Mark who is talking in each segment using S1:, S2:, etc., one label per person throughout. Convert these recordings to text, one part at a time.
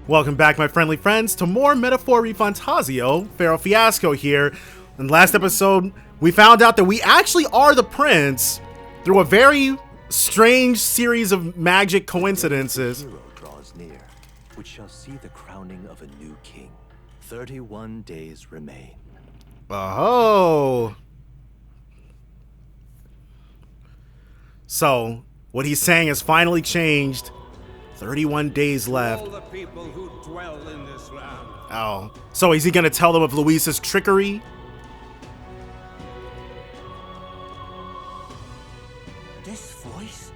S1: Welcome back, my friendly friends, to more Metaphor ReFantazio. Pharaoh Fiasco here. In the last episode, we found out that we actually are the prince through a very strange series of magic coincidences.
S2: The hero draws near, which shall see the crowning of a new king. 31 days remain.
S1: Oh. So, what he's saying has finally changed. 31 days left.
S3: All the people who dwell in this land.
S1: Oh. So is he gonna tell them of Luis's trickery?
S2: This voice?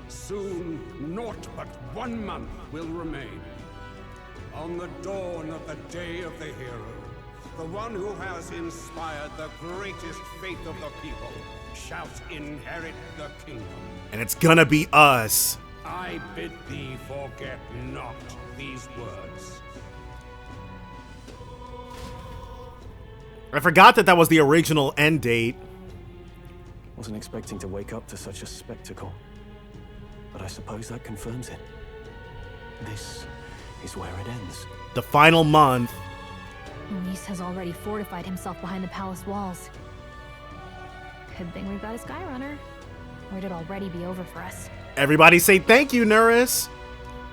S3: Soon, naught but 1 month will remain. On the dawn of the day of the hero, the one who has inspired the greatest faith of the people shall inherit the kingdom.
S1: And it's gonna be us.
S3: I bid thee forget not these words.
S1: I forgot that was the original end date.
S4: Wasn't expecting to wake up to such a spectacle, but I suppose that confirms it. This is where it ends.
S1: The final month.
S5: Luis has already fortified himself behind the palace walls. Good thing we've got a Skyrunner, or it'd already be over for us.
S1: Everybody say thank you, Nuris.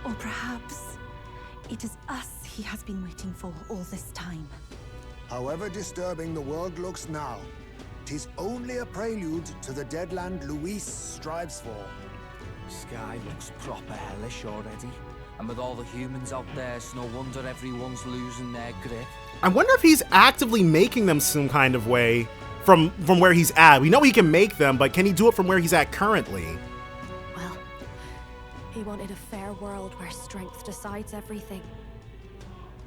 S6: Or perhaps it is us he has been waiting for all this time.
S7: However disturbing the world looks now, 'tis only a prelude to the deadland Luis strives for.
S8: Sky looks proper hellish already. And with all the humans out there, it's no wonder everyone's losing their grip.
S1: I wonder if he's actively making them some kind of way from where he's at. We know he can make them, but can he do it from where he's at currently?
S6: Well, he wanted a fair world where strength decides everything.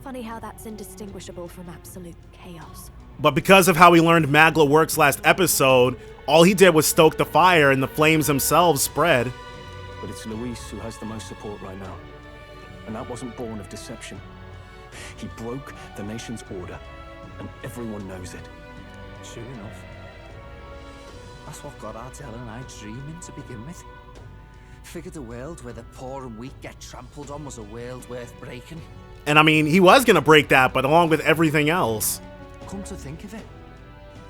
S6: Funny how that's indistinguishable from absolute chaos.
S1: But because of how we learned Magla works last episode, all he did was stoke the fire and the flames themselves spread.
S4: But it's Luis who has the most support right now. And that wasn't born of deception. He broke the nation's order, and everyone knows it.
S8: Sure enough. That's what got our Dell and I dreaming to begin with. Figured a world where the poor and weak get trampled on was a world worth breaking.
S1: And I mean, he was gonna break that, but along with everything else.
S8: Come to think of it,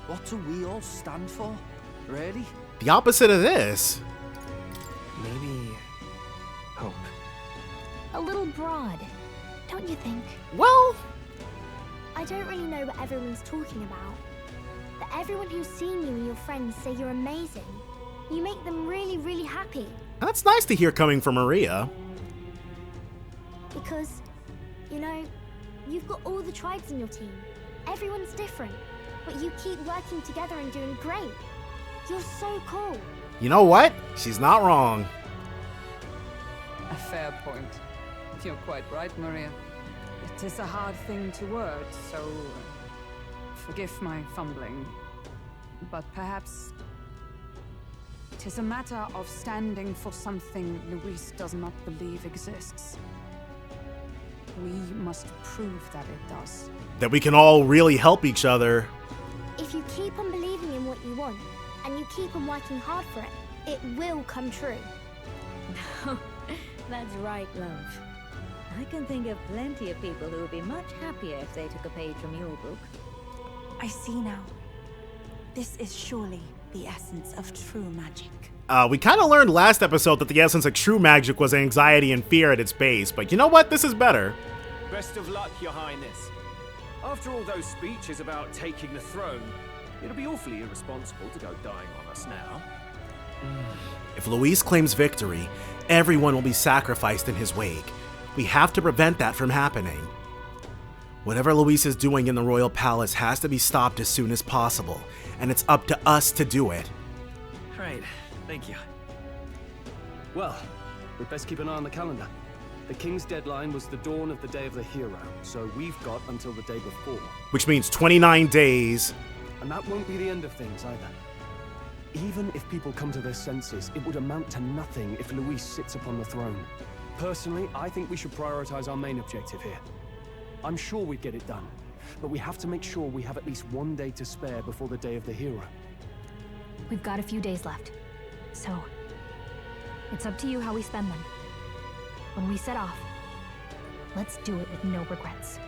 S8: what do we all stand for, really?
S1: The opposite of this.
S4: Maybe hope.
S5: A little broad, don't you think?
S1: Well,
S9: I don't really know what everyone's talking about. But everyone who's seen you and your friends say you're amazing. You make them really, really happy.
S1: that's nice to hear coming from Maria.
S9: Because, you know, you've got all the tribes in your team. Everyone's different. But you keep working together and doing great. You're so cool.
S1: You know what? She's not wrong.
S10: A fair point. You're quite right, Maria. It is a hard thing to word, so forgive my fumbling. But perhaps it is a matter of standing for something Luis does not believe exists. We must prove that it does.
S1: That we can all really help each other.
S9: If you keep on believing in what you want, and you keep on working hard for it, it will come true.
S11: That's right, love. I can think of plenty of people who would be much happier if they took a page from your book.
S6: I see now. This is surely the essence of true magic.
S1: We kind of learned last episode that the essence of true magic was anxiety and fear at its base, but you know what? This is better.
S12: Best of luck, Your Highness. After all those speeches about taking the throne, it'll be awfully irresponsible to go dying on us now.
S1: If Luis claims victory, everyone will be sacrificed in his wake. We have to prevent that from happening. Whatever Luis is doing in the royal palace has to be stopped as soon as possible, and it's up to us to do it.
S4: Right, thank you. Well, we'd best keep an eye on the calendar. The king's deadline was the dawn of the day of the hero, so we've got until the day before.
S1: Which means 29 days.
S4: And that won't be the end of things either. Even if people come to their senses, it would amount to nothing if Luis sits upon the throne. Personally, I think we should prioritize our main objective here. I'm sure we'd get it done, but we have to make sure we have at least 1 day to spare before the day of the hero.
S5: We've got a few days left, so it's up to you how we spend them. When we set off, Let's do it with no regrets.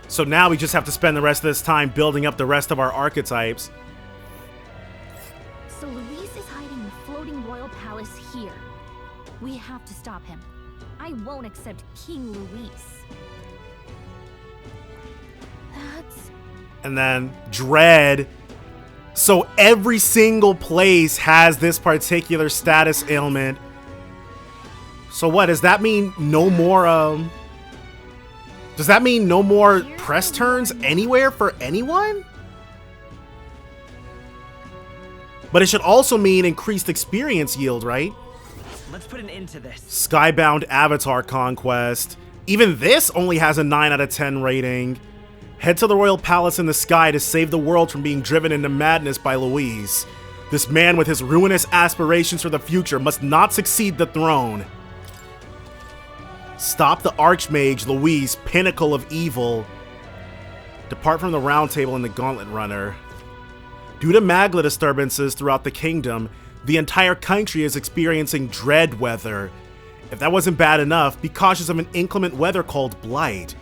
S1: So now we just have to spend the rest of this time building up the rest of our archetypes.
S5: So Luis is hiding the floating royal palace here. We have to stop him. I won't accept King Luis. That's...
S1: And then Dread. So every single place has this particular status ailment. So what, does that mean no more, does that mean no more press turns anywhere for anyone? But it should also mean increased experience yield, right?
S13: Let's put an end to this.
S1: Skybound Avatar Conquest. Even this only has a 9 out of 10 rating. Head to the Royal Palace in the sky to save the world from being driven into madness by Luis. This man with his ruinous aspirations for the future must not succeed the throne. Stop the Archmage, Luis, pinnacle of evil. Depart from the Round Table and the Gauntlet Runner. Due to magma disturbances throughout the kingdom, the entire country is experiencing dread weather. If that wasn't bad enough, be cautious of an inclement weather called Blight.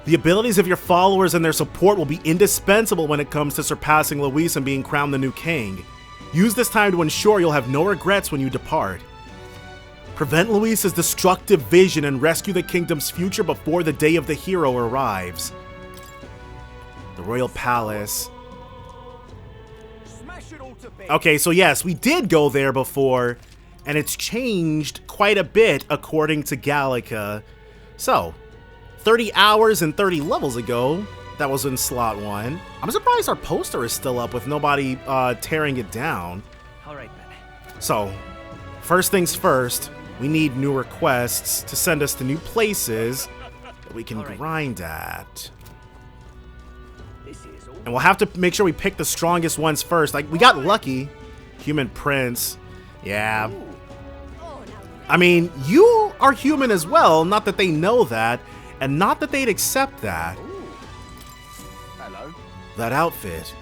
S1: The abilities of your followers and their support will be indispensable when it comes to surpassing Luis and being crowned the new king. Use this time to ensure you'll have no regrets when you depart. Prevent Luis's destructive vision and rescue the kingdom's future before the day of the hero arrives. The Royal Palace. Okay, so yes, we did go there before, and it's changed quite a bit according to Gallica. So, 30 hours and 30 levels ago, that was in slot 1. I'm surprised our poster is still up with nobody tearing it down.
S13: Alright then.
S1: So, first things first, we need new requests to send us to new places that we can grind at. And we'll have to make sure we pick the strongest ones first. Like, we got lucky. Human Prince. Yeah. I mean, you are human as well. Not that they know that. And not that they'd accept that.
S2: Hello.
S1: That outfit.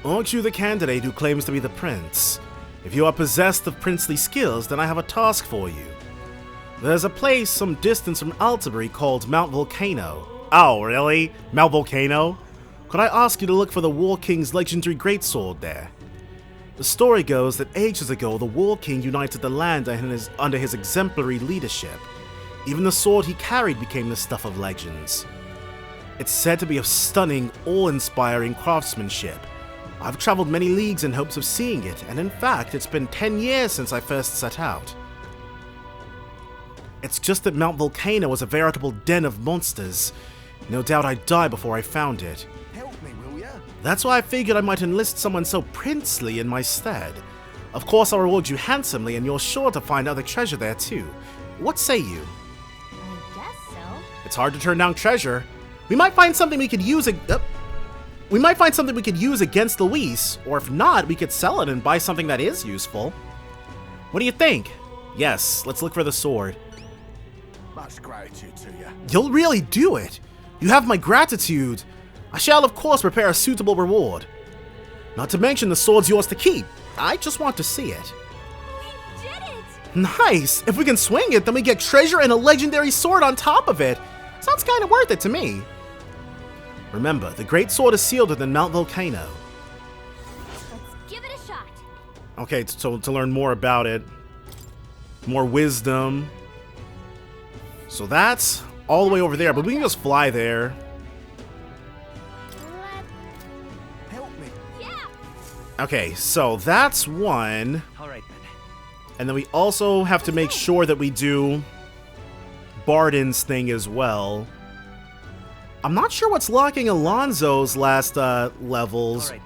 S1: Aren't you the candidate who claims to be the prince? If you are possessed of princely skills, then I have a task for you. There's a place some distance from Altabury called Mount Volcano. Oh, really? Mount Volcano? Could I ask you to look for the War King's legendary greatsword there? The story goes that ages ago the War King united the land under his exemplary leadership. Even the sword he carried became the stuff of legends. It's said to be of stunning, awe-inspiring craftsmanship. I've traveled many leagues in hopes of seeing it, and in fact, it's been 10 years since I first set out. It's just that Mount Volcano was a veritable den of monsters. No doubt I'd die before I found it.
S7: Help me, will ya?
S1: That's why I figured I might enlist someone so princely in my stead. Of course, I'll reward you handsomely, and you're sure to find other treasure there too. What say you?
S5: I guess so.
S1: It's hard to turn down treasure. We might find something we could use. We might find something we could use against Luis, or if not, we could sell it and buy something that is useful. What do you think? Yes, let's look for the sword.
S7: Much gratitude to you.
S1: You'll really do it. You have my gratitude. I shall, of course, prepare a suitable reward. Not to mention the sword's yours to keep. I just want to see it.
S9: We did it!
S1: Nice! If we can swing it, then we get treasure and a legendary sword on top of it. Sounds kind of worth it to me. Remember, the great sword is sealed within Mount Volcano.
S9: Let's give it a shot.
S1: Okay, so to learn more about it, more wisdom. So that's all the way over there, but we can just fly there.
S7: Help me.
S9: Yeah.
S1: Okay, so that's one.
S13: Alright then.
S1: And then we also have to make sure that we do Barden's thing as well. I'm not sure what's locking Alonso's last levels.
S13: Alright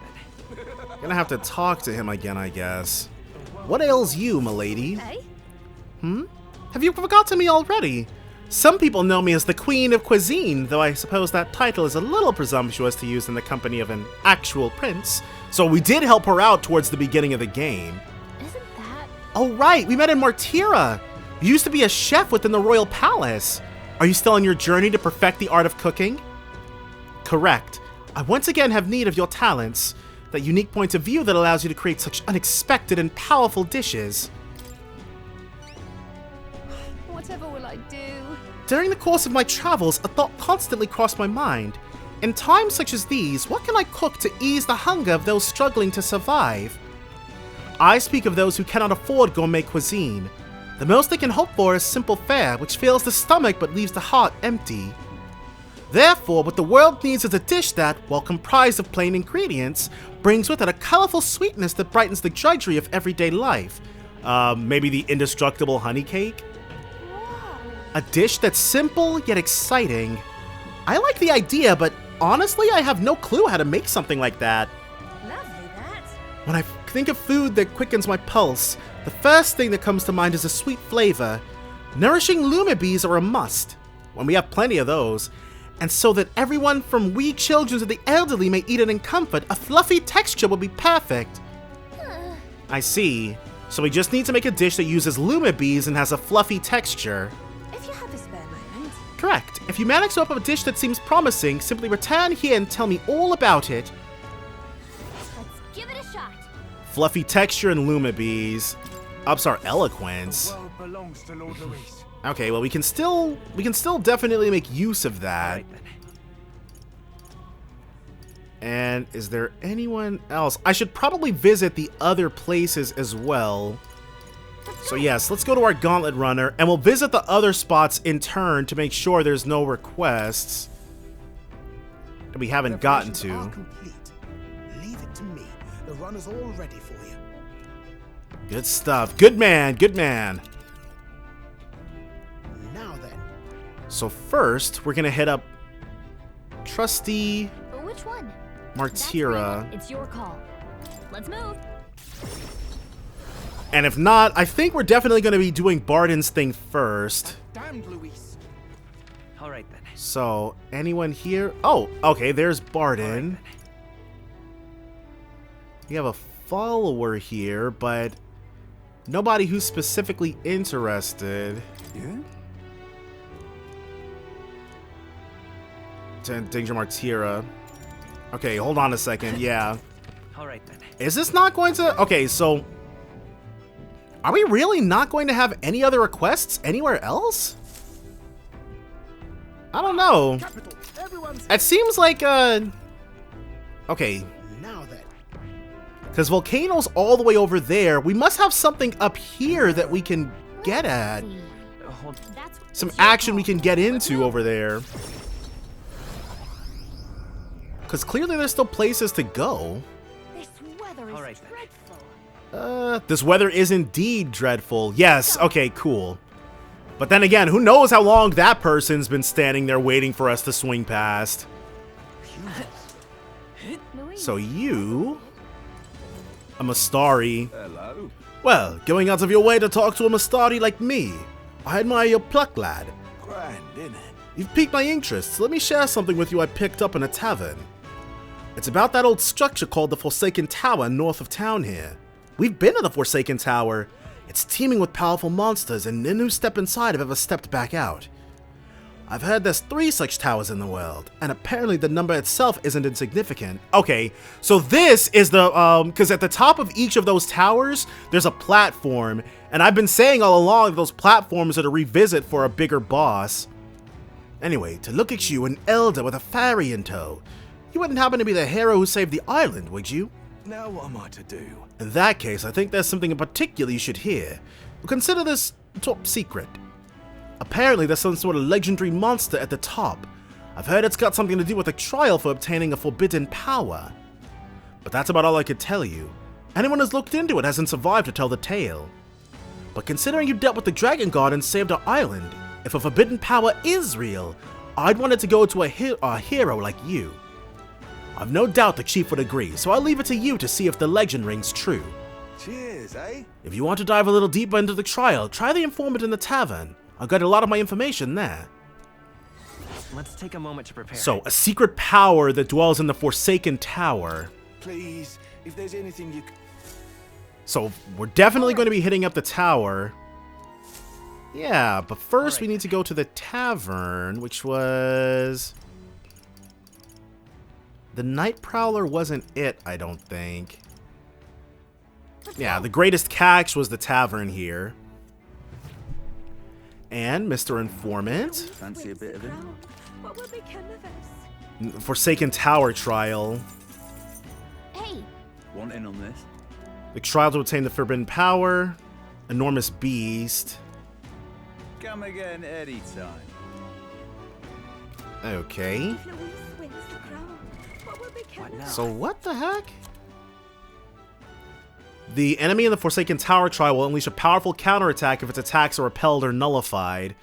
S13: then.
S1: Gonna have to talk to him again, I guess. What ails you, milady?
S5: Hey?
S1: Have you forgotten me already? Some people know me as the Queen of Cuisine, though I suppose that title is a little presumptuous to use in the company of an actual prince. So we did help her out towards the beginning of the game.
S5: Isn't that...
S1: Oh right, we met in Martira. You used to be a chef within the Royal Palace. Are you still on your journey to perfect the art of cooking? Correct. I once again have need of your talents. That unique point of view that allows you to create such unexpected and powerful dishes.
S10: Whatever will I do?
S1: During the course of my travels, a thought constantly crossed my mind. In times such as these, what can I cook to ease the hunger of those struggling to survive? I speak of those who cannot afford gourmet cuisine. The most they can hope for is simple fare, which fills the stomach but leaves the heart empty. Therefore, what the world needs is a dish that, while comprised of plain ingredients, brings with it a colorful sweetness that brightens the drudgery of everyday life. Maybe the indestructible honey cake? A dish that's simple yet exciting. I like the idea, but honestly, I have no clue how to make something like that.
S11: Lovely, that.
S1: When I think of food that quickens my pulse, the first thing that comes to mind is a sweet flavor. Nourishing lumibes are a must, when we have plenty of those. And so that everyone from wee children to the elderly may eat it in comfort, a fluffy texture will be perfect. I see. So we just need to make a dish that uses lumibes and has a fluffy texture.
S6: If you have a spare moment.
S1: Correct. If you manage to open up a dish that seems promising, simply return here and tell me all about it.
S9: Let's give it a shot.
S1: Fluffy texture and lumibes. Ups our eloquence.
S3: The world belongs to Lord Luis.
S1: Okay, well we can still definitely make use of that. And is there anyone else? I should probably visit the other places as well. So yes, let's go to our gauntlet runner, and we'll visit the other spots in turn to make sure there's no requests that we haven't gotten to.
S7: Leave it to me. The runner's all ready for you.
S1: Good stuff. Good man, good man.
S7: Now then.
S1: So first, we're gonna hit up Trusty
S9: Which one?
S1: Martira.
S5: It's your call. Let's move.
S1: And if not, I think we're definitely going to be doing Barden's thing first.
S7: Damned Luis.
S13: All right then.
S1: So, anyone here? Oh, okay, there's Barden. We have a follower here, but nobody who's specifically interested.
S2: Yeah?
S1: Danger Martira. Okay, hold on a second. Yeah.
S13: All right then.
S1: Is this not going to... Okay, so... Are we really not going to have any other requests anywhere else? I don't know. It seems like, okay.
S7: Now then.
S1: Because Volcano's all the way over there. We must have something up here that we can get at. Some action we can get into over there. Because clearly there's still places to go.
S6: This weather is dreadful.
S1: This weather is indeed dreadful. Yes, okay, cool. But then again, who knows how long that person's been standing there waiting for us to swing past. So you... a Mastari.
S2: Hello.
S1: Well, going out of your way to talk to a Mastari like me. I admire your pluck, lad.
S2: Grand, innit?
S1: You've piqued my interest, so let me share something with you I picked up in a tavern. It's about that old structure called the Forsaken Tower north of town here. We've been to the Forsaken Tower. It's teeming with powerful monsters, and none who step inside have ever stepped back out. I've heard there's 3 such towers in the world, and apparently the number itself isn't insignificant. Okay, so this is the, because at the top of each of those towers, there's a platform, and I've been saying all along that those platforms are to revisit for a bigger boss. Anyway, to look at you, an elder with a fairy in tow. You wouldn't happen to be the hero who saved the island, would you?
S2: Now what am I to do?
S1: In that case, I think there's something in particular you should hear. Consider this top secret. Apparently, there's some sort of legendary monster at the top. I've heard it's got something to do with a trial for obtaining a forbidden power. But that's about all I could tell you. Anyone who's looked into it hasn't survived to tell the tale. But considering you dealt with the Dragon God and saved our island, if a forbidden power is real, I'd want it to go to a hero like you. I've no doubt the chief would agree, so I'll leave it to you to see if the legend rings true.
S2: Cheers, eh?
S1: If you want to dive a little deeper into the trial, try the informant in the tavern. I've got a lot of my information there.
S13: Let's take a moment to prepare.
S1: So, a secret power that dwells in the Forsaken Tower.
S2: Please, if there's anything you
S1: So, we're definitely going to be hitting up the tower. Yeah, but first we need to go to the tavern, which was... The Night Prowler wasn't it, I don't think. Yeah, the Greatest Catch was the tavern here. And Mr. Informant.
S8: Fancy a bit of him?
S6: What will become of us?
S1: Forsaken Tower trial.
S9: Hey,
S8: Want in on this?
S1: The trial to obtain the forbidden power. Enormous beast.
S8: Come again anytime.
S1: Okay.
S6: If Louise wins the crown, what will become of us?
S1: So what the heck? The enemy in the Forsaken Tower trial will unleash a powerful counterattack if its attacks are repelled or nullified.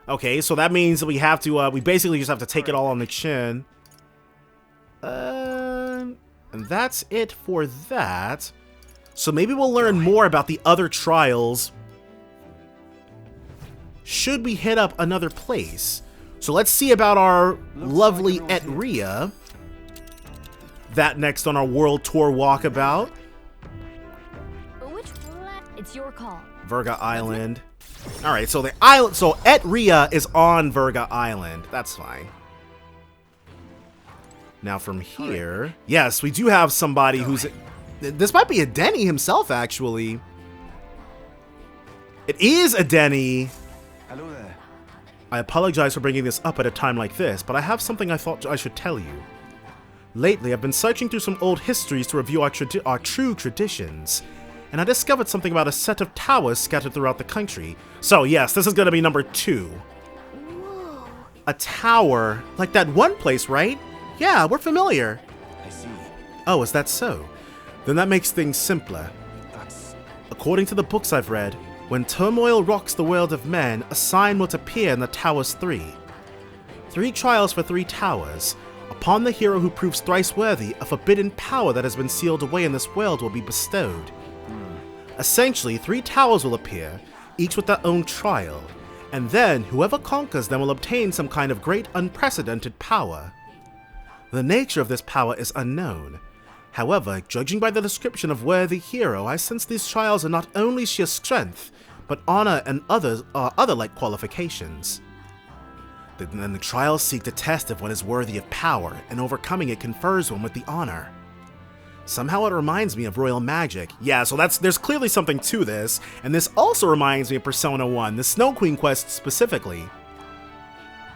S1: Okay, so that means that we have to, we basically just have to take it all on the chin. And that's it for that. So maybe we'll learn more about the other trials should we hit up another place. So let's see about our lovely Etria. That next on our world tour walkabout.
S5: It's your call.
S1: Virga Island. All right, so the island, so Etria is on Virga Island. That's fine. Now from here, yes, we do have somebody who's. This might be a Denny himself, actually. It is a Denny.
S8: Hello there.
S1: I apologize for bringing this up at a time like this, but I have something I thought I should tell you. Lately, I've been searching through some old histories to review our true traditions, and I discovered something about a set of towers scattered throughout the country. So yes, this is going to be number 2.
S9: whoa.
S1: A tower, like that one place, right? Yeah, we're familiar.
S8: I see.
S1: Oh, is that so? Then that makes things simpler. According to the books I've read, when turmoil rocks the world of men, a sign will appear in the Towers 3. 3 trials for 3 towers. Upon the hero who proves thrice worthy, a forbidden power that has been sealed away in this world will be bestowed. Essentially, 3 towers will appear, each with their own trial, and then whoever conquers them will obtain some kind of great unprecedented power. The nature of this power is unknown. However, judging by the description of worthy hero, I sense these trials are not only sheer strength, but honor and other like qualifications. Then the trials seek to test if one is worthy of power, and overcoming it confers one with the honor. Somehow it reminds me of royal magic. Yeah, so there's clearly something to this, and this also reminds me of Persona 1, the Snow Queen quest specifically.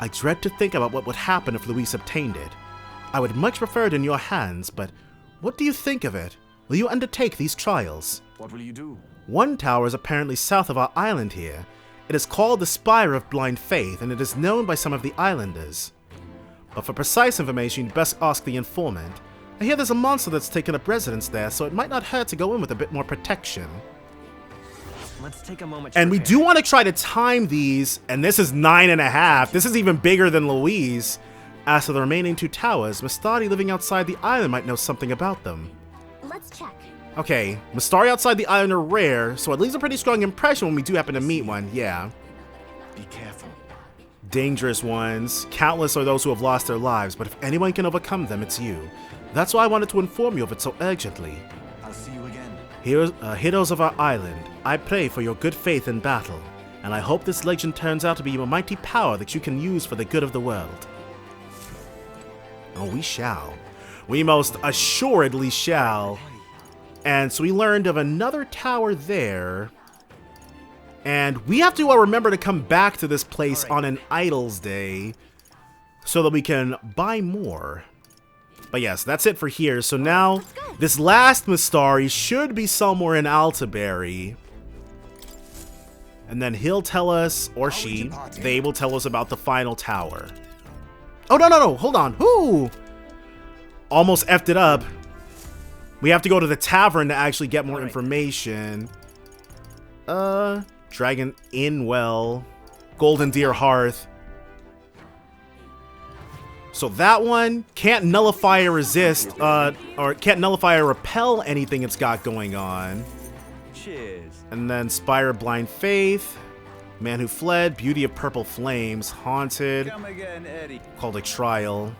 S1: I dread to think about what would happen if Louise obtained it. I would much prefer it in your hands, but what do you think of it? Will you undertake these trials?
S8: What will you do?
S1: One tower is apparently south of our island here. It is called the Spire of Blind Faith, and it is known by some of the islanders. But for precise information, you'd best ask the informant. I hear there's a monster that's taken up residence there, so it might not hurt to go in with a bit more protection.
S13: Let's take a moment to
S1: And we
S13: prepare.
S1: do want to try to time these, and this is 9.5. This is even bigger than Louise. As for the remaining 2 towers, Mistari living outside the island might know something about them.
S9: Let's check.
S1: Okay, Mistari outside the island are rare, so it leaves a pretty strong impression when we do happen to meet one, yeah.
S8: Be careful.
S1: Dangerous ones. Countless are those who have lost their lives, but if anyone can overcome them, it's you. That's why I wanted to inform you of it so urgently.
S8: I'll see you again.
S1: Heroes of our island, I pray for your good faith in battle, and I hope this legend turns out to be a mighty power that you can use for the good of the world. Oh, we shall. We most assuredly shall. And so we learned of another tower there. And we have to remember to come back to this place on an Idols Day so that we can buy more. But yes, that's it for here. So now, this last Mistari should be somewhere in Altaberry. And then he'll tell us, or she, they will tell us about the final tower. Oh, no, hold on. Whoo! Almost effed it up. We have to go to the tavern to actually get more information. Dragon Inwell. Golden Deer Hearth. So that one can't nullify or resist, or can't nullify or repel anything it's got going on.
S8: Cheers.
S1: And then Spire of Blind Faith. Man Who Fled, Beauty of Purple Flames, Haunted,
S8: Come again, Eddie.
S1: called a Trial.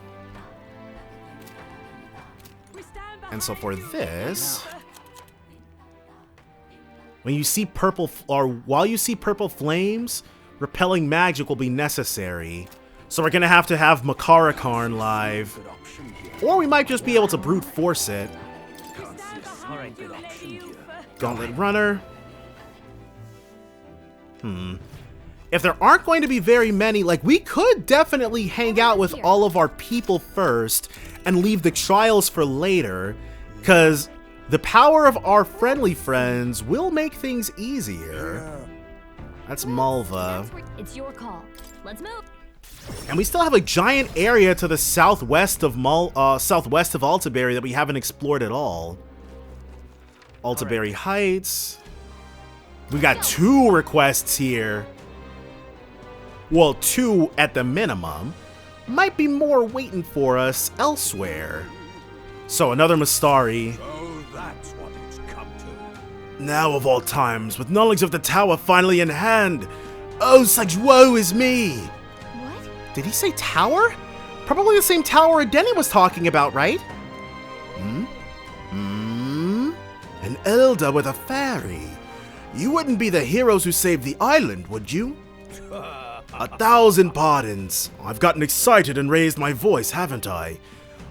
S1: And so for this, when you see purple, or while you see purple flames, repelling magic will be necessary. So we're gonna have Makarakarn live, or we might just be able to brute force it.
S13: All right.
S1: Gauntlet Runner. if there aren't going to be very many, like, we could definitely hang out with all of our people first and leave the trials for later, because the power of our friendly friends will make things easier. That's Malva.
S5: It's your call. Let's move.
S1: And we still have a giant area to the southwest of Altaberry that we haven't explored at all. Altaberry Heights. We got 2 requests here. Well, 2 at the minimum. Might be more waiting for us elsewhere. So another Mastari.
S3: So that's what it's come to.
S1: Now of all times, with knowledge of the tower finally in hand. Oh, such woe is me.
S5: What?
S1: Did he say tower? Probably the same tower Denny was talking about, right? An elder with a fairy. You wouldn't be the heroes who saved the island, would you? 1,000 pardons. I've gotten excited and raised my voice, haven't I?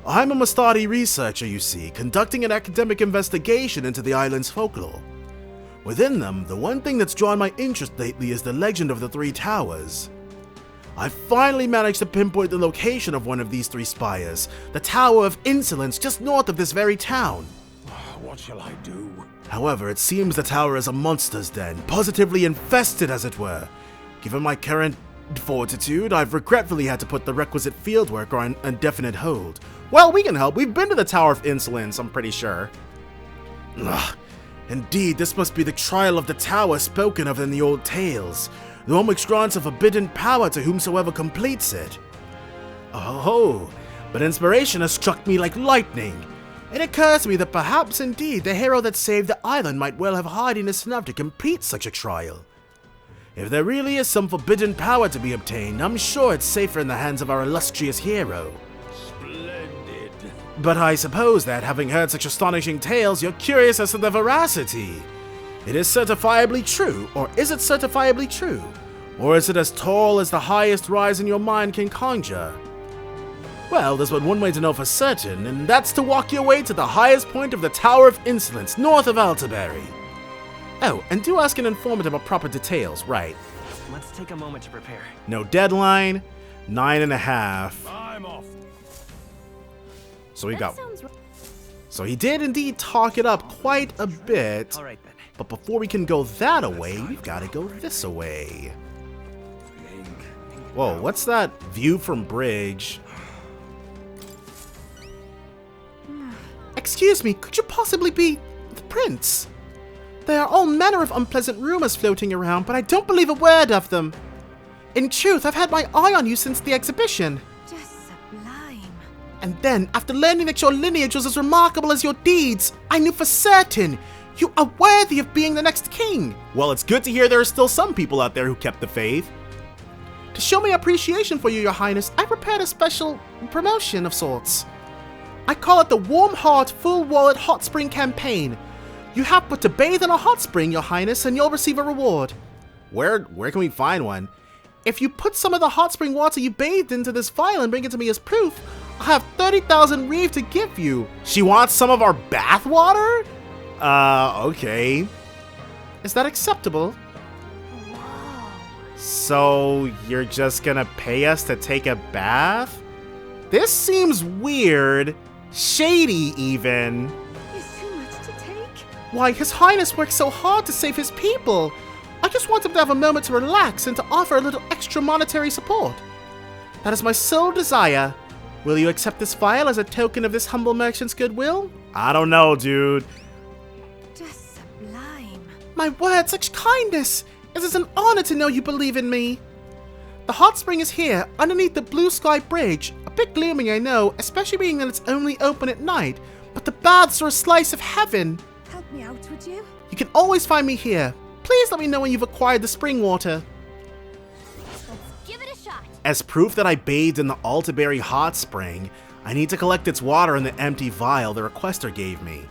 S1: I'm a Mastari researcher, you see, conducting an academic investigation into the island's folklore. Within them, the one thing that's drawn my interest lately is the legend of the 3 towers. I finally managed to pinpoint the location of one of these 3 spires, the Tower of Insolence just north of this very town.
S3: What shall I do?
S1: However, it seems the tower is a monster's den, positively infested as it were. Given my current fortitude, I've regretfully had to put the requisite fieldwork on indefinite hold. Well, we can help. We've been to the Tower of Insolence, I'm pretty sure. Ugh. Indeed, this must be the trial of the tower spoken of in the old tales, the one which grants a forbidden power to whomsoever completes it. Oh, but inspiration has struck me like lightning. It occurs to me that perhaps indeed the hero that saved the island might well have hardiness enough to complete such a trial. If there really is some forbidden power to be obtained, I'm sure it's safer in the hands of our illustrious hero.
S3: Splendid.
S1: But I suppose that, having heard such astonishing tales, you're curious as to their veracity. It is certifiably true, or is it certifiably true? Or is it as tall as the highest rise in your mind can conjure? Well, there's but one way to know for certain, and that's to walk your way to the highest point of the Tower of Insolence, north of Altaberry. Oh, and do ask an informant about proper details, right?
S13: Let's take a moment to prepare.
S1: No deadline, 9.5.
S3: I'm off.
S1: So we got... So he did indeed talk it up quite a bit.
S13: All right, then.
S1: But before we can go that away, we've got to go this away. Whoa, what's that view from bridge? Excuse me, could you possibly be the prince? There are all manner of unpleasant rumors floating around, but I don't believe a word of them. In truth, I've had my eye on you since the exhibition.
S6: Just sublime.
S1: And then, after learning that your lineage was as remarkable as your deeds, I knew for certain you are worthy of being the next king. Well, it's good to hear there are still some people out there who kept the faith. To show my appreciation for you, your highness, I prepared a special promotion of sorts. I call it the Warm Heart Full Wallet Hot Spring Campaign. You have but to bathe in a hot spring, your highness, and you'll receive a reward. Where can we find one? If you put some of the hot spring water you bathed into this vial and bring it to me as proof, I'll have 30,000 reeve to give you. She wants some of our bath water? Okay. Is that acceptable?
S6: Whoa.
S1: So you're just gonna pay us to take a bath? This seems weird. Shady, even.
S6: It's too much to take.
S1: Why, His Highness works so hard to save his people. I just want him to have a moment to relax and to offer a little extra monetary support. That is my sole desire. Will you accept this vial as a token of this humble merchant's goodwill? I don't know, dude.
S6: Just sublime.
S1: My word, such kindness! It is an honor to know you believe in me. The hot spring is here, underneath the Blue Sky Bridge. A bit gloomy, I know, especially being that it's only open at night, but the baths are a slice of heaven.
S6: Help me out, would you?
S1: You can always find me here. Please let me know when you've acquired the spring water.
S9: Let's give it a shot.
S1: As proof that I bathed in the Altaberry hot spring, I need to collect its water in the empty vial the requester gave me.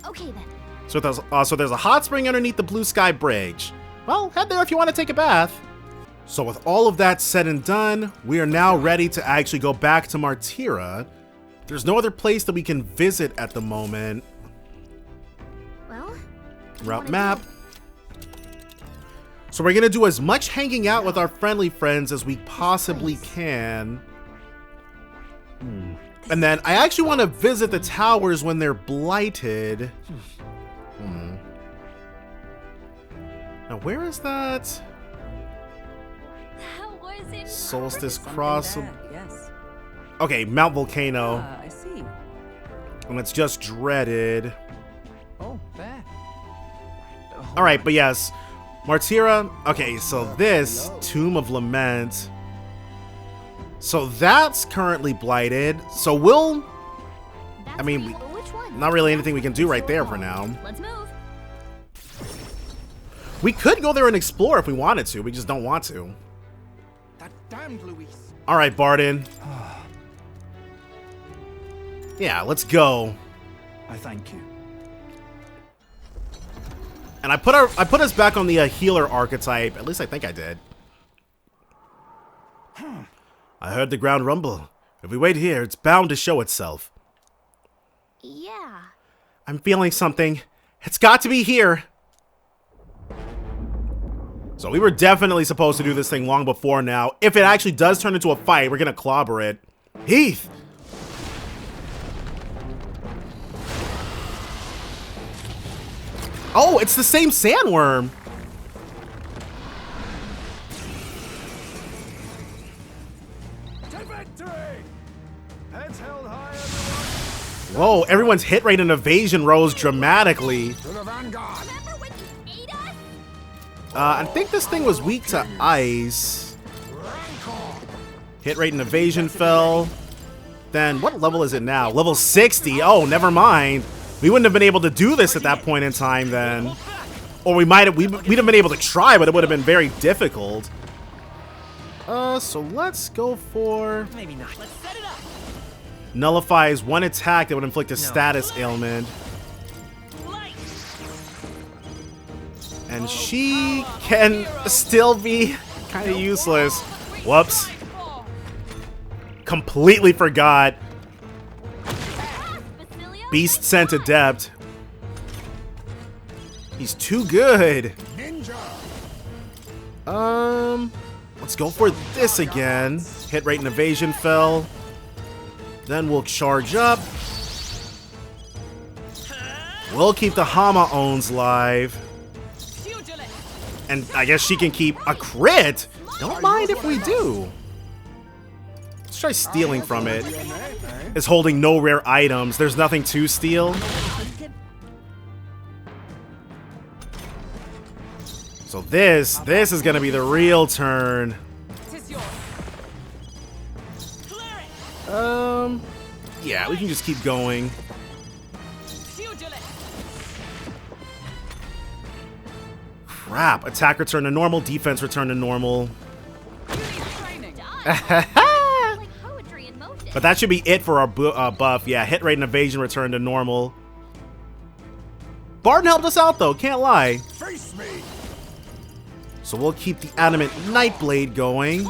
S9: Okay then.
S1: So there's a hot spring underneath the Blue Sky Bridge. Well, head there if you want to take a bath. So with all of that said and done, we are now ready to actually go back to Martira. There's no other place that we can visit at the moment.
S9: Well,
S1: Route map. So we're gonna do as much hanging out with our friendly friends as we possibly can. And then I actually want to visit the towers when they're blighted. Now where is that? Solstice Cross.
S11: Yes.
S1: Okay, Mount Volcano.
S11: I see.
S1: And it's just dreaded.
S8: Oh, there.
S1: Alright, but yes. Martyra. Okay, so this Tomb of Lament. So that's currently blighted. So we'll... I mean, not really anything we can do right there for now.
S5: Let's move.
S1: We could go there and explore if we wanted to. We just don't want to.
S7: That damned Luis.
S1: Alright, Barden. Yeah, let's go.
S8: I thank you.
S1: And I put us back on the healer archetype. At least I think I did. I heard the ground rumble. If we wait here, it's bound to show itself.
S9: Yeah.
S1: I'm feeling something. It's got to be here. So we were definitely supposed to do this thing long before now. If it actually does turn into a fight, we're gonna clobber it. Heath! Oh, it's the same sandworm! Whoa, everyone's hit rate and evasion rose dramatically. I think this thing was weak to ice. Hit rate and evasion fell. Then, what level is it now? Level 60. Oh, never mind. We wouldn't have been able to do this at that point in time then. Or we'd have been able to try, but it would have been very difficult. So let's go for...
S13: Maybe not. Let's set it up.
S1: Nullifies one attack that would inflict a status ailment. And she can still be kind of useless. Whoops. Completely forgot. Beast Scent Adept. He's too good. Let's go for this again. Hit rate and evasion fell. Then we'll charge up. We'll keep the Hama-Ons live. And I guess she can keep a crit. Don't mind if we do. Let's try stealing from it. It's holding no rare items. There's nothing to steal. So this is gonna be the real turn. Yeah, we can just keep going. Crap, attack return to normal, defense return to normal. But that should be it for our buff. Yeah, hit rate and evasion return to normal. Barton helped us out though, can't lie.
S7: Face me.
S1: So we'll keep the Adamant Nightblade going.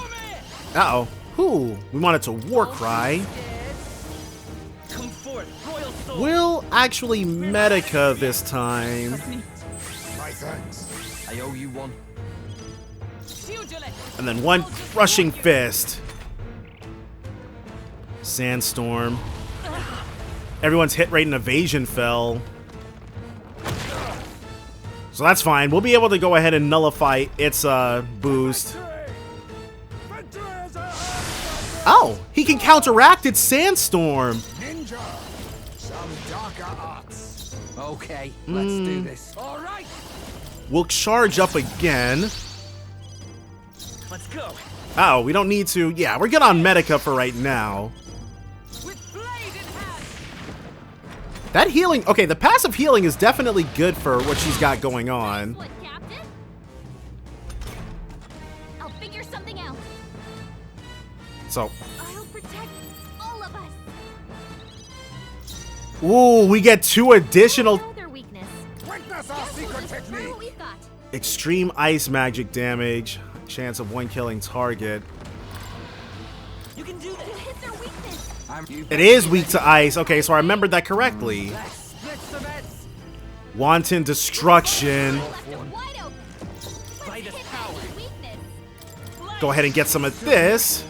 S1: Uh-oh. Who? We want it to Warcry. We'll actually Medica this time.
S7: My thanks.
S8: I owe you one.
S1: And then one Crushing Fist. Sandstorm. Everyone's hit rate and evasion fell. So that's fine. We'll be able to go ahead and nullify its boost. Oh, he can counteract its Sandstorm.
S7: Ninja. Some darker arts.
S8: Okay, let's do this.
S7: All right.
S1: We'll charge up again.
S13: Let's go.
S1: Oh, we don't need to. Yeah, we're good on Medica for right now. That healing, okay, the passive healing is definitely good for what she's got going on.
S9: What, Captain? I'll figure something out.
S1: So,
S9: I'll protect all of us.
S1: ooh, we get 2 additional
S9: Their weakness.
S7: Witness our secret technique.
S9: What we've got.
S1: extreme ice magic damage. Chance of one killing target.
S13: You can do this.
S9: You hit their weakness.
S1: It is weak to ice. Okay, so I remembered that correctly. Wanton destruction.
S9: Left it wide open. Let's hit
S1: Go ahead and get some of this.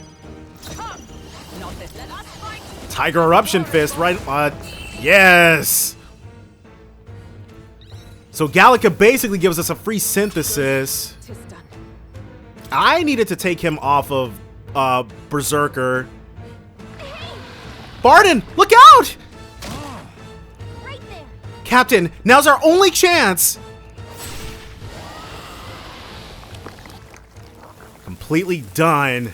S1: Tiger Eruption Fist, right? Yes! So Gallica basically gives us a free synthesis. I needed to take him off of Berserker. Barden, look out!
S9: Right there.
S1: Captain, now's our only chance! Completely done.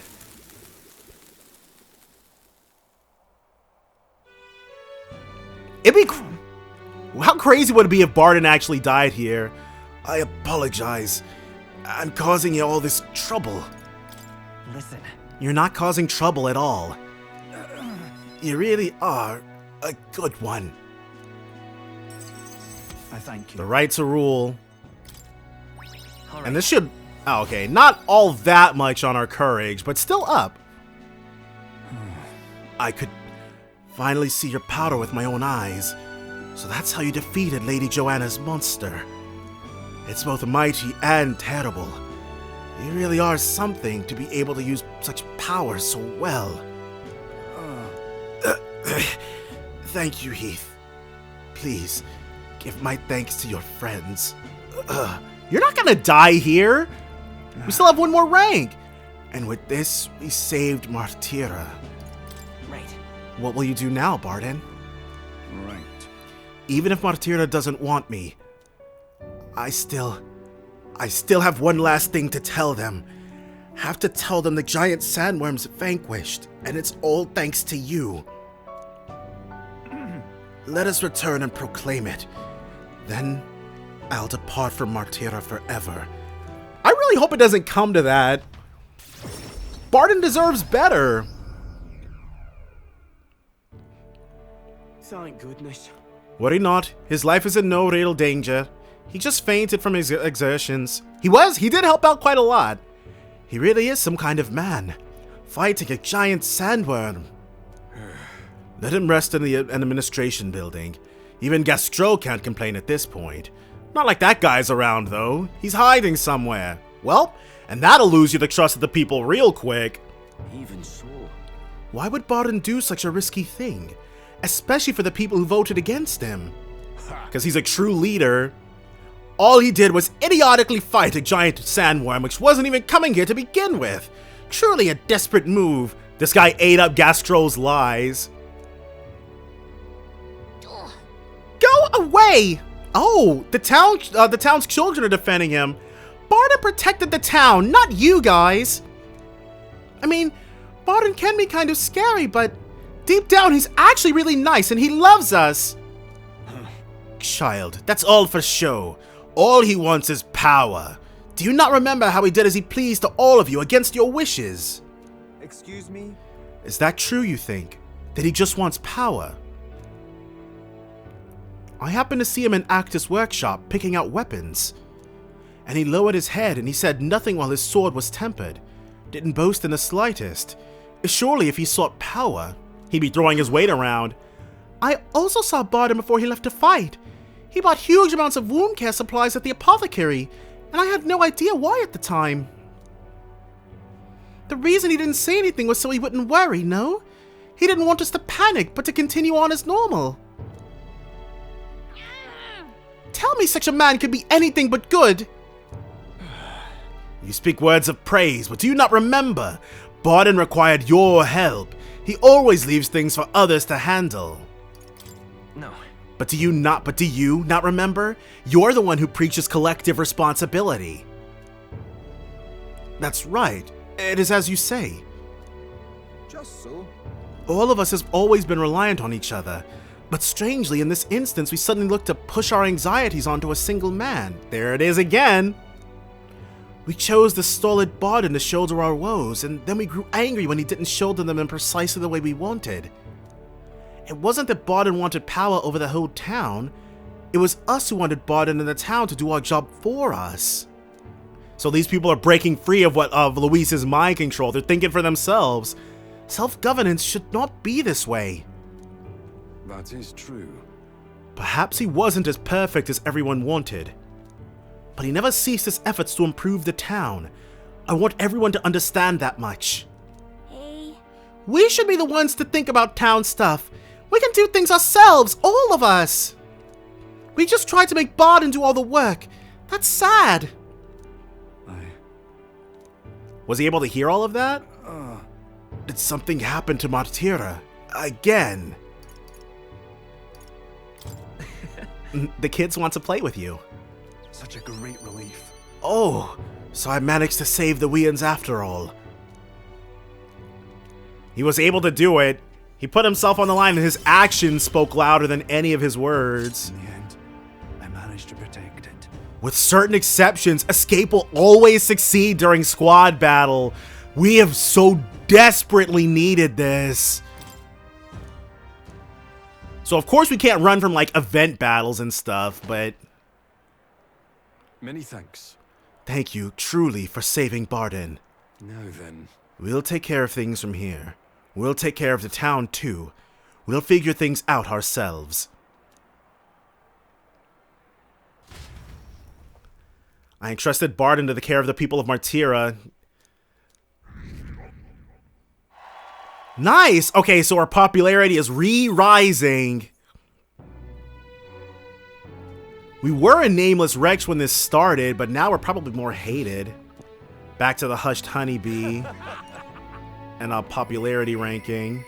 S1: How crazy would it be if Barden actually died here? I apologize. I'm causing you all this trouble.
S8: Listen.
S1: You're not causing trouble at all. You really are a good one.
S8: I thank you.
S1: The right to rule. And this should... Oh, okay, not all that much on our courage, but still up. I could finally see your power with my own eyes. So that's how you defeated Lady Joanna's monster. It's both mighty and terrible. You really are something to be able to use such power so well. Thank you, Heath. Please, give my thanks to your friends. You're not gonna die here! We still have one more rank! And with this, we saved Martira.
S8: Right.
S1: What will you do now, Barden?
S3: Right.
S1: Even if Martira doesn't want me, I still have one last thing to tell them. Have to tell them the giant sandworm's vanquished, and it's all thanks to you. Let us return and proclaim it. Then I'll depart from Martira forever. I really hope it doesn't come to that. Barden deserves better.
S4: Thank goodness.
S1: Worry not, his life is in no real danger. He just fainted from his exertions. He did help out quite a lot. He really is some kind of man, fighting a giant sandworm. Let him rest in an administration building. Even Gastro can't complain at this point. Not like that guy's around, though. He's hiding somewhere. Well, and that'll lose you the trust of the people real quick.
S8: Even so.
S1: Why would Barden do such a risky thing? Especially for the people who voted against him. Because he's a true leader. All he did was idiotically fight a giant sandworm which wasn't even coming here to begin with. Truly a desperate move. This guy ate up Gastro's lies. Go away! Oh, the town's children are defending him. Barden protected the town, not you guys. I mean, Barden can be kind of scary, but deep down he's actually really nice and he loves us. Child, that's all for show. All he wants is power. Do you not remember how he did as he pleased to all of you against your wishes?
S14: Excuse me?
S1: Is that true, you think? That he just wants power? I happened to see him in Actus' workshop picking out weapons. And he lowered his head and he said nothing while his sword was tempered. Didn't boast in the slightest. Surely if he sought power, he'd be throwing his weight around. I also saw Barden before he left to fight. He bought huge amounts of wound care supplies at the apothecary, and I had no idea why at the time. The reason he didn't say anything was so he wouldn't worry, no? He didn't want us to panic, but to continue on as normal. Tell me such a man could be anything but good. You speak words of praise, but do you not remember? Barden required your help. He always leaves things for others to handle.
S8: No.
S1: But do you not remember? You're the one who preaches collective responsibility. That's right. It is as you say.
S14: Just so.
S1: All of us have always been reliant on each other. But strangely, in this instance, we suddenly look to push our anxieties onto a single man. There it is again. We chose the stolid Barden to shoulder our woes, and then we grew angry when he didn't shoulder them in precisely the way we wanted. It wasn't that Barden wanted power over the whole town. It was us who wanted Barden in the town to do our job for us. So these people are breaking free of Luis's mind control. They're thinking for themselves. Self-governance should not be this way.
S14: That is true.
S1: Perhaps he wasn't as perfect as everyone wanted. But he never ceased his efforts to improve the town. I want everyone to understand that much.
S9: Hey.
S1: We should be the ones to think about town stuff. We can do things ourselves, all of us. We just tried to make Barden do all the work. That's sad. Was he able to hear all of that? Did something happen to Martira? Again? The kids want to play with you.
S14: Such a great relief.
S1: Oh, so I managed to save the Weans after all. He was able to do it. He put himself on the line and his actions spoke louder than any of his words.
S14: In the end, I managed to protect it.
S1: With certain exceptions, escape will always succeed during squad battle. We have so desperately needed this. So of course we can't run from like event battles and stuff, but...
S14: Many thanks.
S1: Thank you, truly, for saving Barden.
S14: Now then.
S1: We'll take care of things from here. We'll take care of the town too. We'll figure things out ourselves. I entrusted Barden to the care of the people of Martira. Nice! Okay, so our popularity is re-rising. We were a nameless Rex when this started, but now we're probably more hated. Back to the hushed honeybee. And our popularity ranking.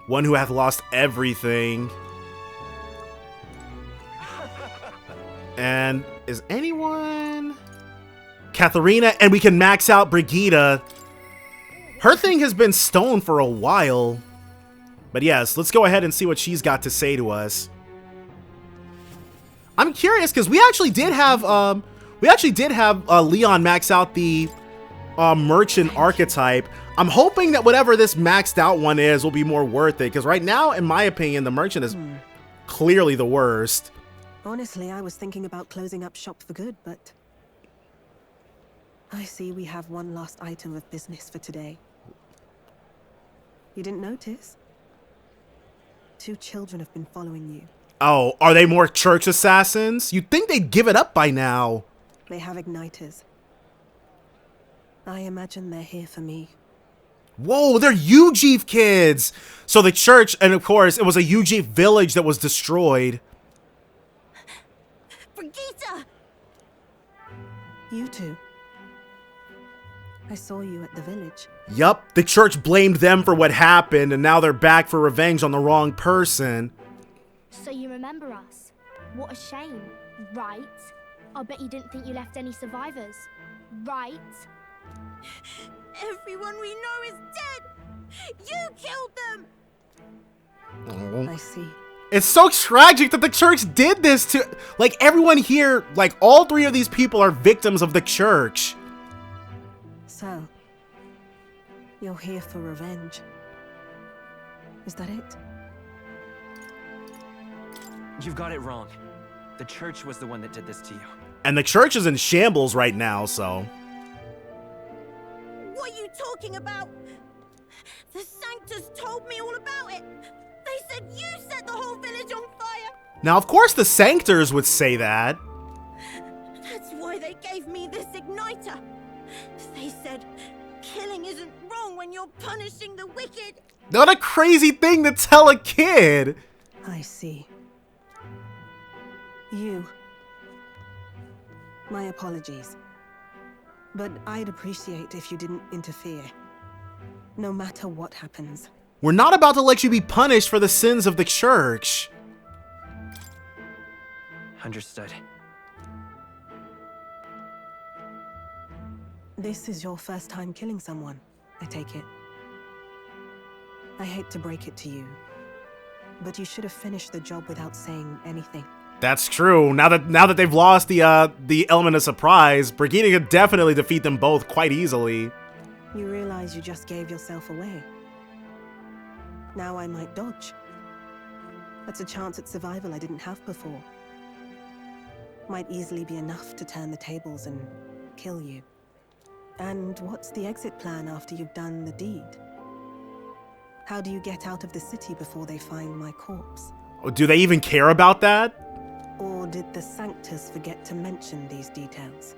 S1: One who hath lost everything. And is anyone... Katharina, and we can max out Brigida. Her thing has been stoned for a while. But yes, let's go ahead and see what she's got to say to us. I'm curious because we actually did have Leon max out the merchant archetype. I'm hoping that whatever this maxed out one is will be more worth it, because right now, in my opinion, the merchant is clearly the worst.
S15: Honestly, I was thinking about closing up shop for good, but I see we have one last item of business for today. You didn't notice? 2 children have been following you.
S1: Oh, are they more church assassins? You'd think they'd give it up by now.
S15: They have igniters. I imagine they're here for me.
S1: Whoa, they're Ujeef kids! So the church, and of course, it was a Ujeef village that was destroyed.
S9: Brigitte!
S15: You two. I saw you at the village.
S1: Yup, the church blamed them for what happened, and now they're back for revenge on the wrong person.
S9: So you remember us? What a shame, right? I bet you didn't think you left any survivors, right?
S6: Everyone we know is dead! You killed them!
S1: Oh.
S15: I see.
S1: It's so tragic that the church did this to... Like, everyone here, like, all 3 of these people are victims of the church.
S15: So, you're here for revenge. Is that it?
S13: You've got it wrong. The church was the one that did this to you.
S1: And the church is in shambles right now, so...
S6: What are you talking about? The Sanctors told me all about it. They said you set the whole village on fire.
S1: Now, of course, the Sanctors would say that.
S6: That's why they gave me this igniter. They said killing isn't wrong when you're punishing the wicked.
S1: What a crazy thing to tell a kid.
S15: I see. You. My apologies. But I'd appreciate if you didn't interfere. No matter what happens.
S1: We're not about to let you be punished for the sins of the church.
S13: Understood.
S15: This is your first time killing someone, I take it. I hate to break it to you, but you should have finished the job without saying anything.
S1: That's true. Now that they've lost the element of surprise, Brigida could definitely defeat them both quite easily.
S15: You realize you just gave yourself away. Now I might dodge. That's a chance at survival I didn't have before. Might easily be enough to turn the tables and kill you. And what's the exit plan after you've done the deed? How do you get out of the city before they find my corpse?
S1: Do they even care about that?
S15: Or did the Sanctors forget to mention these details?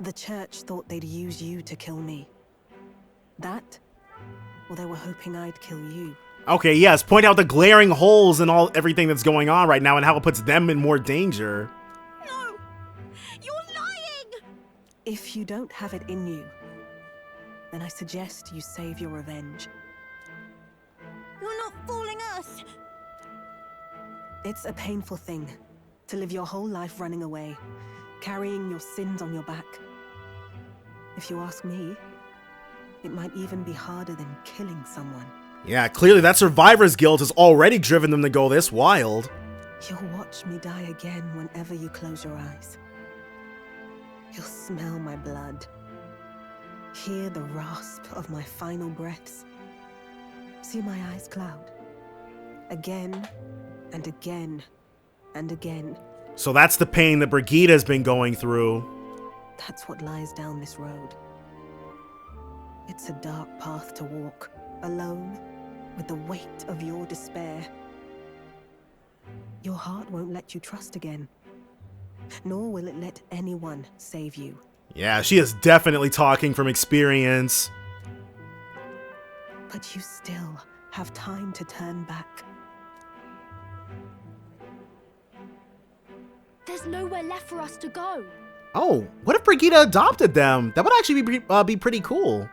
S15: The church thought they'd use you to kill me. That? Or they were hoping I'd kill you.
S1: Okay, yes, point out the glaring holes in everything that's going on right now and how it puts them in more danger.
S9: No! You're lying!
S15: If you don't have it in you, then I suggest you save your revenge.
S9: You're not fooling us!
S15: It's a painful thing to live your whole life running away, carrying your sins on your back. If you ask me, it might even be harder than killing someone.
S1: Yeah, clearly that survivor's guilt has already driven them to go this wild.
S15: You'll watch me die again whenever you close your eyes. You'll smell my blood, hear the rasp of my final breaths, see my eyes cloud, again and again and again.
S1: So that's the pain that Brigida's been going through.
S15: That's what lies down this road. It's a dark path to walk, alone, with the weight of your despair. Your heart won't let you trust again, nor will it let anyone save you.
S1: Yeah, she is definitely talking from experience.
S15: But you still have time to turn back.
S9: There's nowhere left for us to go.
S1: Oh, what if Brigida adopted them? That would actually be pretty cool.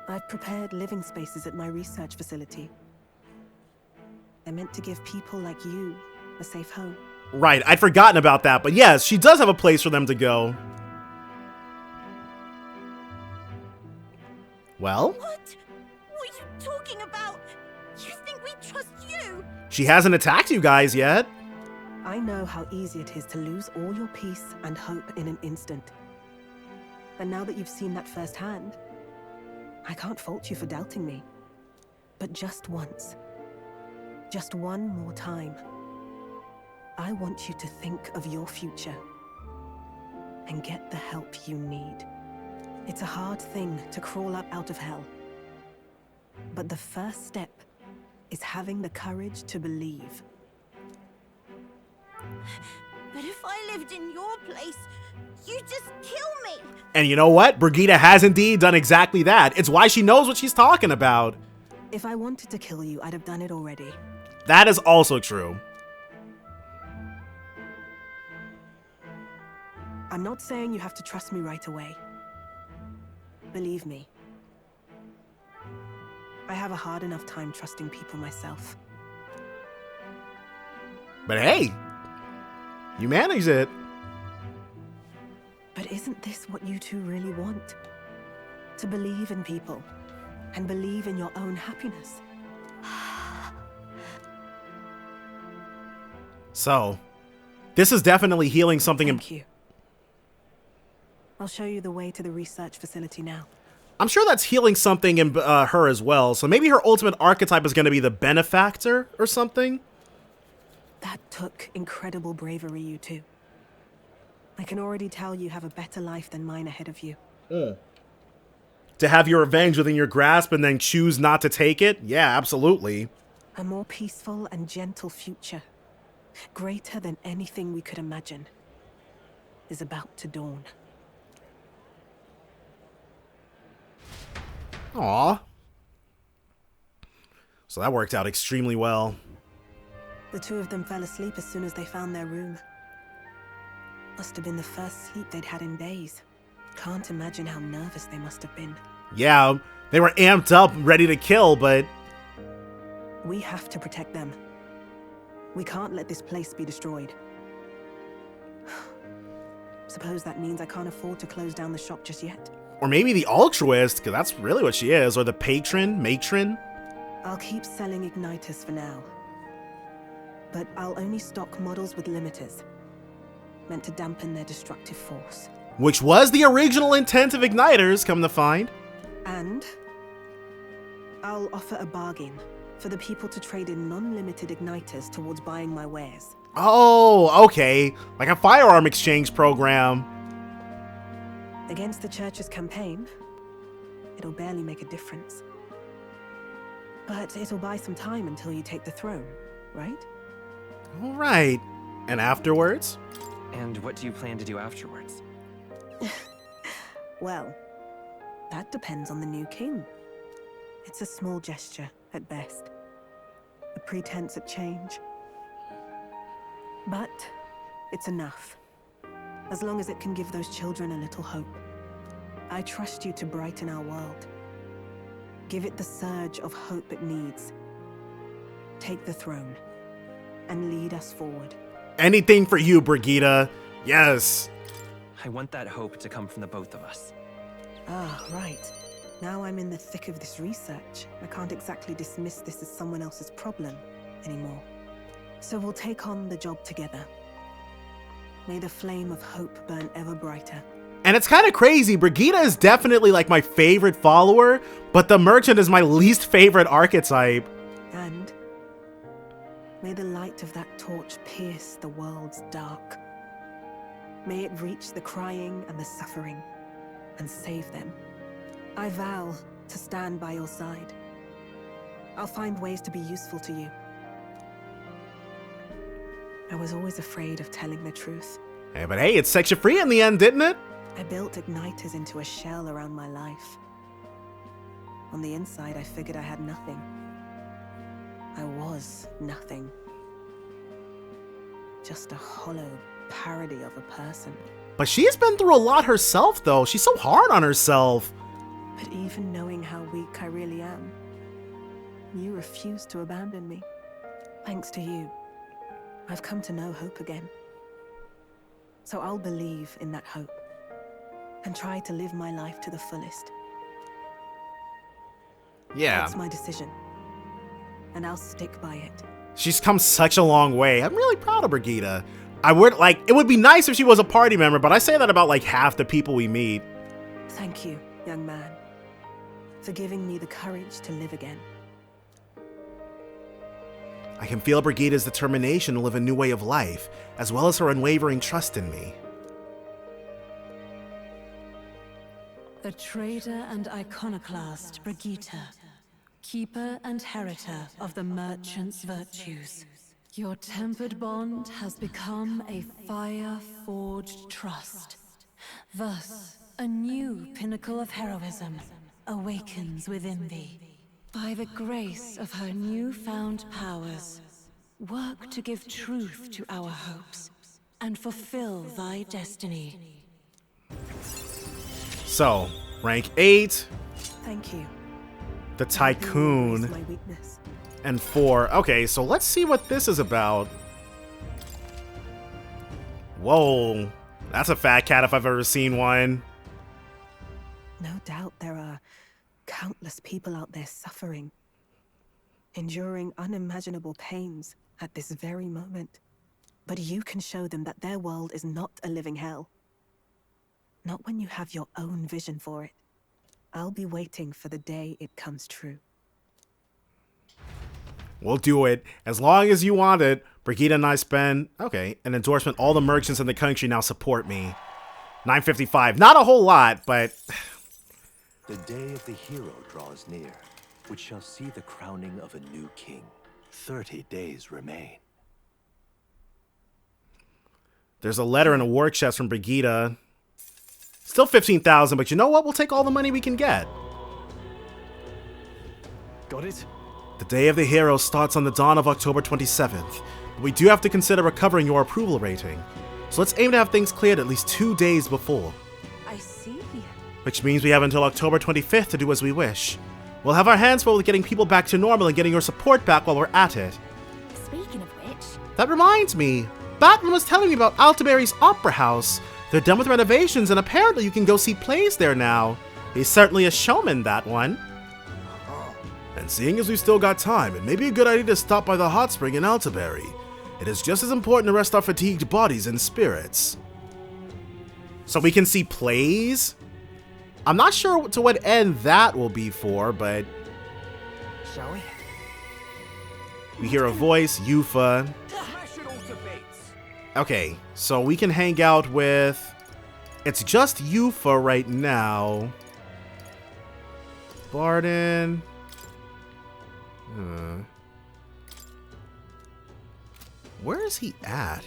S15: I've prepared living spaces at my research facility. They're meant to give people like you a safe home.
S1: Right, I'd forgotten about that, but yes, she does have a place for them to go. Well?
S9: What? What are you talking about? You think we trust you?
S1: She hasn't attacked you guys yet.
S15: I know how easy it is to lose all your peace and hope in an instant. And now that you've seen that firsthand, I can't fault you for doubting me. But just once, just one more time, I want you to think of your future and get the help you need. It's a hard thing to crawl up out of hell, but the first step is having the courage to believe.
S9: But if I lived in your place, you'd just kill me.
S1: And you know what? Brigida has indeed done exactly that. It's why she knows what she's talking about.
S15: If I wanted to kill you, I'd have done it already.
S1: That is also true.
S15: I'm not saying you have to trust me right away. Believe me, I have a hard enough time trusting people myself.
S1: But hey, you managed it.
S15: But isn't this what you two really want? To believe in people and believe in your own happiness.
S1: So, this is definitely healing something.
S15: Thank you. I'll show you the way to the research facility now.
S1: I'm sure that's healing something in her as well. So maybe her ultimate archetype is going to be the benefactor or something.
S15: That took incredible bravery, you two. I can already tell you have a better life than mine ahead of you.
S1: To have your revenge within your grasp and then choose not to take it? Yeah, absolutely.
S15: A more peaceful and gentle future, greater than anything we could imagine, is about to dawn.
S1: Aww. So that worked out extremely well.
S15: The two of them fell asleep as soon as they found their room. Must have been the first sleep they'd had in days. Can't imagine how nervous they must have been.
S1: Yeah, they were amped up, ready to kill, but...
S15: We have to protect them. We can't let this place be destroyed. Suppose that means I can't afford to close down the shop just yet.
S1: Or maybe the altruist, because that's really what she is, or the matron.
S15: I'll keep selling igniters for now. But I'll only stock models with limiters, meant to dampen their destructive force.
S1: Which was the original intent of igniters, come to find.
S15: And I'll offer a bargain for the people to trade in non-limited igniters towards buying my wares.
S1: Oh, okay. Like a firearm exchange program.
S15: Against the church's campaign, it'll barely make a difference. But it'll buy some time until you take the throne, right?
S1: All right. And afterwards?
S13: And what do you plan to do afterwards?
S15: Well, that depends on the new king. It's a small gesture, at best. A pretense at change. But it's enough. As long as it can give those children a little hope. I trust you to brighten our world. Give it the surge of hope it needs. Take the throne and lead us forward.
S1: Anything for you, Brigitte. Yes.
S13: I want that hope to come from the both of us.
S15: Ah, right. Now I'm in the thick of this research. I can't exactly dismiss this as someone else's problem anymore. So we'll take on the job together. May the flame of hope burn ever brighter.
S1: And it's kind of crazy. Brigitte is definitely like my favorite follower, but the merchant is my least favorite archetype.
S15: And may the light of that torch pierce the world's dark. May it reach the crying and the suffering and save them. I vow to stand by your side. I'll find ways to be useful to you. I was always afraid of telling the truth.
S1: Hey, but hey, it set you free in the end, didn't it?
S15: I built igniters into a shell around my life. On the inside, I figured I had nothing. I was nothing. Just a hollow parody of a person.
S1: But she's been through a lot herself, though. She's so hard on herself.
S15: But even knowing how weak I really am, you refused to abandon me. Thanks to you, I've come to know hope again. So I'll believe in that hope and try to live my life to the fullest.
S1: Yeah.
S15: That's my decision, and I'll stick by it.
S1: She's come such a long way. I'm really proud of Brigitte. It would be nice if she was a party member, but I say that about like half the people we meet.
S15: Thank you, young man, for giving me the courage to live again.
S1: I can feel Brigitte's determination to live a new way of life, as well as her unwavering trust in me.
S16: The traitor and iconoclast Brigitte, keeper and heritor of the merchant's virtues. Your tempered bond has become a fire-forged trust. Thus, a new pinnacle of heroism awakens within thee. By the grace of her newfound powers, work to give truth to our hopes and fulfill thy destiny.
S1: So, rank 8.
S15: Thank you.
S1: The Tycoon.
S15: My weakness.
S1: And 4. Okay, so let's see what this is about. Whoa. That's a fat cat if I've ever seen one.
S15: No doubt there are countless people out there suffering, enduring unimaginable pains at this very moment. But you can show them that their world is not a living hell. Not when you have your own vision for it. I'll be waiting for the day it comes true.
S1: We'll do it. As long as you want it. Brigitte and I spend, okay, an endorsement. All the merchants in the country now support me. 955. Not a whole lot, but...
S2: The day of the hero draws near, which shall see the crowning of a new king. 30 days remain.
S1: There's a letter in a war chest from Brigitte. Still 15,000, but you know what? We'll take all the money we can get.
S4: Got it?
S1: The day of the hero starts on the dawn of October 27th, but we do have to consider recovering your approval rating. So let's aim to have things cleared at least 2 days before.
S16: I see.
S1: Which means we have until October 25th to do as we wish. We'll have our hands full with getting people back to normal and getting your support back while we're at it.
S9: Speaking of which...
S1: That reminds me, Batman was telling me about Altaberry's Opera House. They're done with renovations and apparently you can go see plays there now. He's certainly a showman, that one. And seeing as we've still got time, it may be a good idea to stop by the hot spring in Altaberry. It is just as important to rest our fatigued bodies and spirits. So we can see plays? I'm not sure to what end that will be for, but...
S8: Shall we?
S1: We hear a voice, Yufa. Okay, so we can hang out with... It's just Yufa right now. Barden... Where is he at?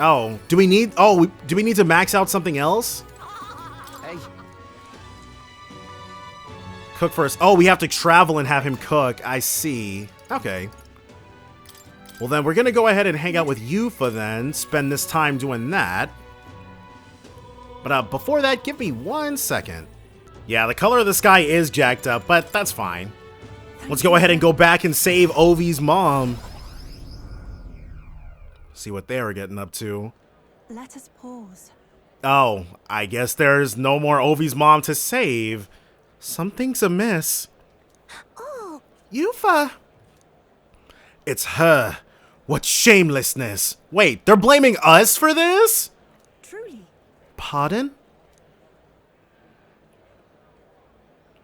S1: Oh, do we need... Oh, do we need to max out something else?
S8: Hey.
S1: Cook first. Oh, we have to travel and have him cook. I see. Okay. Well, then we're going to go ahead and hang out with Yufa then. Spend this time doing that. But before that, give me 1 second. Yeah, the color of the sky is jacked up, but that's fine. Let's go ahead and go back and save Ovi's mom. See what they were getting up to.
S15: Let us pause.
S1: Oh, I guess there's no more Ovi's mom to save. Something's amiss.
S9: Oh,
S1: Yufa! It's her. What shamelessness. Wait, they're blaming us for this?
S15: Truly.
S1: Pardon?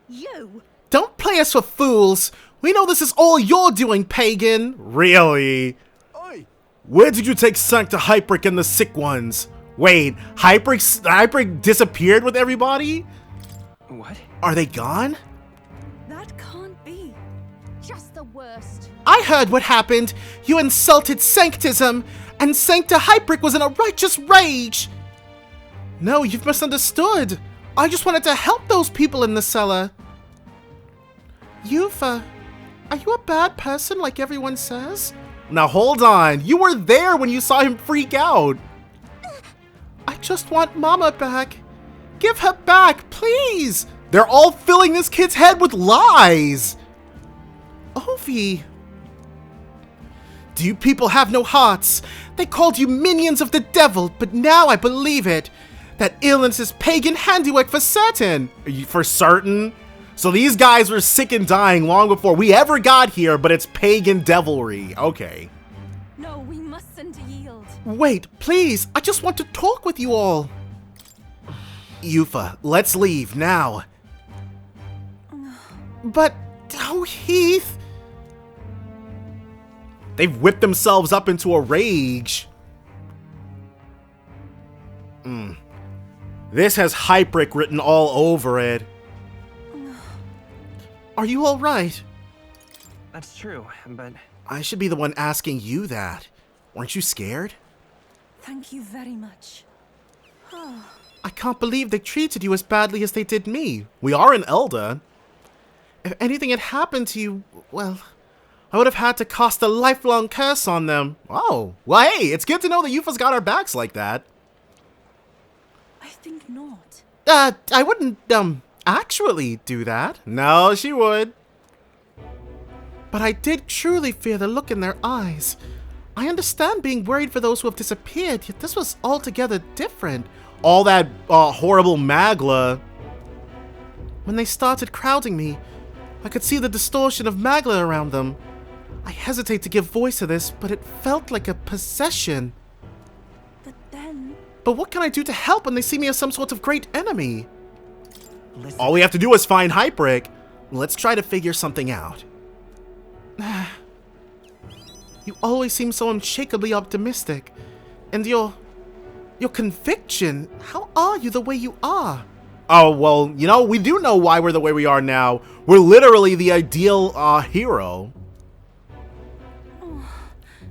S15: You!
S1: Don't play us for fools. We know this is all you're doing, pagan. Really?
S14: Oi!
S1: Where did you take Sancta Hyperic and the sick ones? Wait, Hyperic disappeared with everybody?
S13: What?
S1: Are they gone?
S15: That can't be.
S6: Just the worst.
S1: I heard what happened. You insulted Sanctism, and Sancta Hyperic was in a righteous rage. No, you've misunderstood. I just wanted to help those people in the cellar. Yufa, are you a bad person like everyone says? Now hold on, you were there when you saw him freak out. I just want Mama back. Give her back, please. They're all filling this kid's head with lies. Ovi. Do you people have no hearts? They called you minions of the devil, but now I believe it. That illness is pagan handiwork for certain. For certain? So these guys were sick and dying long before we ever got here, but it's pagan devilry. Okay.
S15: No, we mustn't yield.
S1: Wait, please. I just want to talk with you all. Yufa, let's leave now. But, oh, Heath. They've whipped themselves up into a rage. This has Hyperic written all over it. Are you all right?
S13: That's true, but...
S1: I should be the one asking you that. Weren't you scared?
S15: Thank you very much.
S1: I can't believe they treated you as badly as they did me. We are an elder. If anything had happened to you, well, I would have had to cast a lifelong curse on them. Oh, well, hey, it's good to know that Yufa's got our backs like that.
S15: I think not.
S1: I wouldn't, actually do that. No, she would. But I did truly fear the look in their eyes. I understand being worried for those who have disappeared, yet this was altogether different. All that horrible magla. When they started crowding me, I could see the distortion of magla around them. I hesitate to give voice to this, but it felt like a possession.
S15: But then...
S1: But what can I do to help when they see me as some sort of great enemy?
S13: Listen.
S1: All we have to do is find Hyperic. Let's try to figure something out. You always seem so unshakably optimistic. And your conviction, how are you the way you are? Oh, well, you know, we do know why we're the way we are now. We're literally the ideal hero.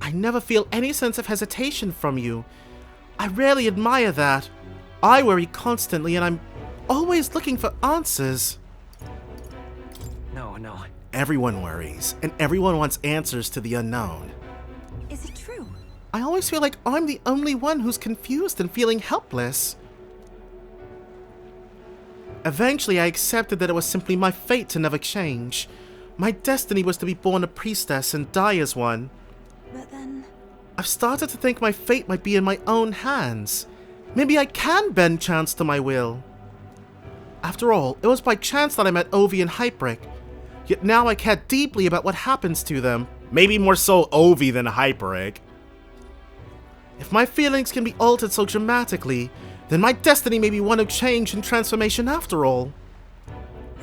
S1: I never feel any sense of hesitation from you. I rarely admire that. I worry constantly, and I'm always looking for answers.
S13: No.
S1: Everyone worries, and everyone wants answers to the unknown.
S15: Is it true?
S1: I always feel like I'm the only one who's confused and feeling helpless. Eventually, I accepted that it was simply my fate to never change. My destiny was to be born a priestess and die as one.
S15: But then...
S1: I've started to think my fate might be in my own hands. Maybe I can bend chance to my will. After all, it was by chance that I met Ovi and Hyperic. Yet now I care deeply about what happens to them. Maybe more so Ovi than Hyperic. If my feelings can be altered so dramatically, then my destiny may be one of change and transformation after all.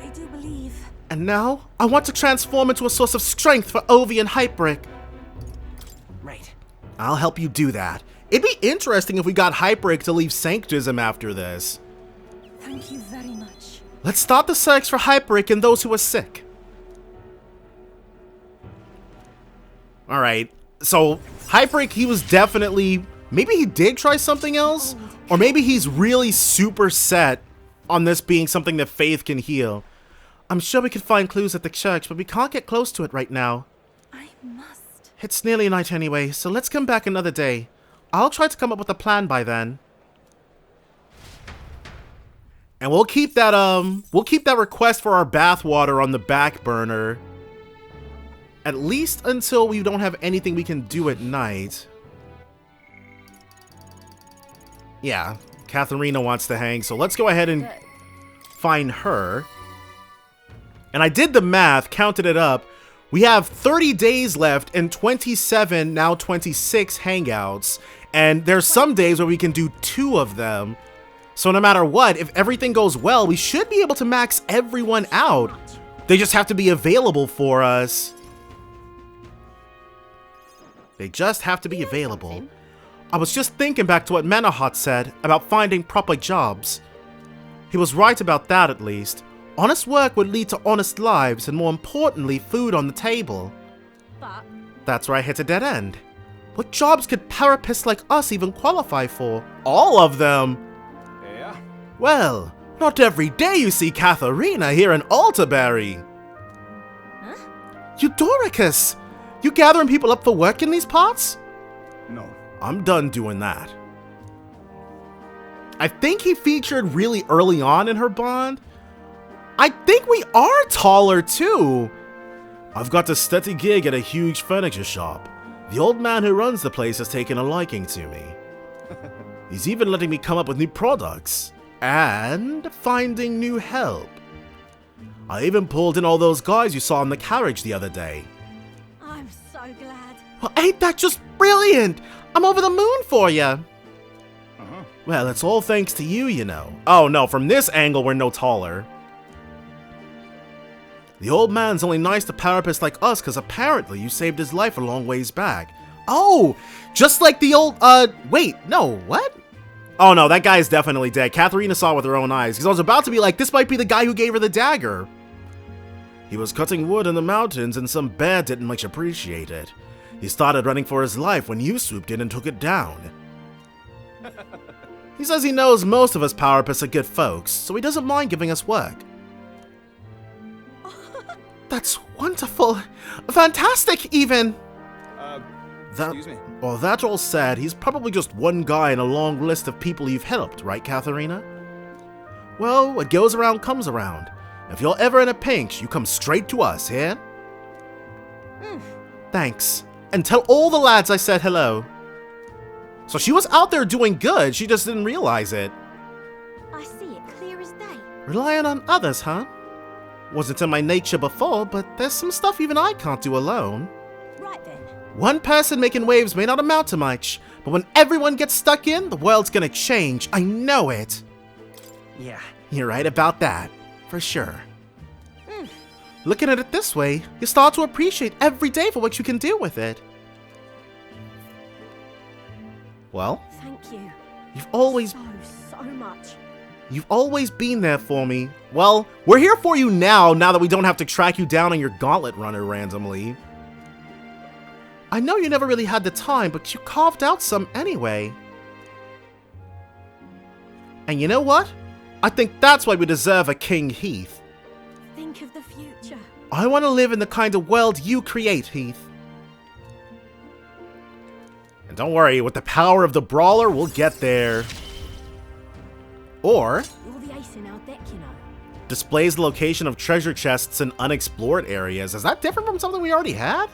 S15: I do believe...
S1: And now, I want to transform into a source of strength for Ovi and Hyperic.
S13: Right.
S1: I'll help you do that. It'd be interesting if we got Hyperic to leave Sanctism after this.
S15: Thank you very much.
S1: Let's start the search for Hyperic and those who are sick. Alright, So, Hyperic, he was definitely... Maybe he did try something else? Or maybe he's really super set on this being something that Faith can heal. I'm sure we could find clues at the church, but we can't get close to it right now.
S6: I must.
S1: It's nearly night anyway, so let's come back another day. I'll try to come up with a plan by then. And we'll keep that request for our bathwater on the back burner. At least until we don't have anything we can do at night. Yeah, Katharina wants to hang, so let's go ahead and find her. And I did the math, counted it up. We have 30 days left and 27, now 26 hangouts. And there's some days where we can do 2 of them. So no matter what, if everything goes well, we should be able to max everyone out. They just have to be available for us. They just have to be available. I was just thinking back to what Menahat said about finding proper jobs. He was right about that, at least. Honest work would lead to honest lives, and more importantly, food on the table.
S6: But
S1: that's where I hit a dead end. What jobs could parapists like us even qualify for? All of them!
S12: Yeah?
S1: Well, not every day you see Katharina here in Altaberry.
S6: Huh?
S1: Eudoricus! You gathering people up for work in these parts?
S3: No.
S1: I'm done doing that. I think he featured really early on in her bond. I think we are taller too. I've got a steady gig at a huge furniture shop. The old man who runs the place has taken a liking to me. He's even letting me come up with new products and finding new help. I even pulled in all those guys you saw in the carriage the other day.
S6: I'm so glad.
S1: Well, ain't that just brilliant? I'm over the moon for you. Well, it's all thanks to you, you know. Oh no, from this angle we're no taller. The old man's only nice to parapists like us because apparently you saved his life a long ways back. Oh, just like the old, wait, no, what? Oh no, that guy is definitely dead. Katharina saw it with her own eyes because I was about to be like, this might be the guy who gave her the dagger. He was cutting wood in the mountains and some bear didn't much appreciate it. He started running for his life when you swooped in and took it down. He says he knows most of us parapists are good folks, so he doesn't mind giving us work. That's wonderful. Fantastic, even.
S12: Excuse me?
S1: Well, that all said, he's probably just one guy in a long list of people you've helped, right, Katharina? Well, what goes around comes around. If you're ever in a pinch, you come straight to us, here? Thanks. And tell all the lads I said hello. So she was out there doing good, she just didn't realize it.
S6: I see it clear as day.
S1: Relying on others, huh? Wasn't in my nature before, but there's some stuff even I can't do alone.
S6: Right then.
S1: One person making waves may not amount to much, but when everyone gets stuck in, the world's gonna change. I know it.
S13: Yeah.
S1: You're right about that, for sure. Looking at it this way, you start to appreciate every day for what you can do with it. Well,
S6: Thank you.
S1: you've always
S6: So much.
S1: You've always been there for me. Well, we're here for you now that we don't have to track you down on your gauntlet runner randomly. I know you never really had the time, but you carved out some anyway. And you know what? I think that's why we deserve a King Heath.
S6: Think of the future.
S1: I want to live in the kind of world you create, Heath. And don't worry, with the power of the Brawler, we'll get there. Or
S6: You're the ace in our deck, you know.
S1: displays the location of treasure chests in unexplored areas. Is that different from something we already had?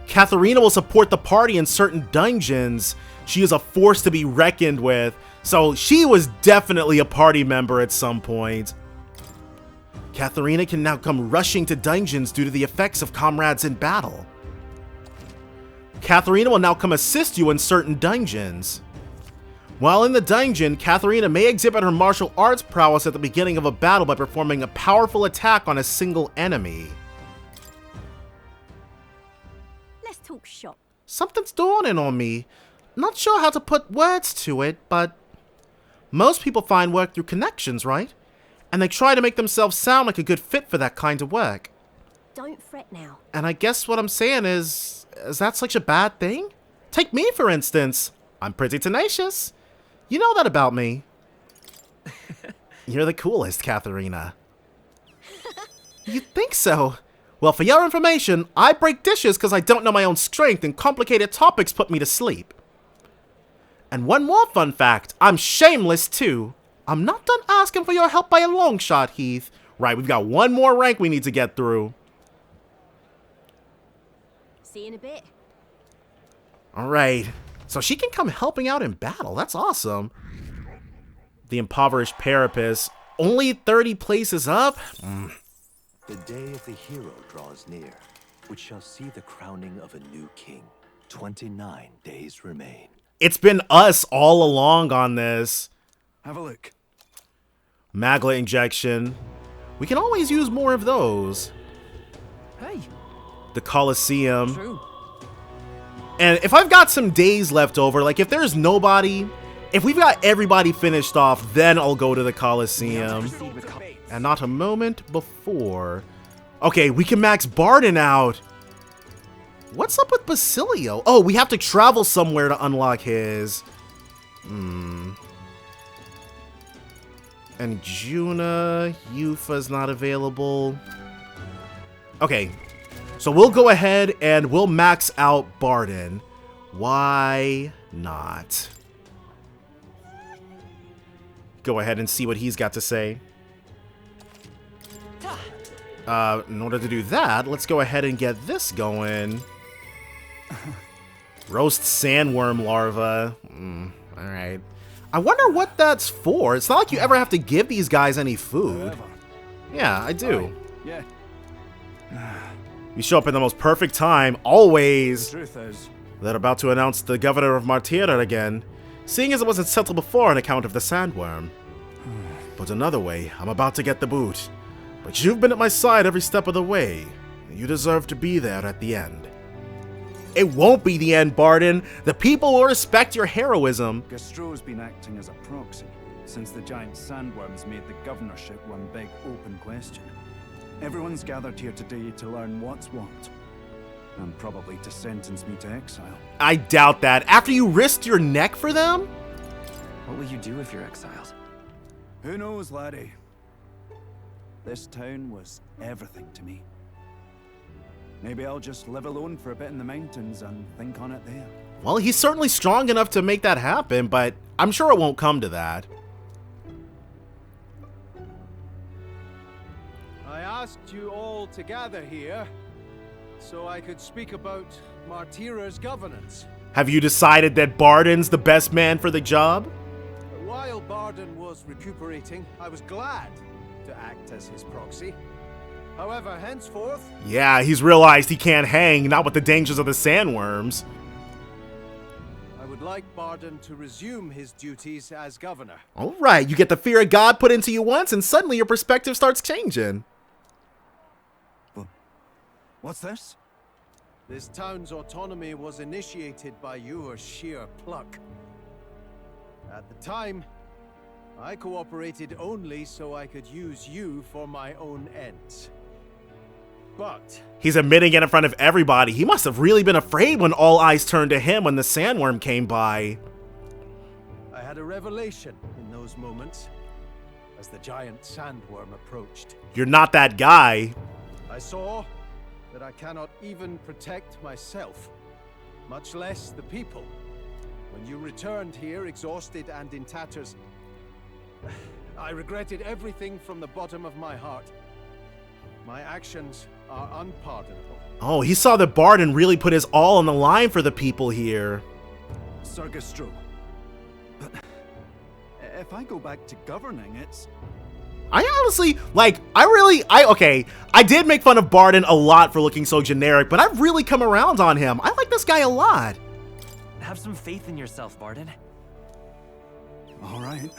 S1: Katharina will support the party in certain dungeons. She is a force to be reckoned with, so she was definitely a party member at some point. Katharina can now come rushing to dungeons due to the effects of comrades in battle. Katharina will now come assist you in certain dungeons. While in the dungeon, Katharina may exhibit her martial arts prowess at the beginning of a battle by performing a powerful attack on a single enemy.
S6: Let's talk shop.
S1: Something's dawning on me. Not sure how to put words to it, but most people find work through connections, right? And they try to make themselves sound like a good fit for that kind of work.
S6: Don't fret now.
S1: And I guess what I'm saying is, Is that such a bad thing? Take me, for instance. I'm pretty tenacious. You know that about me. You're the coolest, Katharina. You think so? Well, for your information, I break dishes because I don't know my own strength and complicated topics put me to sleep. And one more fun fact, I'm shameless too. I'm not done asking for your help by a long shot, Heath. Right, we've got one more rank we need to get through.
S17: See you in a bit.
S1: Alright, so she can come helping out in battle. That's awesome. The impoverished Parapus, only 30 places up?
S2: The day of the hero draws near, which shall see the crowning of a new king. 29 days remain.
S1: It's been us all along on this.
S14: Have a look.
S1: Magla injection. We can always use more of those.
S8: Hey.
S1: The Colosseum.
S8: True.
S1: And if I've got some days left over, like if there's nobody, if we've got everybody finished off, then I'll go to the Colosseum. And not a moment before. Okay, we can max Barden out. What's up with Basilio? Oh, we have to travel somewhere to unlock his. And Juna, Yufa's not available. Okay, so we'll go ahead and we'll max out Barden. Why not? Go ahead and see what he's got to say. In order to do that, let's go ahead and get this going. Roast sandworm larva. Alright. I wonder what that's for. It's not like you ever have to give these guys any food. Yeah, I do.
S14: Yeah.
S1: You show up in the most perfect time, always.
S14: The truth is,
S1: They're about to announce the governor of Martira again, seeing as it wasn't settled before on account of the sandworm. But another way, I'm about to get the boot. But you've been at my side every step of the way. You deserve to be there at the end. It won't be the end, Barden. The people will respect your heroism.
S14: Gastro's been acting as a proxy since the giant sandworms made the governorship one big open question. Everyone's gathered here today to learn what's what, and probably to sentence me to exile.
S1: I doubt that. After you risked your neck for them?
S13: What will you do if you're exiled?
S14: Who knows, laddie? This town was everything to me. Maybe I'll just live alone for a bit in the mountains and think on it there.
S1: Well, he's certainly strong enough to make that happen, but I'm sure it won't come to that.
S18: I asked you all to gather here so I could speak about Martira's governance.
S1: Have you decided that Barden's the best man for the job?
S18: While Barden was recuperating, I was glad to act as his proxy. However, henceforth...
S1: Yeah, he's realized he can't hang, not with the dangers of the sandworms.
S18: I would like Barden to resume his duties as governor.
S1: Alright, you get the fear of God put into you once, and suddenly your perspective starts changing.
S14: What's this?
S18: This town's autonomy was initiated by your sheer pluck. At the time, I cooperated only so I could use you for my own ends. But...
S1: He's admitting it in front of everybody. He must have really been afraid when all eyes turned to him when the sandworm came by.
S18: I had a revelation in those moments as the giant sandworm approached.
S1: You're not that guy.
S18: I saw that I cannot even protect myself, much less the people. When you returned here, exhausted and in tatters, I regretted everything from the bottom of my heart. My actions are unpardonable.
S1: Oh, he saw that Barden really put his all on the line for the people here.
S14: Sir Gastro. But if I go back to governing, it's...
S1: I honestly, like, okay, I did make fun of Barden a lot for looking so generic, but I've really come around on him. I like this guy a lot.
S13: Have some faith in yourself, Barden.
S14: All right,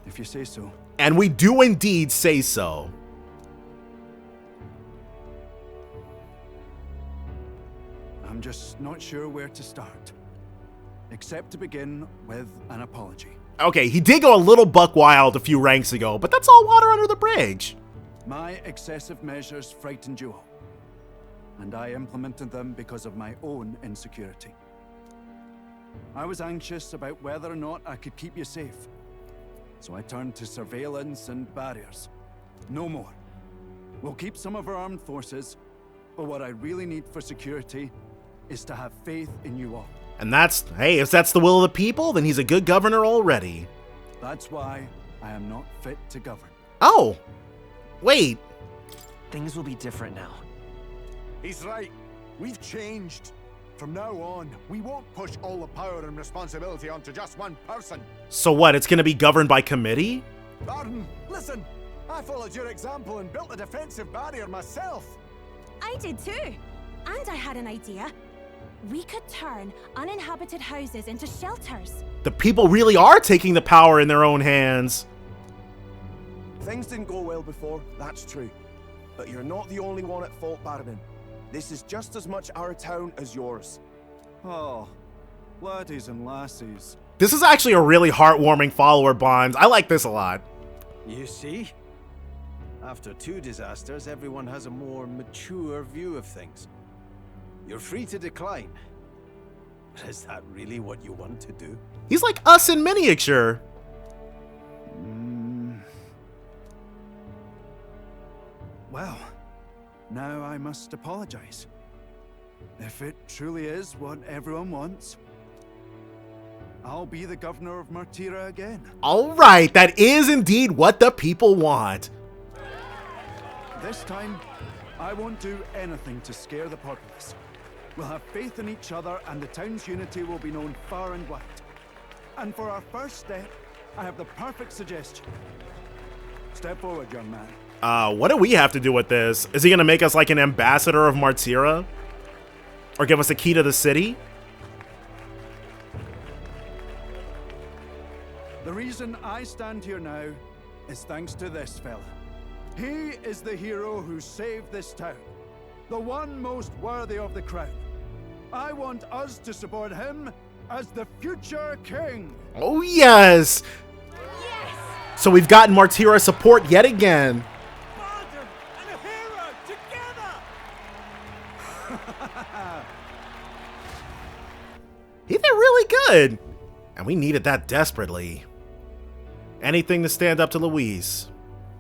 S14: if you say so.
S1: And we do indeed say so.
S14: I'm just not sure where to start, except to begin with an apology.
S1: Okay, he did go a little buck wild a few ranks ago, but that's all water under the bridge.
S14: My excessive measures frightened you all. and I implemented them because of my own insecurity. I was anxious about whether or not I could keep you safe, so I turned to surveillance and barriers. No more. We'll keep some of our armed forces, but what I really need for security is to have faith in you all.
S1: And that's, hey, if that's the will of the people, then he's a good governor already.
S14: That's why I am not fit to govern.
S1: Oh, wait.
S13: Things will be different now.
S7: He's right. We've changed. From now on, we won't push all the power and responsibility onto just one person.
S1: So what, it's gonna be governed by committee?
S7: Barton, listen! I followed your example and built a defensive barrier myself.
S17: I did too. And I had an idea. We could turn uninhabited houses into shelters.
S1: The people really are taking the power in their own hands.
S19: Things didn't go well before, that's true. But you're not the only one at fault, Baronin. This is just as much our town as yours.
S14: Oh, laddies and lassies.
S1: This is actually a really heartwarming follower bond. I like this a lot.
S18: You see? After 2 disasters, everyone has a more mature view of things. You're free to decline. But is that really what you want to do?
S1: He's like us in miniature.
S14: Well, now I must apologize. If it truly is what everyone wants, I'll be the governor of Martira again.
S1: All right, that is indeed what the people want.
S14: This time, I won't do anything to scare the populace. We'll have faith in each other and the town's unity will be known far and wide. And for our first step, I have the perfect suggestion. Step forward, young man.
S1: What do we have to do with this? Is he gonna make us like an ambassador of Martira? Or give us a key to the city?
S14: The reason I stand here now is thanks to this fella. He is the hero who saved this town. The one most worthy of the crown. I want us to support him as the future king.
S1: Oh, yes! Yes! So we've gotten Martira support yet again.
S18: Father and a hero together!
S1: He did really good. And we needed that desperately. Anything to stand up to Louise.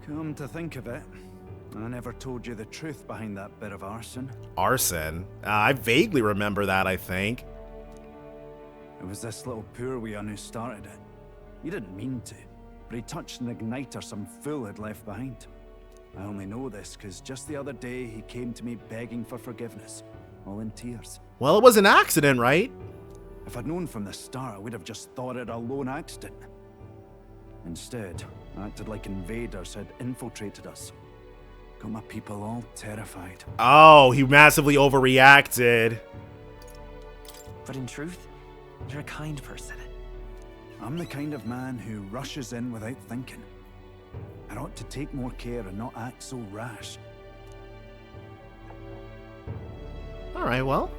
S14: Come to think of it, I never told you the truth behind that bit of arson.
S1: Arson? I vaguely remember that, I think.
S14: It was this little poor wee un who started it. He didn't mean to, but he touched an igniter some fool had left behind. I only know this because just the other day he came to me begging for forgiveness, all in tears.
S1: Well, it was an accident, right?
S14: If I'd known from the start, I would have just thought it a lone accident. Instead, I acted like invaders had infiltrated us. Got my people all terrified.
S1: Oh, he massively overreacted.
S13: But in truth, you're a kind person.
S14: I'm the kind of man who rushes in without thinking. I ought to take more care and not act so rash.
S1: All right, well.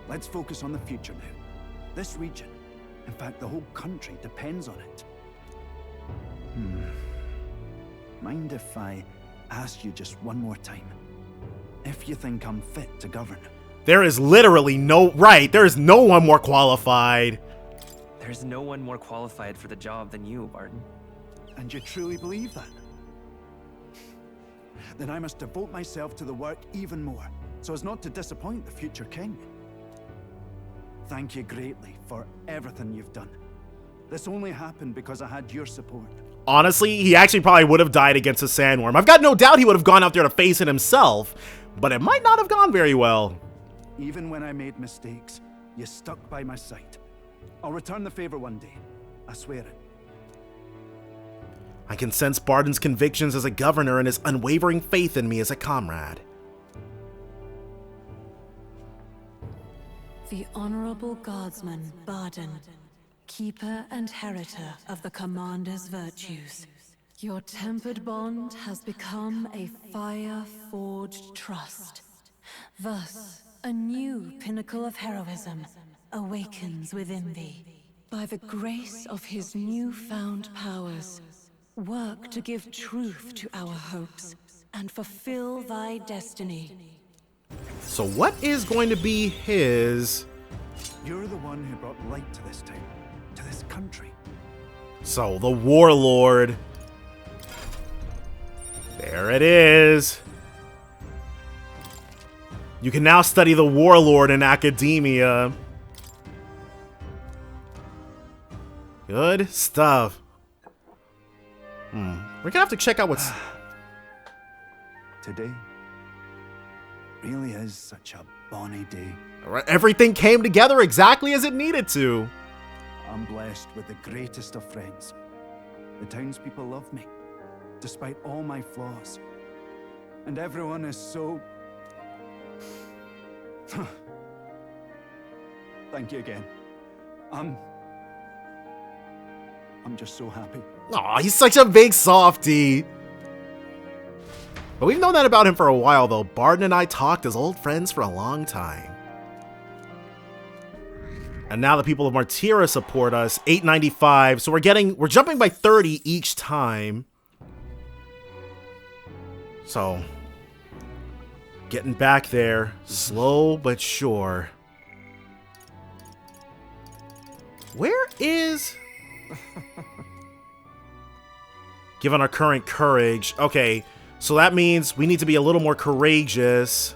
S14: Let's focus on the future now. This region, in fact, the whole country depends on it. Mind if I ask you just one more time? If you think I'm fit to govern?
S1: There is literally no... Right, there is no one more qualified.
S13: There's no one more qualified for the job than you, Barton.
S14: And you truly believe that? Then I must devote myself to the work even more, so as not to disappoint the future king. Thank you greatly for everything you've done. This only happened because I had your support.
S1: Honestly, he actually probably would have died against a sandworm. I've got no doubt he would have gone out there to face it himself, but it might not have gone very well.
S14: Even when I made mistakes, you stuck by my side. I'll return the favor one day. I swear it.
S1: I can sense Barton's convictions as a governor and his unwavering faith in me as a comrade.
S16: The Honorable Guardsman, Barton, Keeper and Heriter of the Commander's virtues. Your tempered bond has become a fire-forged trust. Thus, a new pinnacle of heroism awakens within thee. By the grace of his newfound powers, work to give truth to our hopes, and fulfill thy destiny.
S1: So what is going to be his...
S14: You're the one who brought light to this town, to this country.
S1: So, the Warlord. There it is. You can now study the Warlord in academia. Good stuff. We're gonna have to check out what's...
S14: Today really is such a bonny day.
S1: Everything came together exactly as it needed to.
S14: I'm blessed with the greatest of friends. The townspeople love me, despite all my flaws. And everyone is so... Thank you again. I'm just so happy.
S1: Aw, he's such a big softie. But we've known that about him for a while, though. Barden and I talked as old friends for a long time. And now the people of Martira support us, 895. So we're jumping by 30 each time. So, getting back there, slow but sure. Where is... Given our current courage. Okay, so that means we need to be a little more courageous.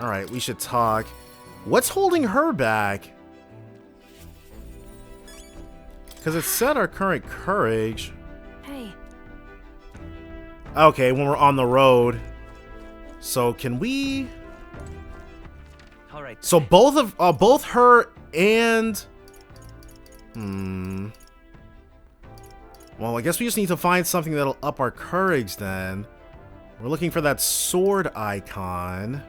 S1: Alright, we should talk. What's holding her back? Because it said our current courage.
S6: Hey.
S1: Okay, when we're on the road. So can we...
S13: Alright.
S1: So both her and... Well, I guess we just need to find something that'll up our courage then. We're looking for that sword icon.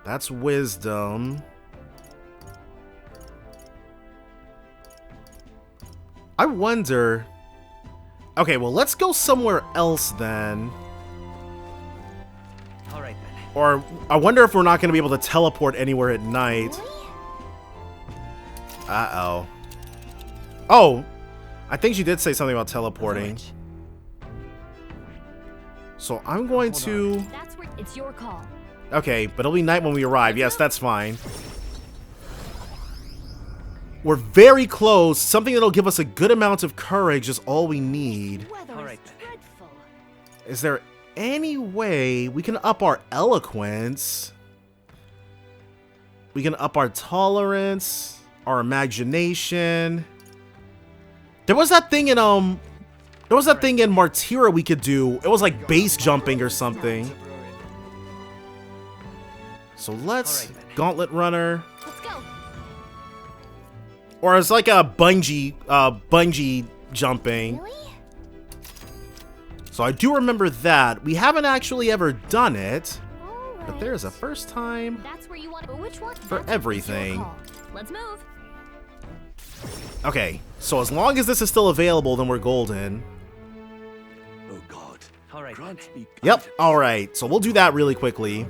S1: That's wisdom. I wonder... Okay, well, let's go somewhere else then.
S13: Alright then.
S1: Or I wonder if we're not going to be able to teleport anywhere at night. Uh-oh. Oh! I think she did say something about teleporting. So I'm going to...
S5: That's where it's your call.
S1: Okay, but it'll be night when we arrive. Yes, that's fine. We're very close. Something that'll give us a good amount of courage is all we need.
S13: Alright.
S1: Is there any way we can up our eloquence? We can up our tolerance, our imagination. There was that thing in Martira we could do. It was like base jumping or something. So let's Gauntlet Runner.
S5: Let's go.
S1: Or it's like a bungee jumping.
S5: Really?
S1: So I do remember that. We haven't actually ever done it. But there's a first time
S5: That's where you want to... Which one?
S1: for everything.
S5: Let's move.
S1: Okay, so as long as this is still available, then we're golden.
S2: Oh God.
S13: Alright.
S1: Yep, alright. So we'll do that really quickly.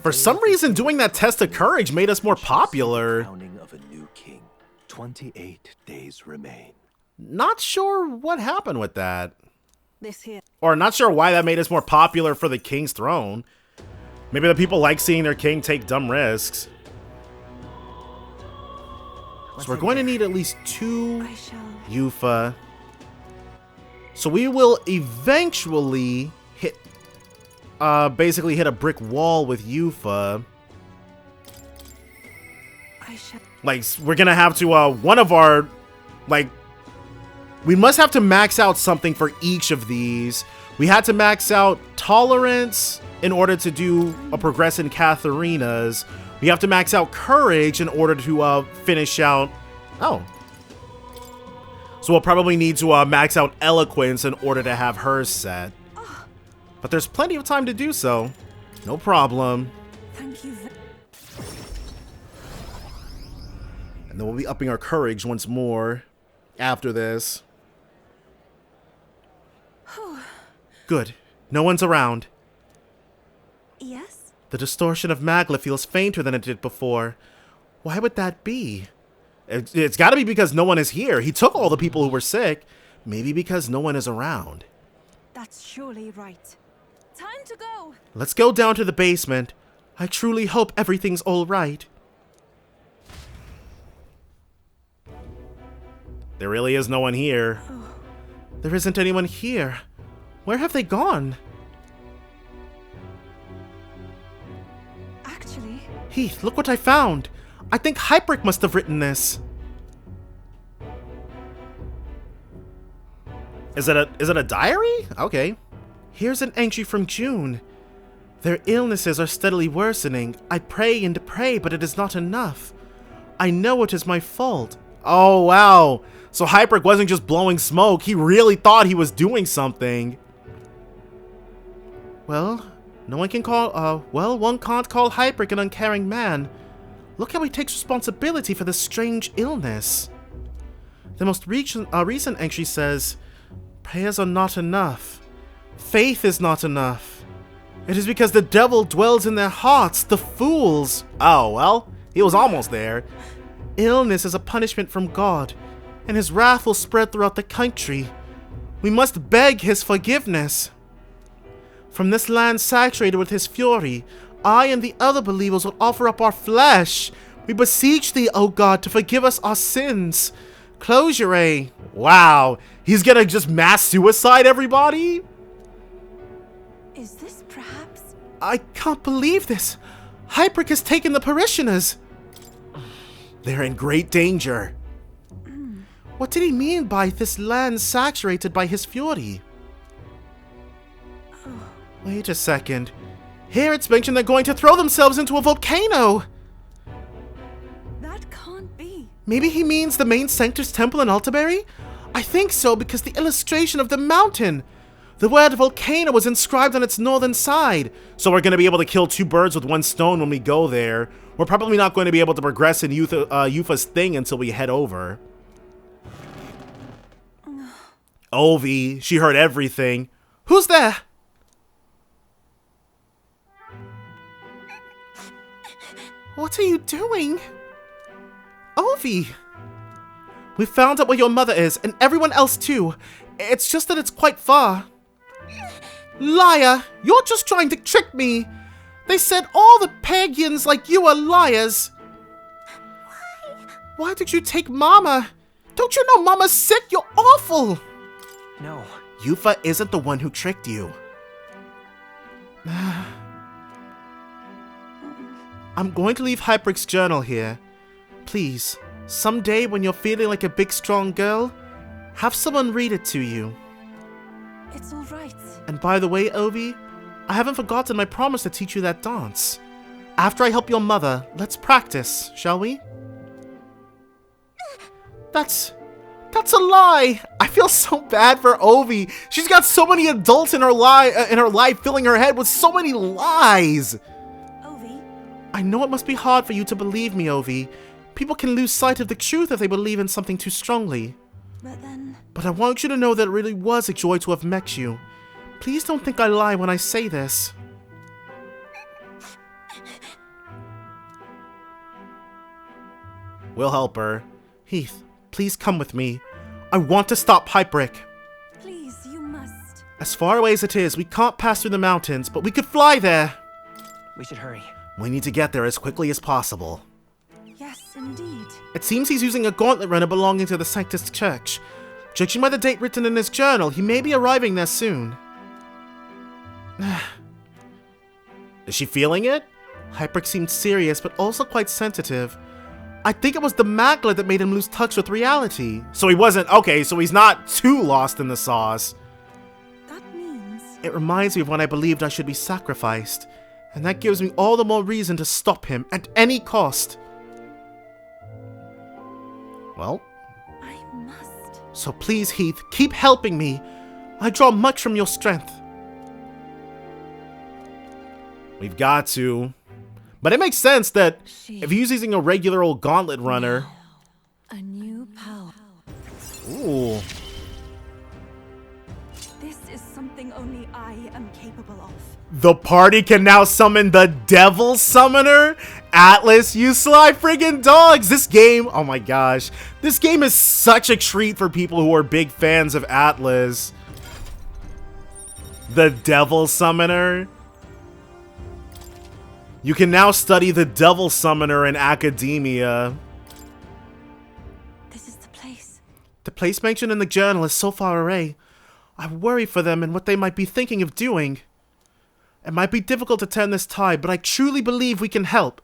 S1: For some reason, doing that test of courage made us more popular.
S2: Crowning of a new king. 28 days remain.
S1: Not sure what happened with that.
S15: This here.
S1: Or not sure why that made us more popular for the king's throne. Maybe the people like seeing their king take dumb risks. So we're going to need at least 2 Yufa. So we will eventually hit... basically hit a brick wall with Yufa. Like, we're gonna have to, one of our... Like... We must have to max out something for each of these. We had to max out Tolerance in order to do a progress in Katharina's. We have to max out Courage in order to finish out... Oh. So we'll probably need to max out Eloquence in order to have hers set. But there's plenty of time to do so. No problem.
S16: Thank you.
S1: And then we'll be upping our Courage once more after this. Good. No one's around.
S17: Yes?
S1: The distortion of Magla feels fainter than it did before. Why would that be? It's got to be because no one is here. He took all the people who were sick. Maybe because no one is around.
S17: That's surely right. Time to go.
S1: Let's go down to the basement. I truly hope everything's all right. There really is no one here. There isn't anyone here. Where have they gone?
S17: Actually...
S1: Heath, look what I found. I think Hyperic must have written this. Is it a diary? Okay. Here's an entry from June. Their illnesses are steadily worsening. I pray and pray, but it is not enough. I know it is my fault. Oh, wow. So Hyperic wasn't just blowing smoke. He really thought he was doing something. Well, no one can call, one can't call Hyperic an uncaring man. Look how he takes responsibility for this strange illness. The most recent entry says, prayers are not enough. Faith is not enough. It is because the devil dwells in their hearts, the fools. Oh, well, he was almost there. Illness is a punishment from God, and his wrath will spread throughout the country. We must beg his forgiveness. From this land saturated with his fury, I and the other believers will offer up our flesh. We beseech thee, O God, to forgive us our sins. Closure. Wow, he's gonna just mass suicide everybody?
S17: Is this perhaps...
S1: I can't believe this. Hyperic has taken the parishioners. They're in great danger. What did he mean by this land saturated by his fury? Wait a second. Here it's mentioned they're going to throw themselves into a volcano.
S17: That can't be.
S1: Maybe he means the main Sanctus Temple in Altaberry? I think so because the illustration of the mountain. The word volcano was inscribed on its northern side. So we're going to be able to kill two birds with one stone when we go there. We're probably not going to be able to progress in Yufa's thing until we head over. Ovi, she heard everything. Who's there? What are you doing? Ovi! We found out where your mother is, and everyone else too. It's just that it's quite far. Liar! You're just trying to trick me! They said all the pagans like you are liars! Why did you take Mama? Don't you know Mama's sick? You're awful!
S13: No.
S1: Yufa isn't the one who tricked you. I'm going to leave Hyperic's journal here. Please, someday when you're feeling like a big strong girl, have someone read it to you.
S17: It's all right.
S1: And by the way, Ovi, I haven't forgotten my promise to teach you that dance. After I help your mother, let's practice, shall we? That's a lie. I feel so bad for Ovi. She's got so many adults in her life filling her head with so many lies.
S17: Ovi?
S1: I know it must be hard for you to believe me, Ovi. People can lose sight of the truth if they believe in something too strongly. But I want you to know that it really was a joy to have met you. Please don't think I lie when I say this. We'll help her. Heath, please come with me. I want to stop Hyperic.
S17: Please, you must.
S1: As far away as it is, we can't pass through the mountains, but we could fly there.
S13: We should hurry.
S1: We need to get there as quickly as possible.
S17: Yes, indeed.
S1: It seems he's using a gauntlet runner belonging to the Sanctus Church. Judging by the date written in his journal, he may be arriving there soon. Is she feeling it? Hyperic seemed serious, but also quite sensitive. I think it was the maglet that made him lose touch with reality. So he wasn't, okay, so he's not too lost in the sauce.
S17: That means...
S1: It reminds me of when I believed I should be sacrificed. And that gives me all the more reason to stop him at any cost. Well...
S17: I must.
S1: So please, Heath, keep helping me. I draw much from your strength. We've got to. But it makes sense that if he's using a regular old gauntlet runner...
S17: A new power.
S1: Ooh.
S17: This is something only I am capable of.
S1: The party can now summon the Devil Summoner? Atlas, you sly friggin' dogs! This game, oh my gosh. This game is such a treat for people who are big fans of Atlas. The Devil Summoner? You can now study the Devil Summoner in academia.
S6: This is the place.
S1: The place mentioned in the journal is so far away. I worry for them and what they might be thinking of doing. It might be difficult to turn this tide, but I truly believe we can help.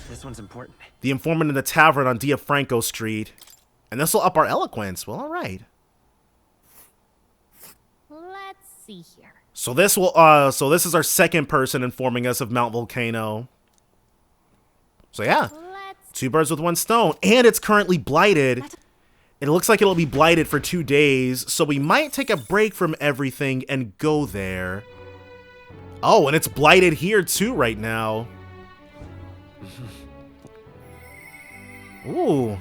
S13: This one's important.
S1: The informant in the tavern on Diafranco Street. And this will up our eloquence. Well, alright.
S5: Let's see here.
S1: So this will, so this is our second person informing us of Mount Volcano. So yeah. Two birds with one stone. And it's currently blighted. It looks like it'll be blighted for 2 days, so we might take a break from everything and go there. Oh, and it's blighted here too right now. Ooh.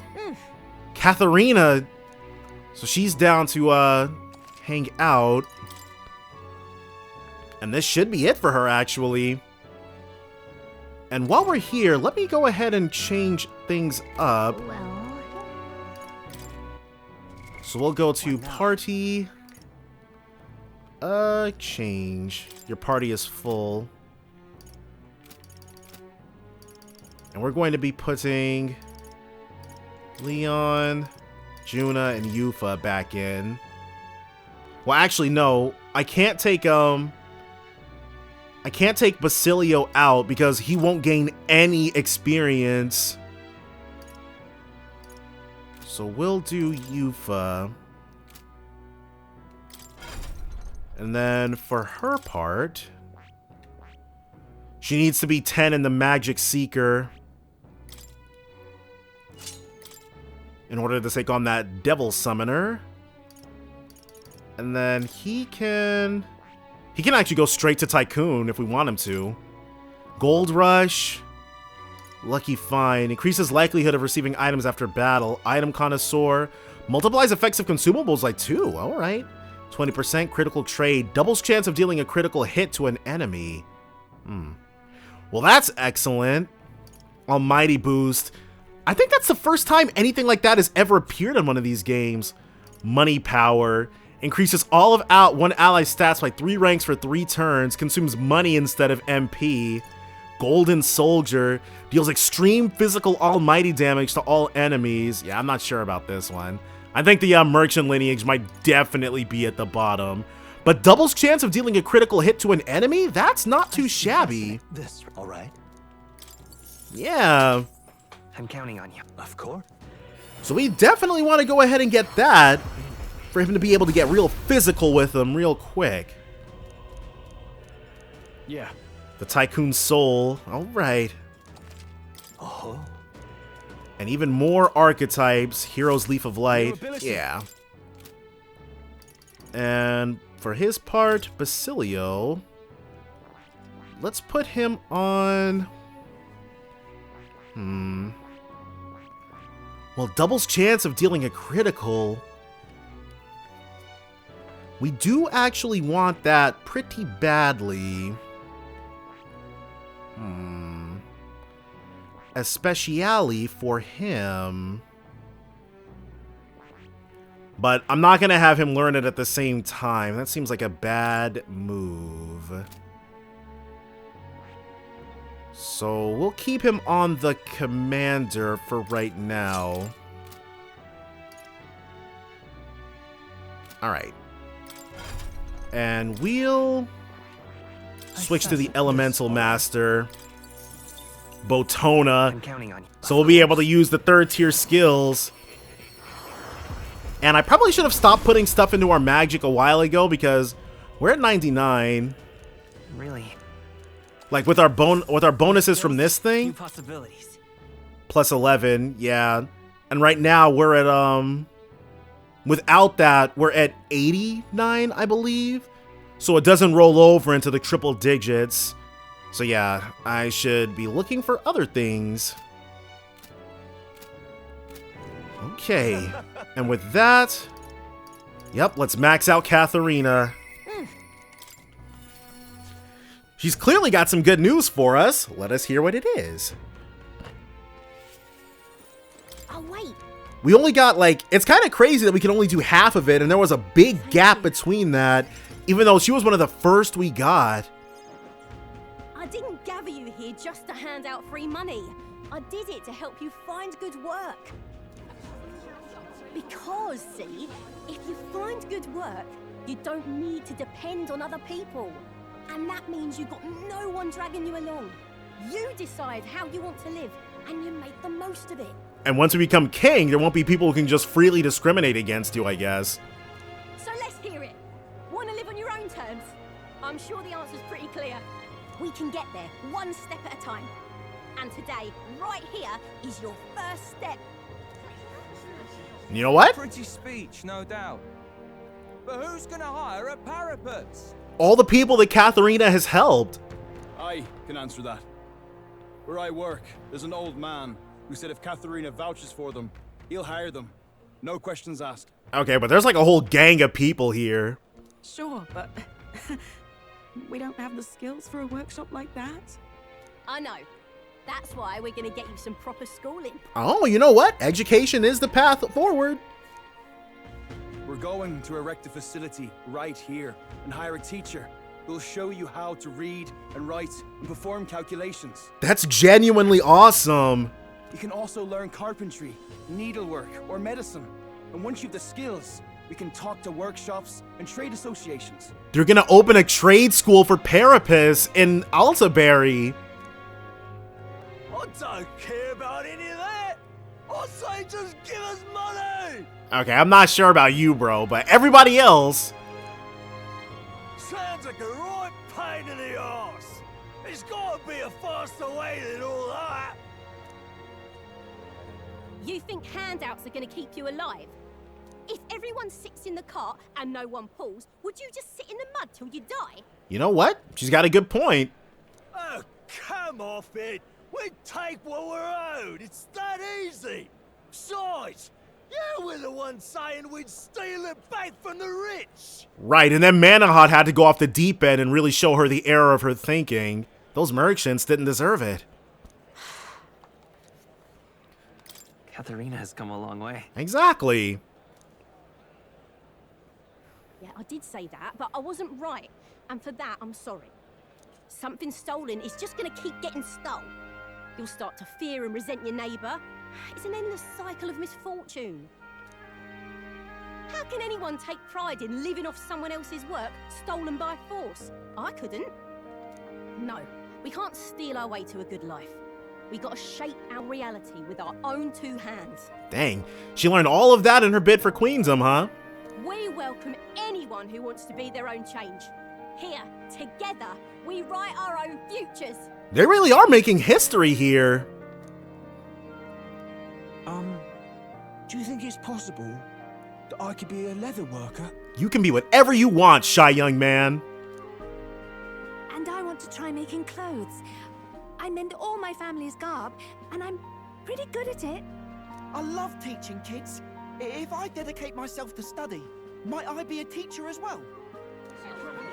S1: Katharina. So she's down to hang out. And this should be it for her, actually. And while we're here, let me go ahead and change things up. So we'll go to party. Change. Your party is full. And we're going to be putting Leon, Juna, and Yufa back in. Well, actually, no. I can't take Basilio out because he won't gain any experience. So we'll do Yufa. And then for her part, she needs to be 10 in the Magic Seeker in order to take on that Devil Summoner. And then he can actually go straight to Tycoon if we want him to. Gold Rush. Lucky Find. Increases likelihood of receiving items after battle. Item Connoisseur. Multiplies effects of consumables by 2. Alright. 20% critical trade. Doubles chance of dealing a critical hit to an enemy. Well, that's excellent. Almighty Boost. I think that's the first time anything like that has ever appeared in one of these games. Money Power. Increases all of one ally's stats by 3 ranks for 3 turns. Consumes money instead of MP. Golden Soldier. Deals extreme physical almighty damage to all enemies. Yeah, I'm not sure about this one. I think the Merchant Lineage might definitely be at the bottom. But doubles chance of dealing a critical hit to an enemy? That's not too shabby.
S2: This, all right?
S1: Yeah.
S13: I'm counting on you.
S2: Of course.
S1: So we definitely want to go ahead and get that for him to be able to get real physical with them real quick.
S14: Yeah.
S1: The Tycoon Soul. All right.
S2: Oh.
S1: And even more archetypes. Hero's Leaf of Light. Yeah. And for his part, Basilio. Let's put him on... Well, doubles chance of dealing a critical. We do actually want that pretty badly. Especially for him. But I'm not going to have him learn it at the same time. That seems like a bad move. So we'll keep him on the commander for right now. Alright. And we'll switch to the Elemental Master, Botona.
S13: I'm counting on you.
S1: So we'll be able to use the 3rd tier skills. And I probably should have stopped putting stuff into our magic a while ago because we're at 99.
S13: Really?
S1: Like with our bonuses from this thing.
S13: New possibilities.
S1: Plus 11, yeah. And right now we're at without that we're at 89, I believe. So it doesn't roll over into the triple digits. So yeah, I should be looking for other things. Okay. And with that, yep, let's max out Katharina. She's clearly got some good news for us. Let us hear what it is.
S9: Oh, wait.
S1: We only got, like, it's kind of crazy that we can only do half of it, and there was a big gap between that, even though she was one of the first we got.
S17: I didn't gather you here just to hand out free money. I did it to help you find good work. Because, see, if you find good work, you don't need to depend on other people. And that means you've got no one dragging you along. You decide how you want to live, and you make the most of it.
S1: And once we become king, there won't be people who can just freely discriminate against you, I guess.
S17: So let's hear it. Want to live on your own terms? I'm sure the answer's pretty clear. We can get there, one step at a time. And today, right here, is your first step.
S1: You know what?
S20: Pretty speech, no doubt. But who's gonna hire a parapets?
S1: All the people that Katharina has helped.
S21: I can answer that. Where I work, there's an old man who said if Katharina vouches for them, he'll hire them. No questions asked.
S1: Okay, but there's like a whole gang of people here.
S22: Sure, but we don't have the skills for a workshop like that.
S17: I know. That's why we're gonna get you some proper schooling.
S1: Oh, you know what? Education is the path forward.
S21: We're going to erect a facility right here and hire a teacher who'll show you how to read and write and perform calculations.
S1: That's genuinely awesome.
S21: You can also learn carpentry, needlework, or medicine. And once you've the skills, we can talk to workshops and trade associations.
S1: They're gonna open a trade school for Parapus in Altaberry.
S20: I don't care about any of that. I say just give us money.
S1: Okay, I'm not sure about you, bro, but everybody else.
S20: Sounds like a right pain in the arse. There's gotta be a faster way than all that.
S17: You think handouts are gonna keep you alive? If everyone sits in the cart and no one pulls, would you just sit in the mud till you die?
S1: You know what? She's got a good point.
S20: Oh, come off it. We take what we're owed. It's that easy. Besides, you were the one saying we'd steal it back from the rich.
S1: Right, and then Manahot had to go off the deep end and really show her the error of her thinking. Those merchants didn't deserve it.
S13: Katharina has come a long way.
S1: Exactly.
S17: Yeah, I did say that, but I wasn't right. And for that, I'm sorry. Something stolen is just gonna keep getting stole. You'll start to fear and resent your neighbour. It's an endless cycle of misfortune. How can anyone take pride in living off someone else's work stolen by force? I couldn't. No, we can't steal our way to a good life. We gotta shape our reality with our own two hands.
S1: Dang, she learned all of that in her bid for Queendom, huh?
S17: We welcome anyone who wants to be their own change. Here, together, we write our own futures.
S1: They really are making history here.
S19: Do you think it's possible that I could be a leather worker?
S1: You can be whatever you want, shy young man.
S6: And I want to try making clothes. I mend all my family's garb, and I'm pretty good at it.
S23: I love teaching kids. If I dedicate myself to study, might I be a teacher as well?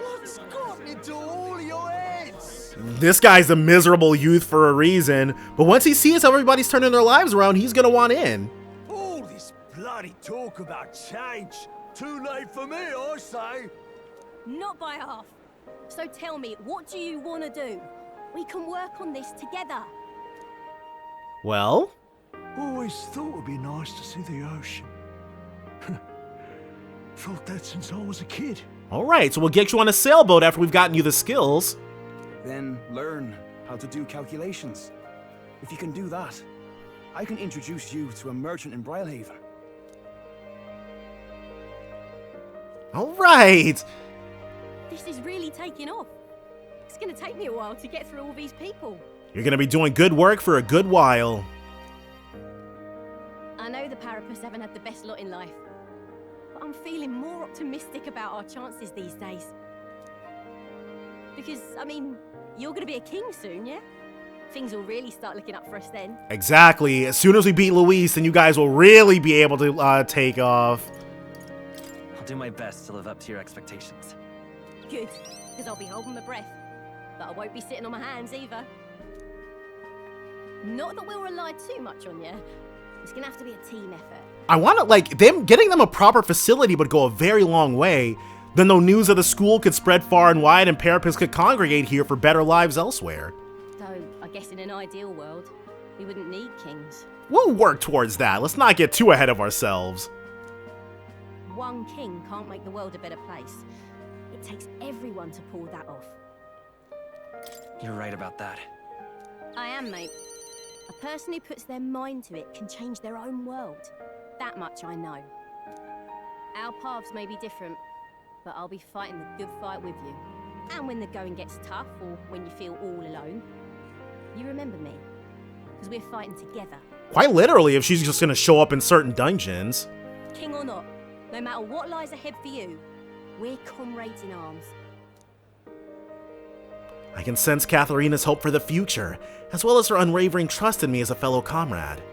S20: What's gotten into all your heads?
S1: This guy's a miserable youth for a reason, but once he sees how everybody's turning their lives around, he's gonna want in.
S20: All this bloody talk about change. Too late for me, I say.
S17: Not by half. So tell me, what do you want to do? We can work on this together.
S1: Well?
S20: Always thought it'd be nice to see the ocean. Thought that since I was a kid.
S1: Alright, so we'll get you on a sailboat after we've gotten you the skills.
S21: Then learn how to do calculations. If you can do that, I can introduce you to a merchant in Brylehaven.
S1: Alright!
S17: This is really taking off. It's gonna take me a while to get through all these people.
S1: You're gonna be doing good work for a good while.
S17: I know the Parapus haven't had the best lot in life, but I'm feeling more optimistic about our chances these days. Because, I mean, you're gonna be a king soon, yeah? Things will really start looking up for us then.
S1: Exactly. As soon as we beat Luis, then you guys will really be able to take off.
S13: I'll do my best to live up to your expectations.
S17: Good, because I'll be holding my breath. But I won't be sitting on my hands either. Not that we'll rely too much on you. It's gonna have to be a team effort.
S1: I want to, like, getting them a proper facility would go a very long way. Then the news of the school could spread far and wide and Parapets could congregate here for better lives elsewhere.
S17: Though, I guess in an ideal world, we wouldn't need kings.
S1: We'll work towards that. Let's not get too ahead of ourselves.
S17: One king can't make the world a better place. It takes everyone to pull that off.
S13: You're right about that.
S17: I am, mate. A person who puts their mind to it can change their own world. That much I know. Our paths may be different, but I'll be fighting the good fight with you. And when the going gets tough, or when you feel all alone, you remember me. Because we're fighting together.
S1: Quite literally, if she's just going to show up in certain dungeons.
S17: King or not, no matter what lies ahead for you, we're comrades in arms.
S1: I can sense Katharina's hope for the future, as well as her unwavering trust in me as a fellow comrade.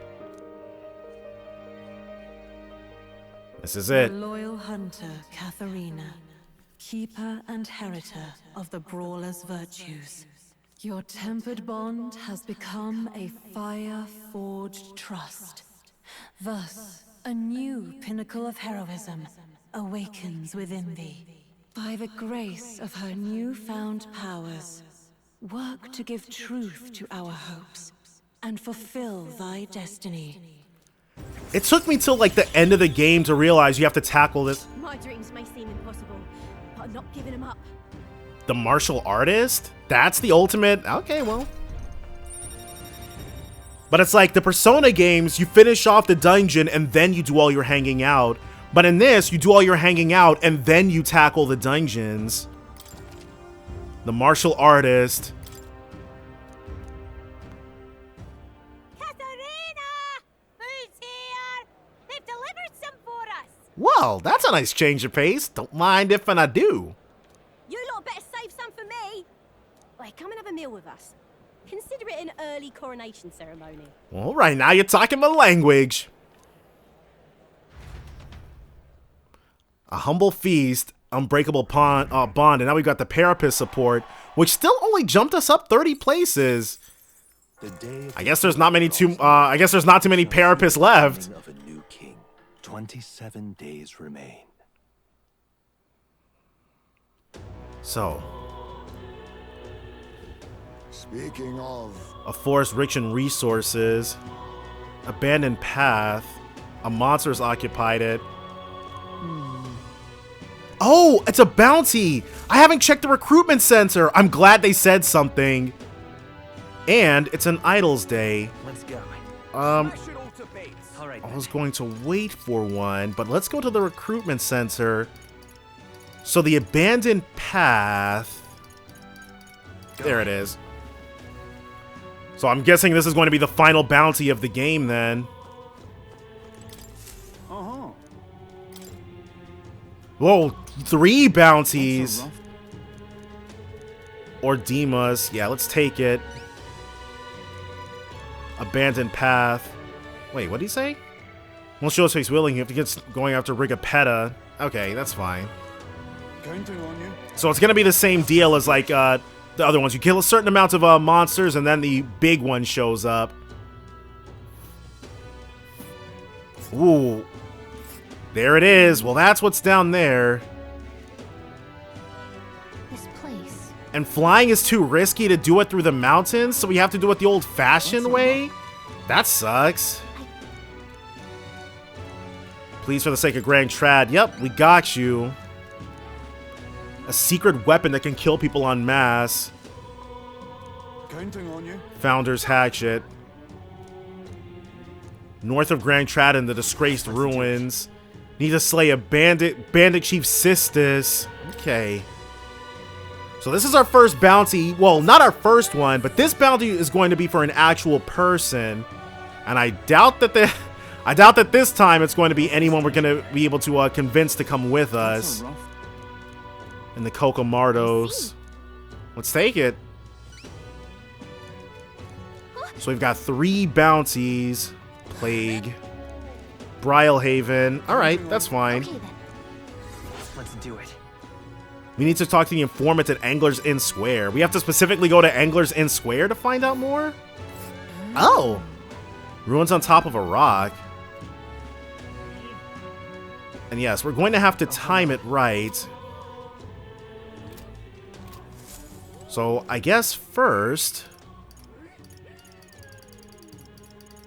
S1: This is it.
S16: The loyal hunter, Katharina, keeper and heritor of the brawler's virtues. Your tempered bond has become a fire-forged trust. Thus, a new pinnacle of heroism awakens within thee. By the grace of her newfound powers, work to give truth to our hopes and fulfill thy destiny.
S1: It took me till like the end of the game to realize you have to tackle this.
S17: My dreams may seem impossible, but I'm not giving them up.
S1: The martial artist? That's the ultimate? Okay, well. But it's like the Persona games, you finish off the dungeon and then you do all your hanging out. But in this, you do all your hanging out and then you tackle the dungeons. The martial artist. Well, that's a nice change of pace. Don't mind if I do.
S17: You lot better save some for me. Wait, come and have a meal with us. Consider it an early coronation ceremony.
S1: All right, now you're talking my language. A humble feast, unbreakable bond, and now we've got the Parapet support, which still only jumped us up 30 places. I guess there's not many too many Parapets left.
S2: 27 days remain.
S1: So,
S7: speaking of
S1: a forest rich in resources, abandoned path, a monster's occupied it. Oh, it's a bounty. I haven't checked the recruitment center. I'm glad they said something. And it's an Idols Day.
S13: Let's go.
S1: I was going to wait for one, but let's go to the recruitment center. So the abandoned path. There it is. So I'm guessing this is going to be the final bounty of the game then. Whoa, 3 bounties. Or Dimas. Yeah, let's take it. Abandoned path. Wait, what did he say? Won't show us if he's willing. You have to get going after Rigapetta. Okay, that's fine.
S14: Counting on you.
S1: So it's gonna be the same deal as like the other ones. You kill a certain amount of monsters, and then the big one shows up. Ooh, there it is. Well, that's what's down there.
S5: This place.
S1: And flying is too risky to do it through the mountains, so we have to do it the old-fashioned way. That sucks. Please, for the sake of Grand Trad. Yep, we got you. A secret weapon that can kill people en masse.
S14: Counting on you.
S1: Founder's Hatchet. North of Grand Trad in the disgraced ruins. Need to slay a bandit chief Sistis. Okay. So this is our first bounty. Well, not our first one, but this bounty is going to be for an actual person. And I doubt that this time it's going to be anyone we're going to be able to convince to come with us. And the Kokomardos. Let's take it. So we've got 3 bounties. Plague. Brylehaven. Alright, that's fine.
S13: Let's do it.
S1: We need to talk to the informant at Angler's Inn Square. We have to specifically go to Angler's Inn Square to find out more? Oh! Ruins on top of a rock. And yes, we're going to have to time it right. So I guess first,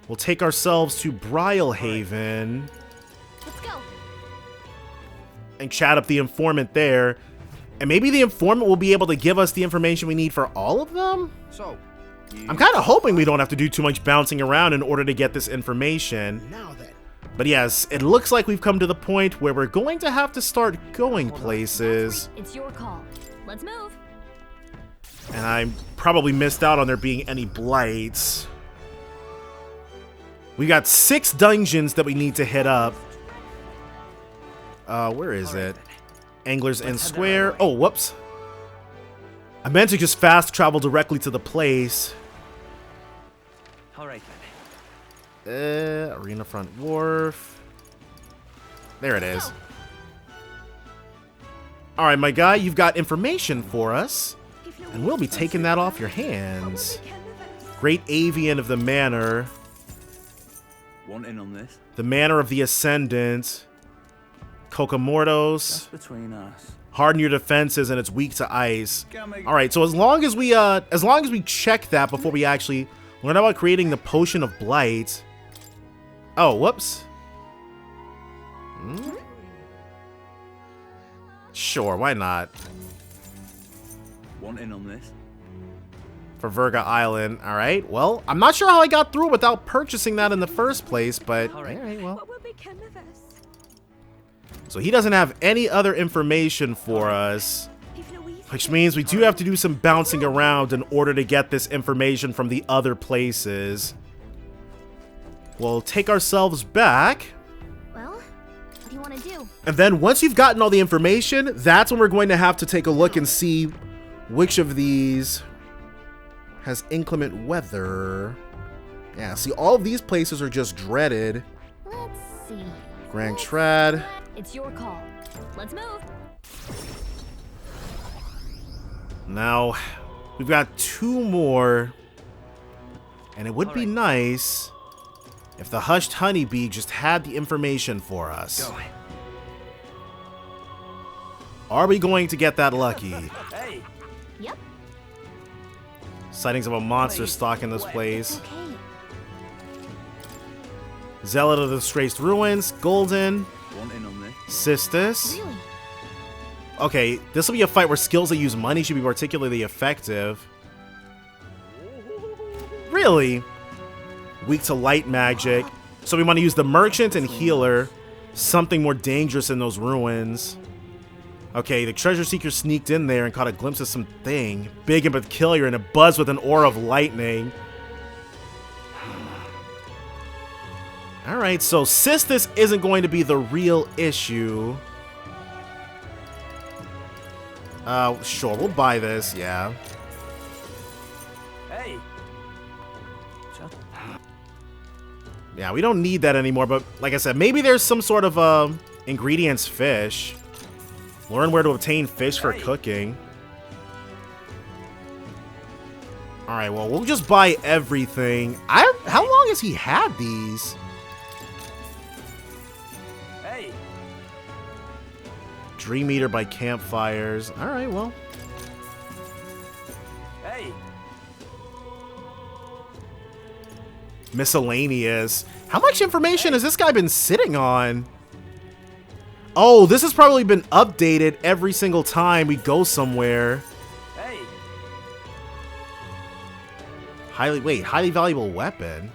S1: we'll take ourselves to Brylehaven.
S5: Let's go.
S1: And chat up the informant there. And maybe the informant will be able to give us the information we need for all of them?
S8: So,
S1: I'm kind of hoping we don't have to do too much bouncing around in order to get this information.
S20: Now then.
S1: But yes, it looks like we've come to the point where we're going to have to start going places.
S5: It's your call. Let's move.
S1: And I probably missed out on there being any blights. We got 6 dungeons that we need to hit up. Where is it? Anglers Inn Square. Oh, whoops. I meant to just fast travel directly to the place.
S13: Alright
S1: then. Arena Front Wharf. There it is. Alright, my guy, you've got information for us. And we'll be taking that off your hands. Great Avian of the Manor.
S14: Want in on this?
S1: The Manor of the Ascendant. Cocomortos.
S14: That's between us.
S1: Harden your defenses and it's weak to ice. Alright, so as long as we check that before we actually learn about creating the Potion of Blight. Oh, whoops. Sure, why not?
S14: Want in on this?
S1: For Virga Island. Alright, well, I'm not sure how I got through without purchasing that in the first place, but alright, well.
S6: What will become of us?
S1: So he doesn't have any other information for us, which means we do have to do some bouncing around in order to get this information from the other places. We'll take ourselves back.
S5: Well, what do you want to do?
S1: And then once you've gotten all the information, that's when we're going to have to take a look and see which of these has inclement weather. Yeah, see, all of these places are just dreaded.
S5: Let's see.
S1: Grand Trad.
S5: It's your call. Let's move.
S1: Now, we've got 2 more. And it would be nice if the Hushed Honeybee just had the information for us.
S13: Go.
S1: Are we going to get that lucky?
S13: Hey.
S5: Yep.
S1: Sightings of a monster stalking this place.
S5: Okay.
S1: Zealot of the Disgraced Ruins. Golden.
S14: Want in on this?
S1: Sistis.
S5: Really?
S1: Okay, this will be a fight where skills that use money should be particularly effective. Really? Weak to light magic. So we want to use the Merchant and Healer. Something more dangerous in those ruins. Okay, the Treasure Seeker sneaked in there and caught a glimpse of something big and peculiar and it buzzed with an aura of lightning. Alright, so Sistis isn't going to be the real issue. Sure, we'll buy this, yeah.
S13: Hey.
S1: Yeah, we don't need that anymore, but like I said, maybe there's some sort of ingredients fish. Learn where to obtain fish for cooking. Alright, well, we'll just buy everything. How long has he had these?
S13: Hey.
S1: Dream Eater by Campfires. Alright, well.
S13: Hey.
S1: Miscellaneous. How much information has this guy been sitting on? Oh, this has probably been updated every single time we go somewhere.
S13: Hey.
S1: Highly valuable weapon.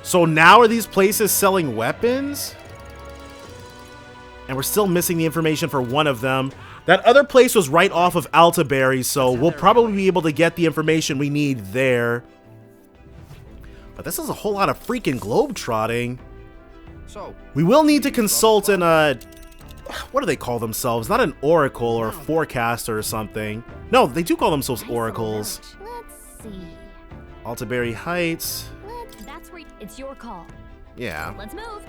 S1: So now are these places selling weapons? And we're still missing the information for one of them. That other place was right off of Altaberry, so we'll probably be able to get the information we need there. But this is a whole lot of freaking globetrotting.
S8: So,
S1: we will need to consult an, what do they call themselves? Not an oracle or a forecaster or something. No, they do call themselves oracles.
S5: Let's see.
S1: Altaberry Heights.
S5: That's where it's your call.
S1: Yeah.
S5: Let's move.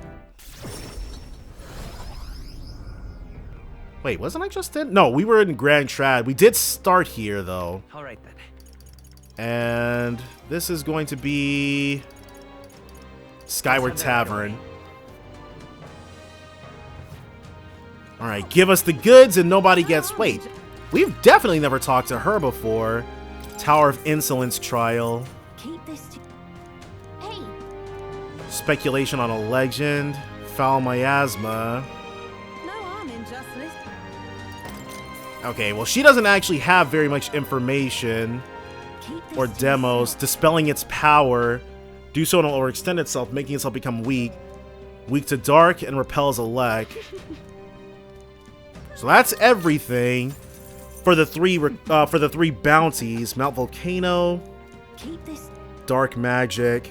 S1: Wait, wasn't I just in? No, we were in Grand Trad. We did start here, though.
S13: All right, then.
S1: And this is going to be Skyward Tavern. All right, give us the goods and nobody gets... Wait, we've definitely never talked to her before. Tower of Insolence trial.
S9: Keep this to... Hey!
S1: Speculation on a legend. Foul miasma.
S22: No harm in just listening.
S1: Okay, well, she doesn't actually have very much information or demos. Dispelling its power. Do so or extend itself, making itself become weak. Weak to dark and repels elec. So that's everything for the three bounties. Mount Volcano.
S9: Keep this.
S1: Dark magic.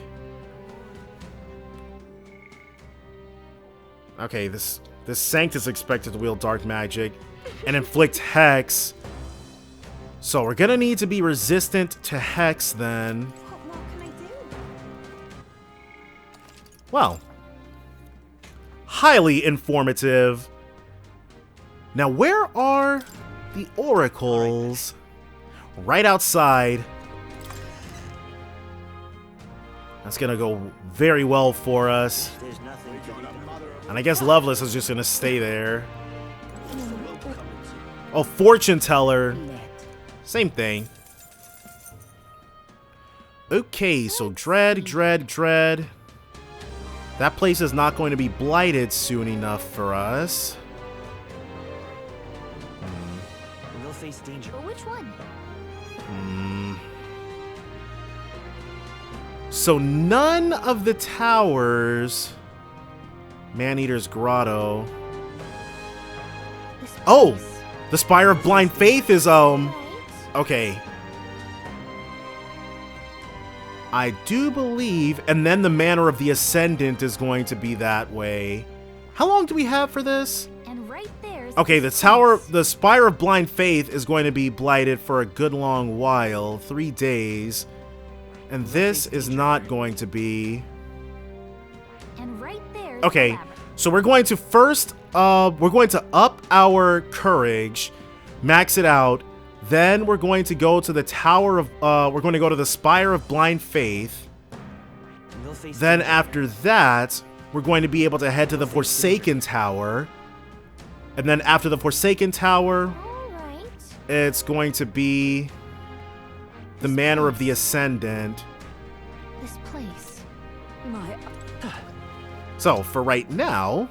S1: Okay, this Sanct is expected to wield dark magic and inflict hex. So we're gonna need to be resistant to hex then.
S6: What more can I do?
S1: Well, highly informative. Now where are the oracles? Right outside. That's gonna go very well for us. And I guess Loveless is just gonna stay there. Oh, Fortune Teller. Same thing. Okay, so Dread. That place is not going to be blighted soon enough for us.
S13: We'll face danger.
S9: But which one?
S1: So none of the towers... Maneater's Grotto. Oh! The Spire of Blind Faith is, okay. I do believe... And then the Manor of the Ascendant is going to be that way. How long do we have for this?
S9: And right there.
S1: Okay, the Spire of Blind Faith is going to be blighted for a good long while. 3 days. And this is not going to be...
S9: And right there.
S1: Okay, so we're going to first, we're going to up our courage, max it out, then we're going to go to the Tower of, we're going to go to the Spire of Blind Faith. Then after that, we're going to be able to head to the Forsaken Tower. And then after the Forsaken Tower, it's going to be the Manor of the Ascendant.
S9: This place.
S22: My...
S1: So, for right now,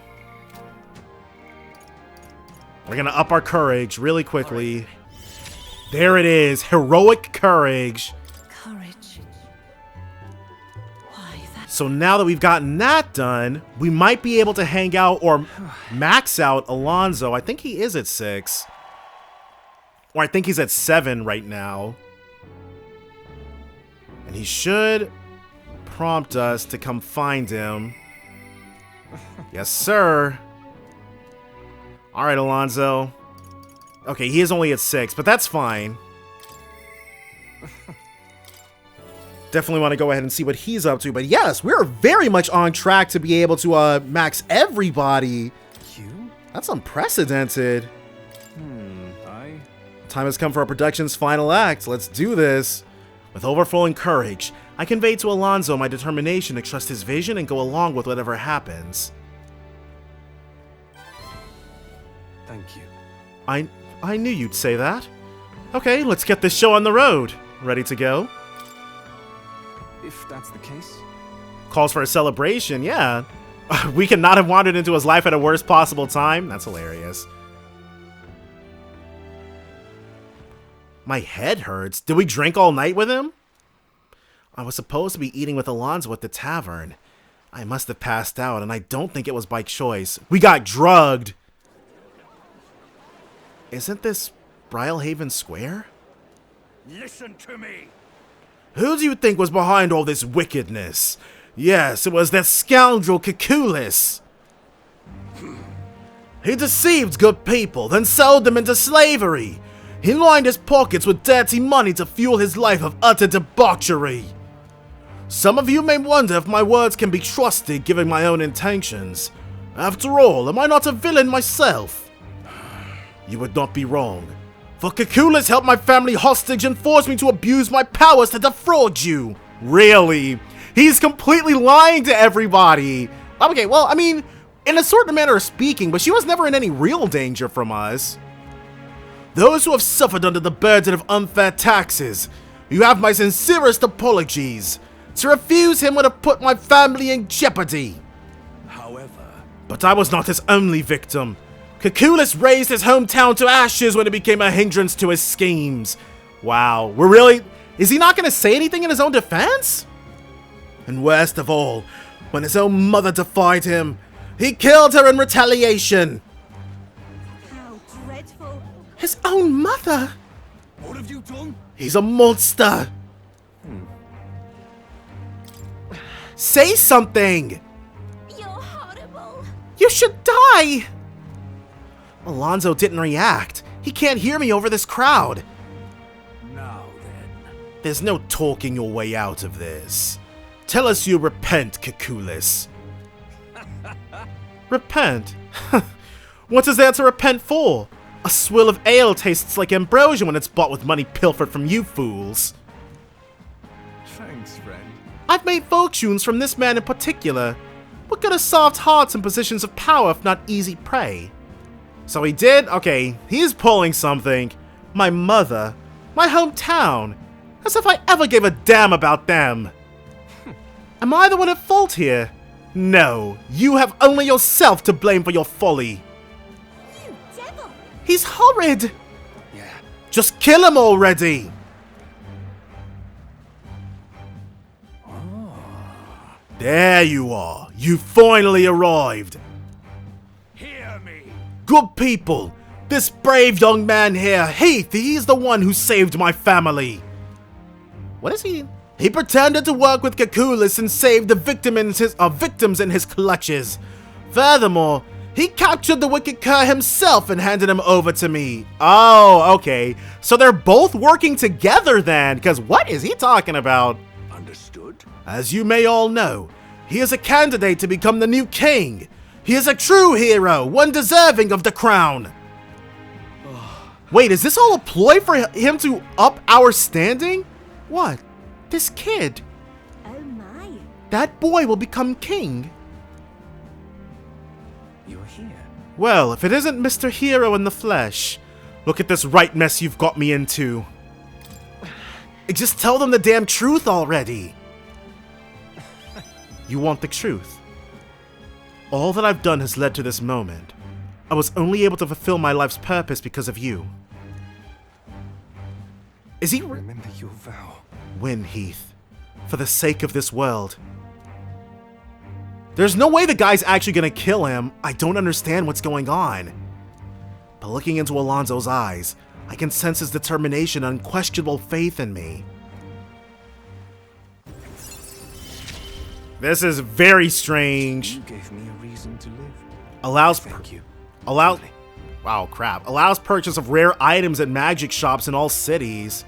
S1: we're going to up our courage really quickly. There it is. Heroic courage.
S22: Courage. Why, that...
S1: So now that we've gotten that done, we might be able to hang out or max out Alonso. I think he is at 6. Or I think he's at 7 right now. And he should prompt us to come find him. Yes, sir. All right, Alonso. Okay, he is only at 6, but that's fine. Definitely want to go ahead and see what he's up to. But yes, we're very much on track to be able to max everybody. That's unprecedented. Time has come for our production's final act. Let's do this. With overflowing courage, I convey to Alonso my determination to trust his vision and go along with whatever happens.
S21: Thank you.
S1: I knew you'd say that. Okay, let's get this show on the road. Ready to go?
S21: If that's the case.
S1: Calls for a celebration, yeah. We could not have wandered into his life at a worst possible time. That's hilarious. My head hurts. Did we drink all night with him? I was supposed to be eating with Alonso at the tavern. I must have passed out, and I don't think it was by choice. We got drugged! Isn't this Brylehaven Square?
S20: Listen to me!
S1: Who do you think was behind all this wickedness? Yes, it was that scoundrel Caculis. He deceived good people, then sold them into slavery. He lined his pockets with dirty money to fuel his life of utter debauchery. Some of you may wonder if my words can be trusted given my own intentions. After all, am I not a villain myself? You would not be wrong. For Kekulis helped my family hostage and forced me to abuse my powers to defraud you. Really? He's completely lying to everybody. Okay, well, I mean, in a certain manner of speaking, but she was never in any real danger from us. Those who have suffered under the burden of unfair taxes, you have my sincerest apologies. To refuse him would have put my family in jeopardy.
S19: However...
S1: But I was not his only victim. Kekulis raised his hometown to ashes when it became a hindrance to his schemes. Wow, we're really... Is he not going to say anything in his own defense? And worst of all, when his own mother defied him, he killed her in retaliation.
S17: How dreadful.
S1: His own mother?
S21: What have you done?
S1: He's a monster. Say something.
S17: You're horrible.
S1: You should die. Alonso didn't react. He can't hear me over this crowd.
S21: Now then.
S1: There's no talking your way out of this. Tell us you repent, Kekulis. Repent? What is there to repent for? A swill of ale tastes like ambrosia when it's bought with money pilfered from you fools.
S21: Thanks, friend.
S1: I've made fortunes from this man in particular. What good are soft hearts in positions of power if not easy prey? So he did? Okay, he's pulling something. My mother. My hometown. As if I ever gave a damn about them. Am I the one at fault here? No, you have only yourself to blame for your folly.
S17: You devil!
S1: He's horrid!
S21: Yeah.
S1: Just kill him already! There you are. You finally arrived.
S21: Hear me.
S1: Good people. This brave young man here, Heath, he's the one who saved my family. What is he? He pretended to work with Kekulis and saved the victims in his clutches. Furthermore, he captured the wicked cur himself and handed him over to me. Oh, okay. So they're both working together then, because what is he talking about?
S19: Understood.
S1: As you may all know, he is a candidate to become the new king. He is a true hero, one deserving of the crown. Wait, is this all a ploy for him to up our standing? What? This kid.
S17: Oh my.
S1: That boy will become king.
S8: You're here.
S1: Well, if it isn't Mr. Hero in the flesh. Look at this right mess you've got me into. Just tell them the damn truth already. You want the truth? All that I've done has led to this moment. I was only able to fulfill my life's purpose because of you. Is he...
S8: Remember your vow.
S1: Win, Heath. For the sake of this world. There's no way the guy's actually gonna kill him. I don't understand what's going on. But looking into Alonso's eyes, I can sense his determination and unquestionable faith in me. This is very strange.
S8: You gave me a reason to live.
S1: Thank you. Wow, crap. Allows purchase of rare items at magic shops in all cities.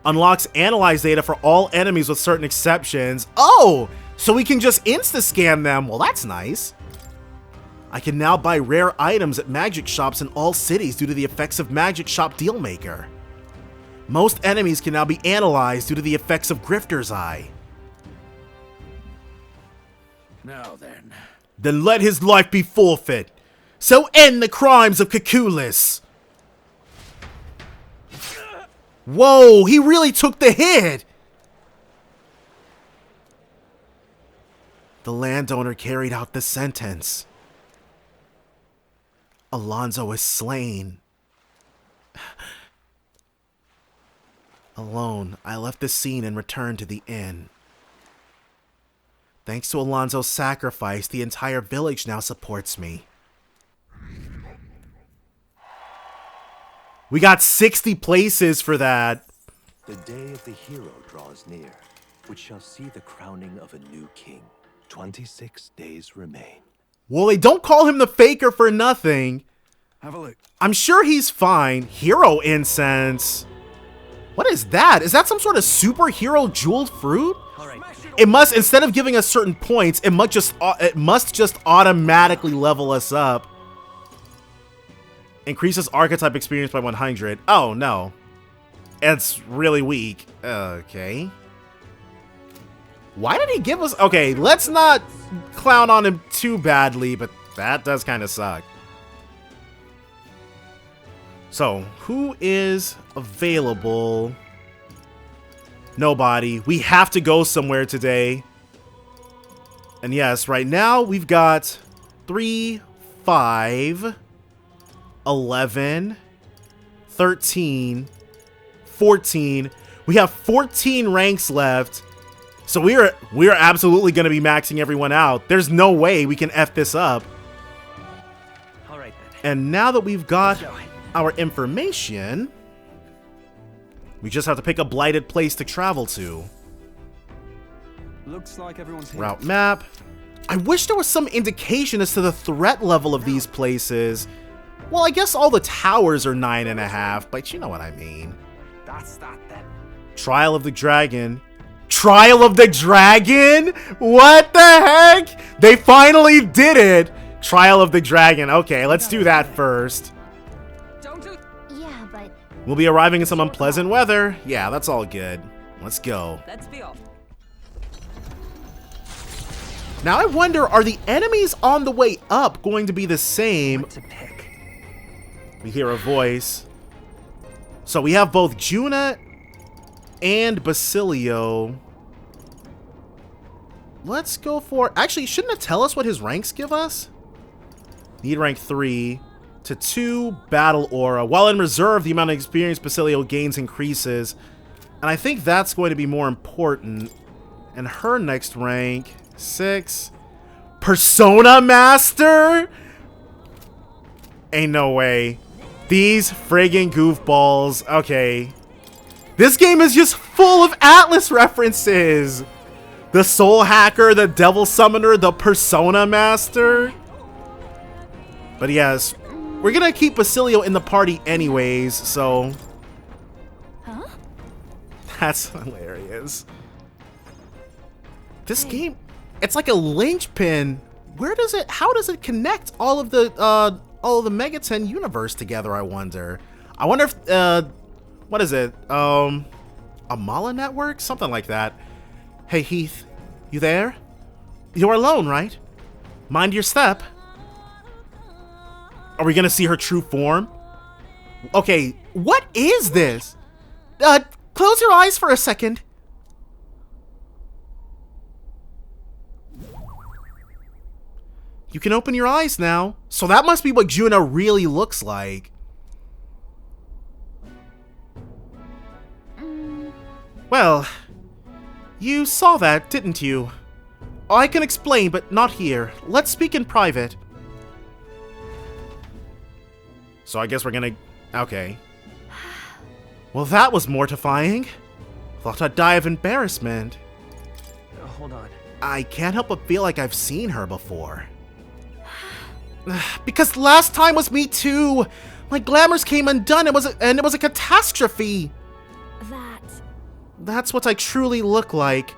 S1: Unlocks analyze data for all enemies with certain exceptions. Oh, so we can just insta-scan them. Well, that's nice. I can now buy rare items at magic shops in all cities due to the effects of Magic Shop Dealmaker. Most enemies can now be analyzed due to the effects of Grifter's Eye.
S21: Now then.
S1: Then let his life be forfeit. So end the crimes of Kekulis. Whoa, he really took the hit. The landowner carried out the sentence. Alonso is slain. Alone, I left the scene and returned to the inn. Thanks to Alonso's sacrifice, the entire village now supports me. We got 60 places for that.
S2: The day of the hero draws near, which shall see the crowning of a new king. 26 days remain.
S1: Well, they don't call him the Faker for nothing.
S21: Have a look.
S1: I'm sure he's fine. Hero incense. What is that? Is that some sort of superhero jeweled fruit? It must, instead of giving us certain points, it must just automatically level us up. Increases archetype experience by 100. Oh, no. It's really weak. Okay. Why did he give us... Okay, let's not clown on him too badly, but that does kind of suck. So, who is available? Nobody. We have to go somewhere today. And yes, right now we've got 3, 5, 11, 13, 14. We have 14 ranks left. So we are absolutely going to be maxing everyone out. There's no way we can F this up.
S13: All right then.
S1: And now that we've got our information, we just have to pick a blighted place to travel to.
S14: Looks like everyone's here.
S1: Route map. I wish there was some indication as to the threat level of these places. Well, I guess all the towers are 9.5, but you know what I mean.
S8: That's that then.
S1: Trial of the Dragon. Trial of the Dragon? What the heck? They finally did it. Trial of the Dragon. Okay, let's do that first.
S9: Yeah, but
S1: We'll be arriving in some unpleasant weather. Yeah, that's all good. Let's go.
S22: Let's be off.
S1: Now I wonder, are the enemies on the way up going to be the same? We hear a voice. So we have both Juna and Basilio. Let's go for... Actually, shouldn't it tell us what his ranks give us? Need rank 3 to 2 battle aura. While in reserve, the amount of experience Basilio gains increases. And I think that's going to be more important. And her next rank, 6. Persona Master? Ain't no way. These friggin' goofballs. Okay. This game is just full of Atlas references. The Soul Hacker, the Devil Summoner, the Persona Master. But yes, we're gonna keep Basilio in the party anyways, so...
S5: Huh?
S1: That's hilarious. This game, it's like a linchpin. Where does it, how does it connect all of the Megaten universe together, I wonder? I wonder if, what is it? Amala Network? Something like that. Hey, Heath, you there? You're alone, right? Mind your step. Are we gonna see her true form? Okay, what is this? Close your eyes for a second. You can open your eyes now. So that must be what Juna really looks like. Well, you saw that, didn't you? I can explain, but not here. Let's speak in private. So I guess we're gonna... Okay. Well, that was mortifying. Thought I'd die of embarrassment.
S13: Hold on.
S1: I can't help but feel like I've seen her before. Because last time was me too. My glamours came undone. It was a catastrophe. That's what I truly look like.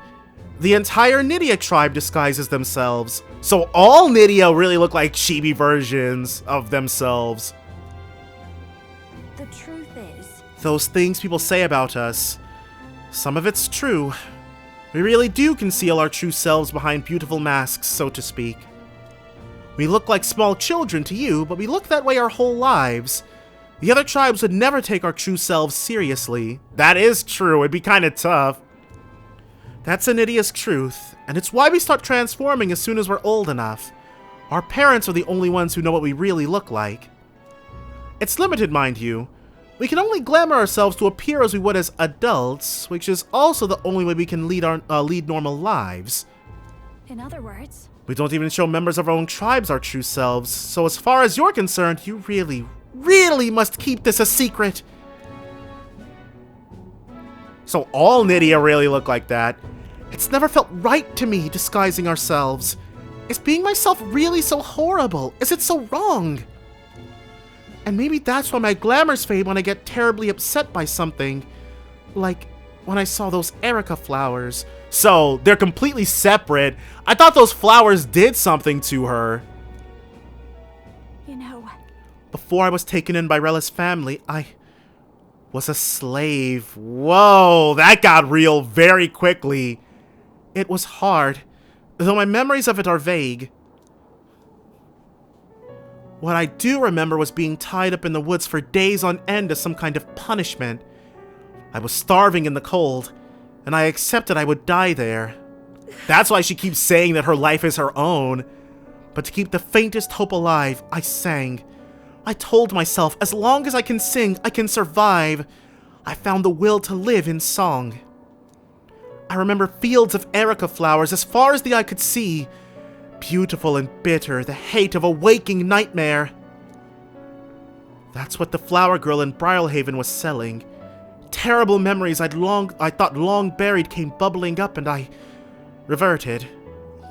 S1: The entire Nydia tribe disguises themselves. So all Nydia really look like chibi versions of themselves.
S6: The truth is...
S1: Those things people say about us, some of it's true. We really do conceal our true selves behind beautiful masks, so to speak. We look like small children to you, but we look that way our whole lives. The other tribes would never take our true selves seriously. That is true, it'd be kind of tough. That's Nydia's truth, and it's why we start transforming as soon as we're old enough. Our parents are the only ones who know what we really look like. It's limited, mind you. We can only glamour ourselves to appear as we would as adults, which is also the only way we can lead normal lives.
S6: In other words...
S1: We don't even show members of our own tribes our true selves, so as far as you're concerned, you really must keep this a secret. So all Nydia really look like that. It's never felt right to me disguising ourselves. Is being myself really so horrible? Is it so wrong? And maybe that's why my glamours fade when I get terribly upset by something. Like when I saw those Erica flowers. So they're completely separate. I thought those flowers did something to her.
S6: You know...
S1: Before I was taken in by Rella's family, I was a slave. Whoa, that got real very quickly. It was hard, though my memories of it are vague. What I do remember was being tied up in the woods for days on end as some kind of punishment. I was starving in the cold, and I accepted I would die there. That's why she keeps saying that her life is her own. But to keep the faintest hope alive, I sang. I told myself, as long as I can sing, I can survive. I found the will to live in song. I remember fields of erica flowers as far as the eye could see. Beautiful and bitter, the hate of a waking nightmare. That's what the flower girl in Briarhaven was selling. Terrible memories I thought long buried came bubbling up, and I reverted.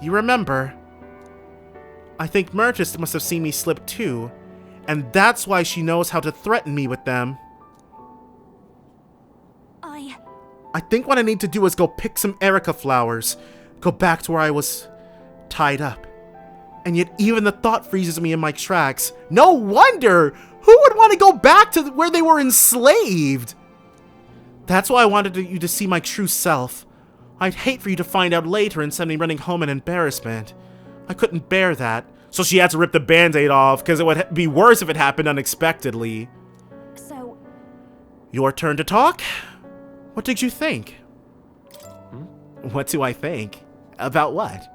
S1: You remember? I think Myrtis must have seen me slip too, and that's why she knows how to threaten me with them. I think what I need to do is go pick some erica flowers, go back to where I was tied up. And yet even the thought freezes me in my tracks. No wonder! Who would want to go back to where they were enslaved? That's why I wanted you to see my true self. I'd hate for you to find out later and send me running home in embarrassment. I couldn't bear that. So she had to rip the band-aid off, because it would be worse if it happened unexpectedly.
S6: So...
S1: Your turn to talk? What did you think? What do I think? About what?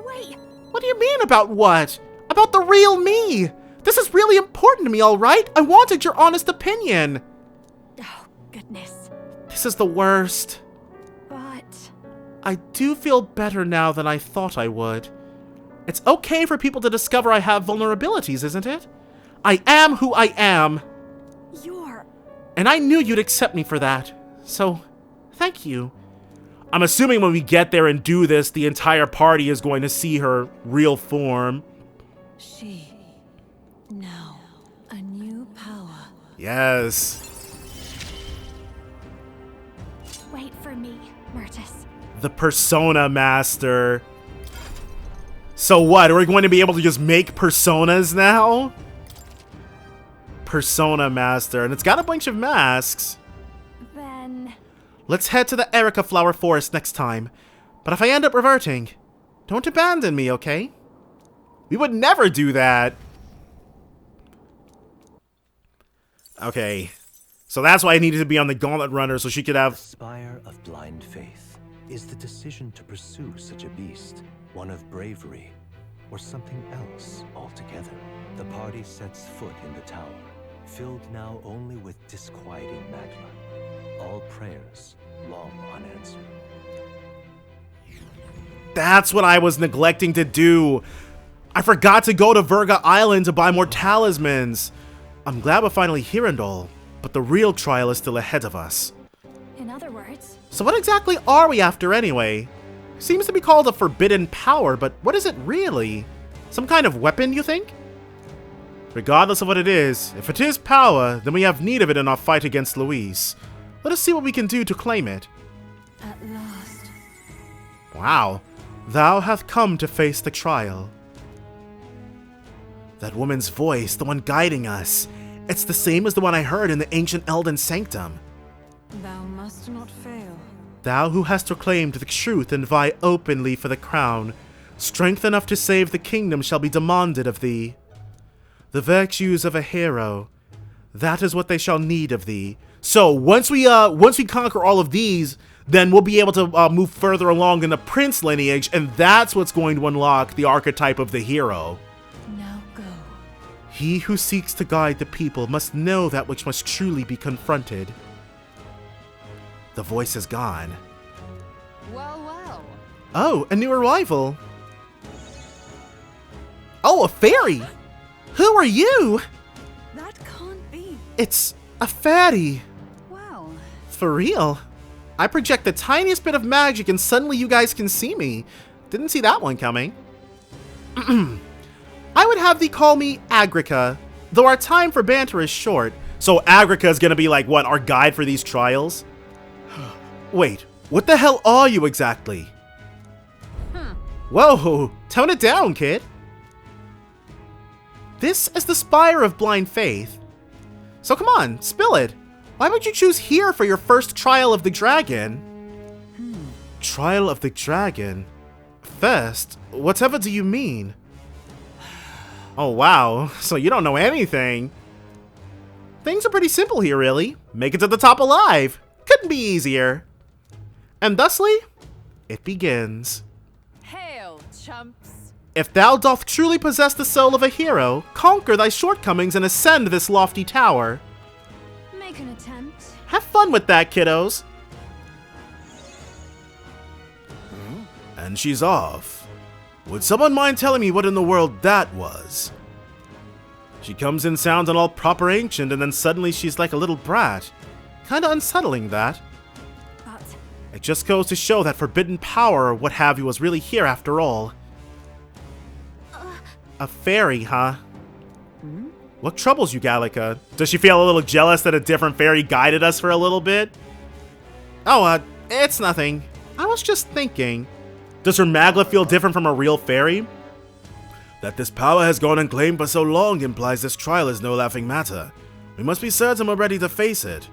S6: Wait!
S1: What do you mean about what? About the real me! This is really important to me, alright? I wanted your honest opinion!
S6: Oh, goodness.
S1: This is the worst.
S6: But...
S1: I do feel better now than I thought I would. It's okay for people to discover I have vulnerabilities, isn't it? I am who I am.
S6: You're...
S1: And I knew you'd accept me for that. So, thank you. I'm assuming when we get there and do this, the entire party is going to see her real form.
S16: She... now, a new power.
S1: Yes.
S6: Wait for me, Myrtis.
S1: The Persona Master. So what, are we going to be able to just make personas now? Persona Master, and it's got a bunch of masks.
S6: Then...
S1: Let's head to the Erica Flower Forest next time. But if I end up reverting, don't abandon me, okay? We would never do that. Okay. So that's why I needed to be on the Gauntlet Runner, so she could have...
S2: The Spire of Blind Faith is the decision to pursue such a beast. One of bravery, or something else altogether. The party sets foot in the tower, filled now only with disquieting magma. All prayers long unanswered.
S1: That's what I was neglecting to do. I forgot to go to Virga Island to buy more talismans. I'm glad we're finally here and all, but the real trial is still ahead of us.
S6: In other words...
S1: So what exactly are we after anyway? Seems to be called a forbidden power, but what is it really? Some kind of weapon, you think? Regardless of what it is, if it is power, then we have need of it in our fight against Louise. Let us see what we can do to claim it.
S16: At last.
S1: Wow. Thou hath come to face the trial. That woman's voice, the one guiding us, it's the same as the one I heard in the ancient Elden Sanctum.
S16: Thou must not fail.
S1: Thou who hast proclaimed the truth and vie openly for the crown, strength enough to save the kingdom shall be demanded of thee. The virtues of a hero, that is what they shall need of thee. So once we conquer all of these, then we'll be able to move further along in the prince lineage, and that's what's going to unlock the archetype of the hero.
S16: Now go.
S1: He who seeks to guide the people must know that which must truly be confronted. The voice is gone.
S4: Well, well.
S1: Oh, a new arrival. Oh, a fairy! Who are you?
S22: That can't be.
S1: It's a fairy.
S4: Wow.
S1: For real? I project the tiniest bit of magic and suddenly you guys can see me. Didn't see that one coming. I would have thee call me Agrica, though our time for banter is short. So Agrica is gonna be like, what, our guide for these trials? Wait, what the hell are you exactly? Whoa, tone it down, kid. This is the Spire of Blind Faith. So come on, spill it. Why would you choose here for your first trial of the dragon? Trial of the dragon? First? Whatever do you mean? Oh wow, so you don't know anything. Things are pretty simple here, really. Make it to the top alive. Couldn't be easier. And thusly, it begins.
S3: Hail, chumps.
S1: If thou doth truly possess the soul of a hero, conquer thy shortcomings and ascend this lofty tower.
S5: Make an attempt.
S1: Have fun with that, kiddos. And she's off. Would someone mind telling me what in the world that was? She comes in sounding all proper ancient, and then suddenly she's like a little brat. Kinda unsettling, that.
S5: But
S1: it just goes to show that forbidden power or what have you was really here after all. A fairy, huh? What troubles you, Gallica? Does she feel a little jealous that a different fairy guided us for a little bit? Oh, it's nothing. I was just thinking. Does her Magla feel different from a real fairy? That this power has gone unclaimed for so long implies this trial is no laughing matter. We must be certain we're ready to face it.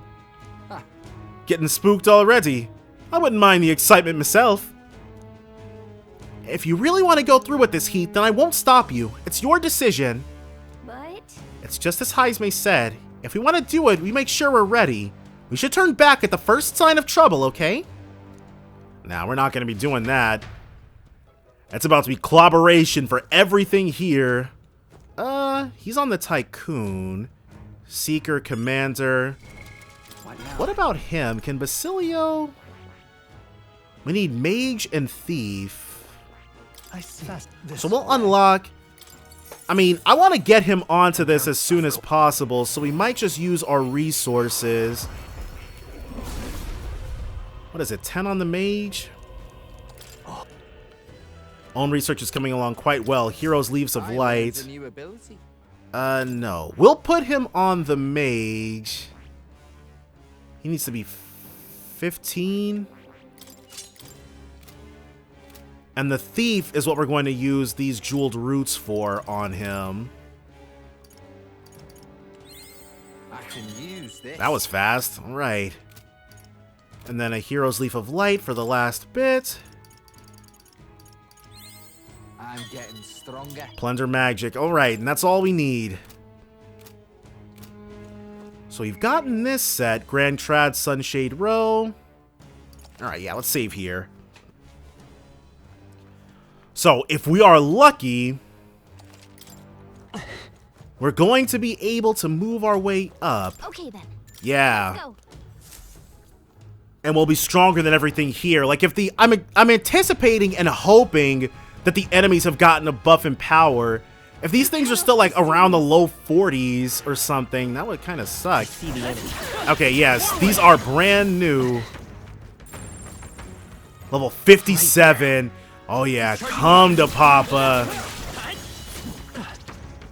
S1: Getting spooked already? I wouldn't mind the excitement myself. If you really want to go through with this heat, then I won't stop you. It's your decision.
S5: But
S1: it's just as Heisme said. If we want to do it, we make sure we're ready. We should turn back at the first sign of trouble, okay? Nah, we're not going to be doing that. That's about to be collaboration for everything here. He's on the Tycoon. Seeker, Commander. What about him? Can Basilio... We need Mage and Thief. So we'll unlock... I mean, I want to get him onto this as soon as possible, so we might just use our resources. What is it, 10 on the Mage? Own research is coming along quite well. Heroes Leaves of Light. No. We'll put him on the Mage. He needs to be 15. And the Thief is what we're going to use these jeweled roots for on him.
S8: I can use this.
S1: That was fast. All right. And then a Hero's Leaf of Light for the last bit.
S8: I'm getting stronger.
S1: Plunder Magic. All right, and that's all we need. So we've gotten this set. Grand Trad Sunshade Row. All right, yeah, let's save here. So, if we are lucky, we're going to be able to move our way up.
S5: Okay then.
S1: Yeah.
S5: Let's go.
S1: And we'll be stronger than everything here. Like if the I'm anticipating and hoping that the enemies have gotten a buff in power. If these things are still like around the low 40s or something, that would kind of suck. Okay, yes, these are brand new. Level 57. Oh yeah, come to Papa.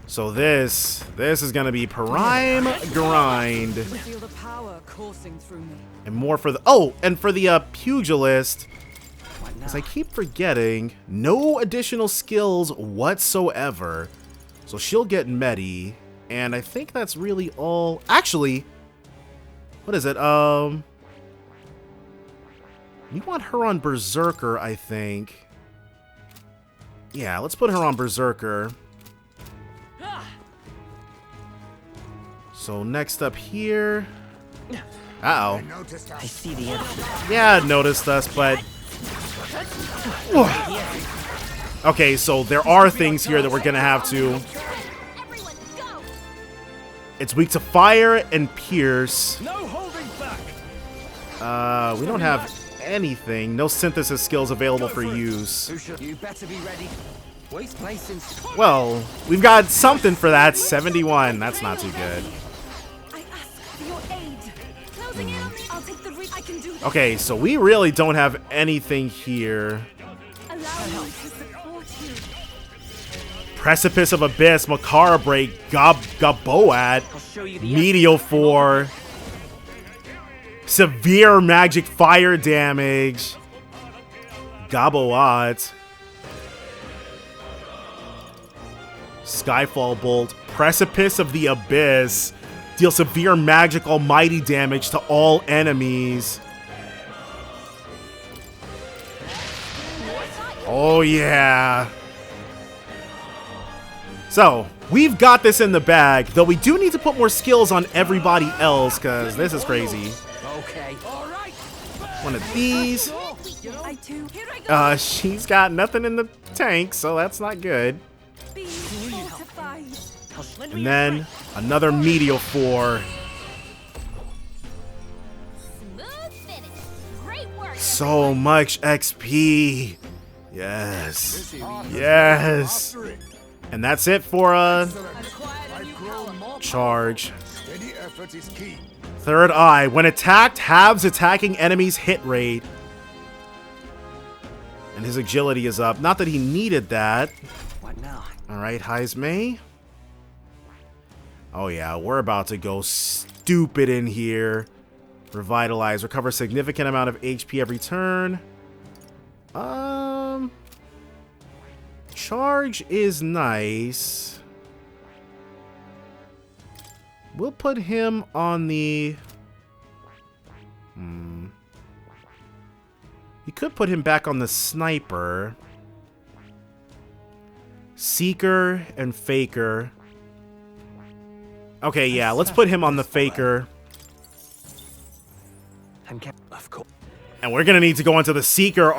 S1: So this is gonna be prime grind.
S3: Feel the power coursing through me.
S1: And more for the and for the pugilist. As I keep forgetting, no additional skills whatsoever. So she'll get Medi, and I think that's really all. Actually, what is it? We want her on Berserker, I think. Yeah, let's put her on Berserker. So next up here. Uh-oh.
S13: I see the enemy.
S1: Yeah, it noticed us, but... Okay, so there are things here that we're gonna have to... It's weak to fire and pierce.
S20: No holding back.
S1: We don't have anything. No synthesis skills available for use.
S8: You better be ready. Waste placing.
S1: Well, we've got something for that. 71. That's not too good. Okay, so we really don't have anything here. Precipice of Abyss, Makara Break, Gaboat, Meteophore, Severe Magic Fire Damage, Gaboat, Skyfall Bolt. Precipice of the Abyss. Deal severe magic almighty damage to all enemies. Oh yeah. So, we've got this in the bag, though we do need to put more skills on everybody else, because this is crazy.
S8: Okay.
S1: One of these. She's got nothing in the tank, so that's not good. And then another Meteor. So much XP. Yes. Yes. And that's it for a charge. Third Eye. When attacked, halves attacking enemies' hit rate. And his agility is up. Not that he needed that.
S8: What now?
S1: Alright, Heismay. Oh yeah, we're about to go stupid in here. Revitalize. Recover significant amount of HP every turn. Charge is nice. We'll put him on the... You could put him back on the Sniper. Seeker and Faker. Okay, yeah, let's put him on the Faker. And we're gonna need to go into the Seeker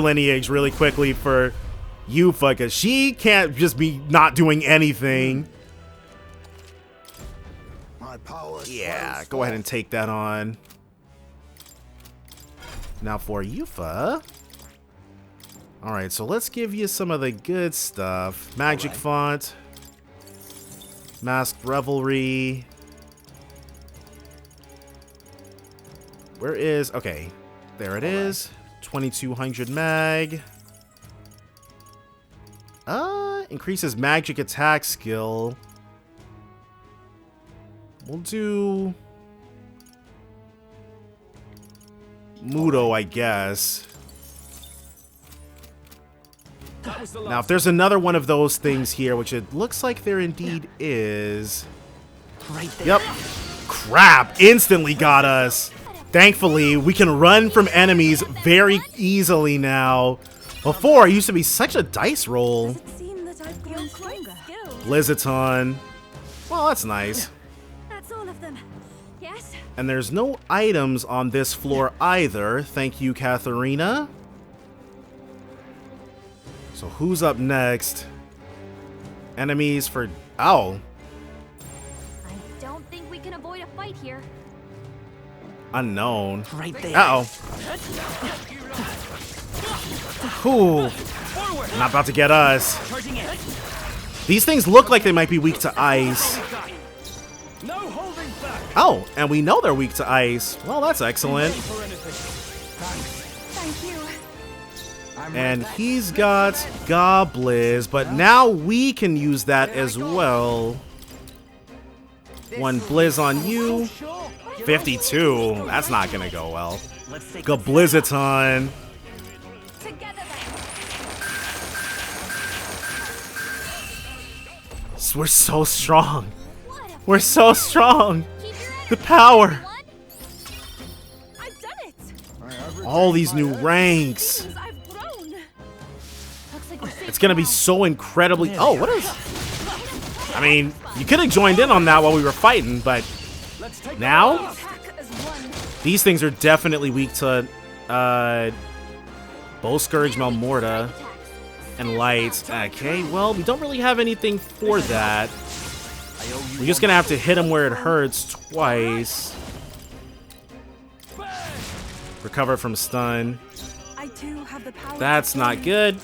S1: lineage really quickly for Yuffie, because she can't just be not doing anything. Yeah, go ahead and take that on. Now for Yuffie. Alright, so let's give you some of the good stuff. Magic Font. Masked Revelry. Where is... Okay, there it is. 2200 mag. Increases magic attack skill. We'll do... Mudo, I guess. Now, if there's another one of those things here, which it looks like there indeed is.
S8: Right there.
S1: Yep. Crap! Instantly got us. Thankfully, we can run from enemies very easily now. Before, it used to be such a dice roll. Blizzaton. Well, that's nice.
S17: That's all of them. Yes?
S1: And there's no items on this floor either. Thank you, Katharina. So who's up next? Enemies for... Oh.
S9: I don't think we can avoid a fight here.
S1: Unknown.
S8: Right there.
S1: Uh-oh. Ooh. Not about to get us. These things look like they might be weak to ice. Oh, and we know they're weak to ice. Well, that's excellent. And he's got Goblins, but now we can use that as well. One Blizz on you. 52. That's not gonna go well. Goblizzaton. We're so strong. We're so strong. The power. All these new ranks. It's gonna be so incredibly... Oh, what is... I mean, you could have joined in on that while we were fighting, but... Now? These things are definitely weak to... Bow Scourge, Malmorta, and Light. Okay, well, we don't really have anything for that. We're just gonna have to hit him where it hurts twice. Recover from stun. That's not good.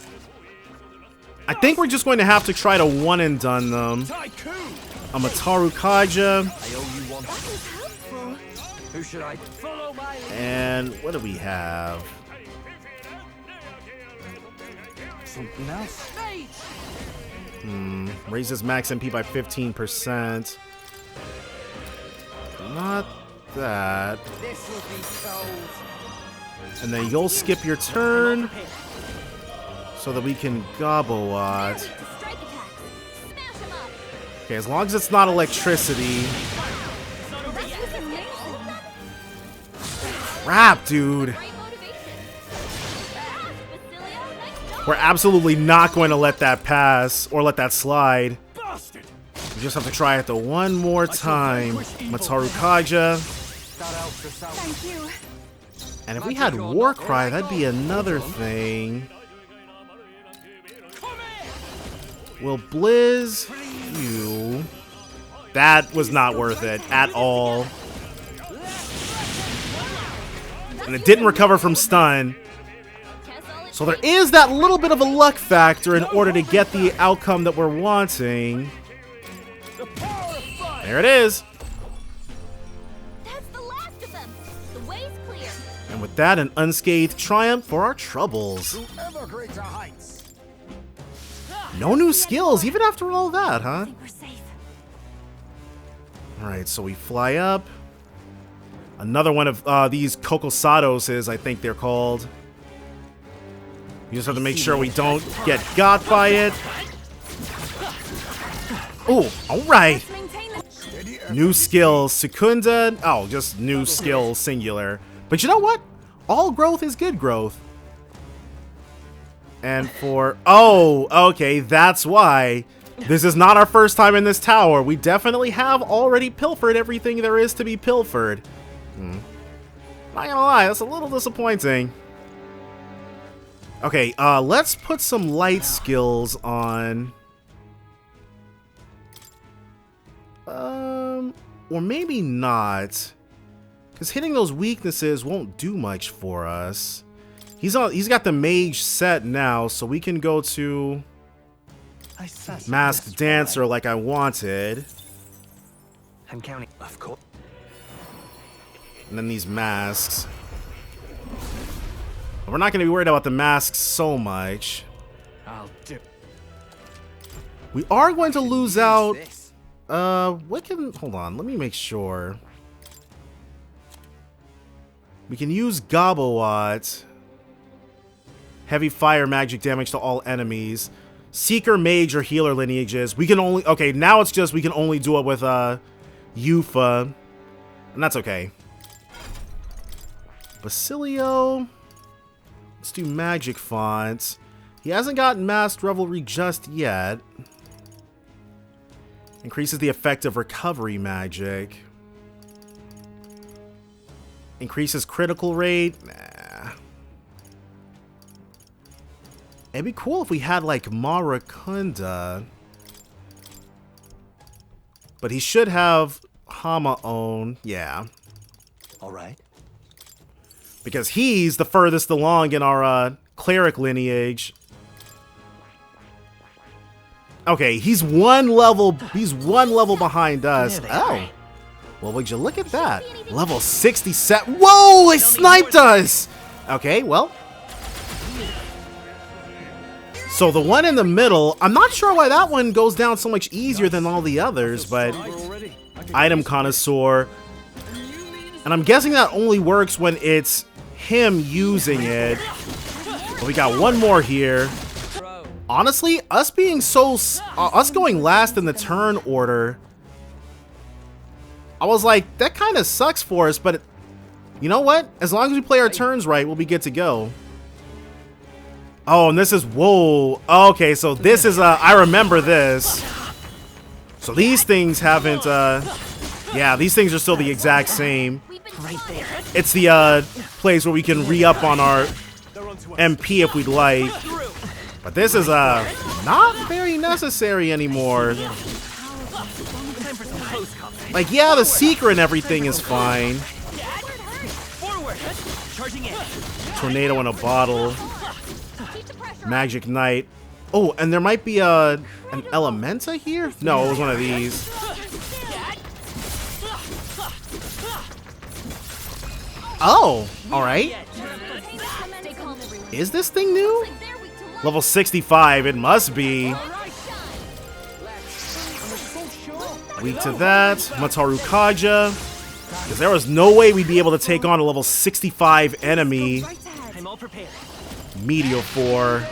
S1: I think we're just going to have to try to one and done them. Amataru Kaja. And what do we have?
S8: Something else.
S1: Raises max MP by 15%. Not that. And then you'll skip your turn so that we can Gobowat. Okay, as long as it's not electricity. Crap, dude. We're absolutely not going to let that pass or let that slide. We just have to try it the one more time. Mataru Kaja.
S9: Thank you.
S1: And if we had Warcry, that'd be another thing. Will Blizz you? That was not worth it at all. And it didn't recover from stun. So there is that little bit of a luck factor in order to get the outcome that we're wanting. There it is.
S9: That's the last of them. The way's clear.
S1: And with that, an unscathed triumph for our troubles.
S7: Ever greater heights.
S1: No new skills, even after all that, huh? Alright, so we fly up. Another one of these Kokosados, I think they're called. You just have to make sure we don't get got by it. Oh, alright. New skills, Secunda. Oh, just new skill, singular. But you know what? All growth is good growth. And for... Oh, okay, that's why. This is not our first time in this tower. We definitely have already pilfered everything there is to be pilfered. Not gonna lie, that's a little disappointing. Okay, let's put some light skills on. Or maybe not. Because hitting those weaknesses won't do much for us. He's got the mage set now, so we can go to Masked Dancer like I wanted.
S13: I'm counting. Of course.
S1: And then these masks. We're not going to be worried about the masks so much.
S13: I'll do.
S1: We are going to lose out. What can... Hold on, let me make sure. We can use Gobawat. Heavy fire magic damage to all enemies. Seeker, mage, or healer lineages. We can only... Okay, now it's just we can only do it with Yufa. And that's okay. Basilio. Let's do magic fonts. He hasn't gotten Masked Revelry just yet. Increases the effect of recovery magic. Increases critical rate. Nah. It'd be cool if we had like Marakunda. But he should have Hama-On. Yeah.
S2: Alright.
S1: Because he's the furthest along in our cleric lineage. Okay, he's one level behind us. Oh. Well, would you look at that? Level 67. Whoa, they sniped us! Okay, well. So the one in the middle, I'm not sure why that one goes down so much easier than all the others, but item connoisseur. And I'm guessing that only works when it's him using it. But we got one more here. Honestly, us being us going last in the turn order, I was like, that kind of sucks for us, but you know what? As long as we play our turns right, we'll be good to go. Oh, and this is, whoa. Okay, so this is, I remember this. So these things haven't, yeah, these things are still the exact same. It's the, place where we can re-up on our MP if we'd like. But this is, not very necessary anymore. Like, yeah, the Seeker and everything is fine. Tornado in a bottle. Magic Knight. Oh, and there might be an Elementa here? No, it was one of these. Oh, alright. Is this thing new? Level 65, it must be. Weak to that. Mataru Kaja. Because there was no way we'd be able to take on a level 65 enemy. Meteor 4.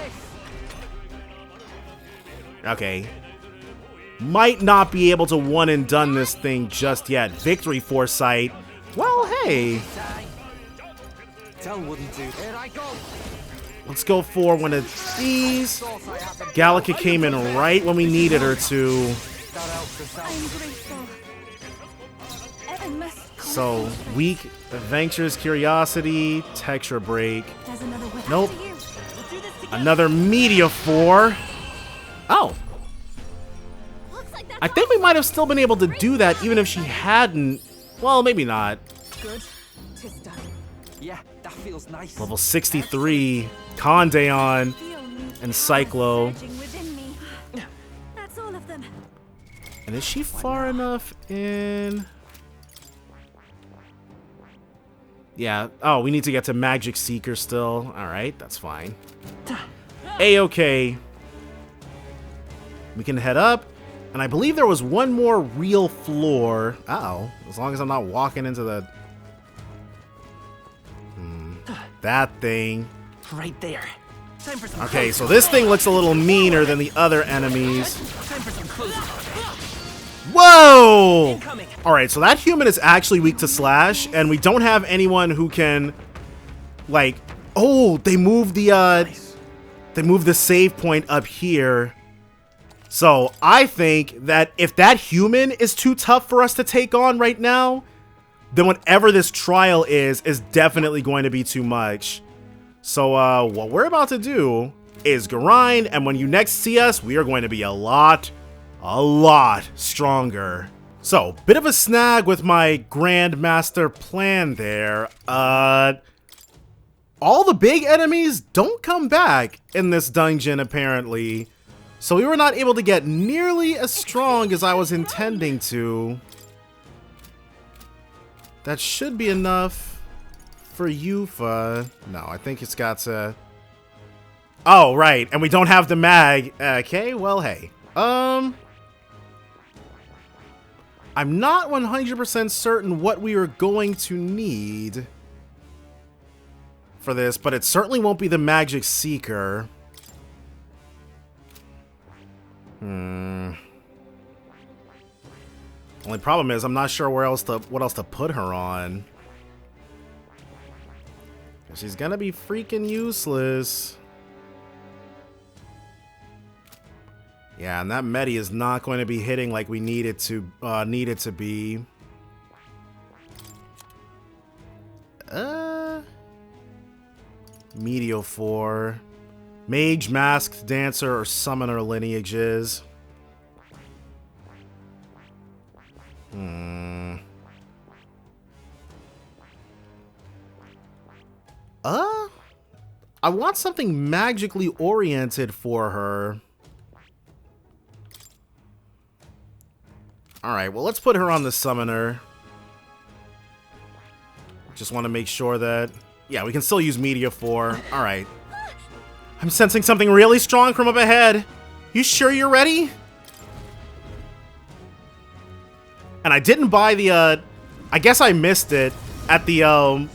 S1: Okay. might not be able to one and done this thing just yet. Victory foresight. Well, hey. Let's go for one of these. Gallica came in right when we needed her to. So, weak, adventures, curiosity, texture break. Nope. Another Media 4. Oh. I think we might have still been able to do that even if she hadn't. Well, maybe not.
S8: Good. Yeah, that feels nice.
S1: Level 63, Condeon, and Cyclo.
S6: That's all of them.
S1: And is she far enough in? Yeah. Oh, we need to get to Magic Seeker still. Alright, that's fine. A-okay. We can head up. And I believe there was one more real floor. Uh-oh. As long as I'm not walking into the... that thing.
S13: Right there. Time for some
S1: Okay, so this thing looks a little meaner than the other enemies.
S13: Time for some close.
S1: Whoa! Alright, so that human is actually weak to slash, and we don't have anyone who can, like... Oh, they moved the save point up here. So, I think that if that human is too tough for us to take on right now, then whatever this trial is definitely going to be too much. So, what we're about to do is grind, and when you next see us, we are going to be a lot stronger. So, bit of a snag with my Grandmaster plan there. All the big enemies don't come back in this dungeon, apparently. So we were not able to get nearly as strong as I was intending to. That should be enough for Yufa. No, I think it's got to... Oh, right. And we don't have the mag. Okay, well, hey. I'm not 100% certain what we are going to need for this, but it certainly won't be the Magic Seeker. Only problem is I'm not sure what else to put her on. She's gonna be freaking useless. Yeah, and that Medi is not going to be hitting like we need it to be. Medio 4. Mage, Masked Dancer, or Summoner lineages. I want something magically oriented for her. Alright, well, let's put her on the Summoner. Just want to make sure that... Yeah, we can still use Media 4. Alright. I'm sensing something really strong from up ahead. You sure you're ready? And I didn't buy the, I guess I missed it at the,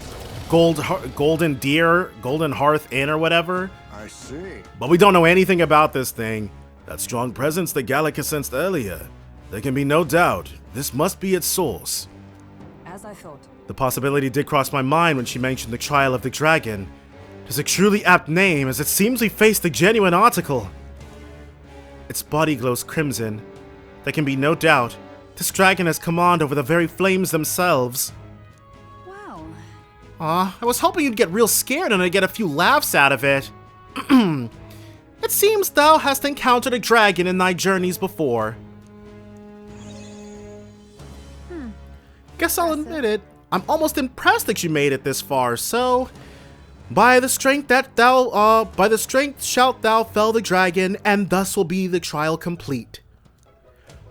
S1: Golden Hearth Inn or whatever.
S7: I see.
S1: But we don't know anything about this thing. That strong presence that Gallica sensed earlier. There can be no doubt. This must be its source.
S3: As I thought.
S1: The possibility did cross my mind when she mentioned the trial of the dragon. It is a truly apt name, as it seems we faced a genuine article. Its body glows crimson. There can be no doubt. This dragon has command over the very flames themselves.
S3: Wow.
S1: Aw, I was hoping you'd get real scared and I'd get a few laughs out of it. It seems thou hast encountered a dragon in thy journeys before. Guess I'll admit it. I'm almost impressed that you made it this far, so... By the strength shalt thou fell the dragon, and thus will be the trial complete.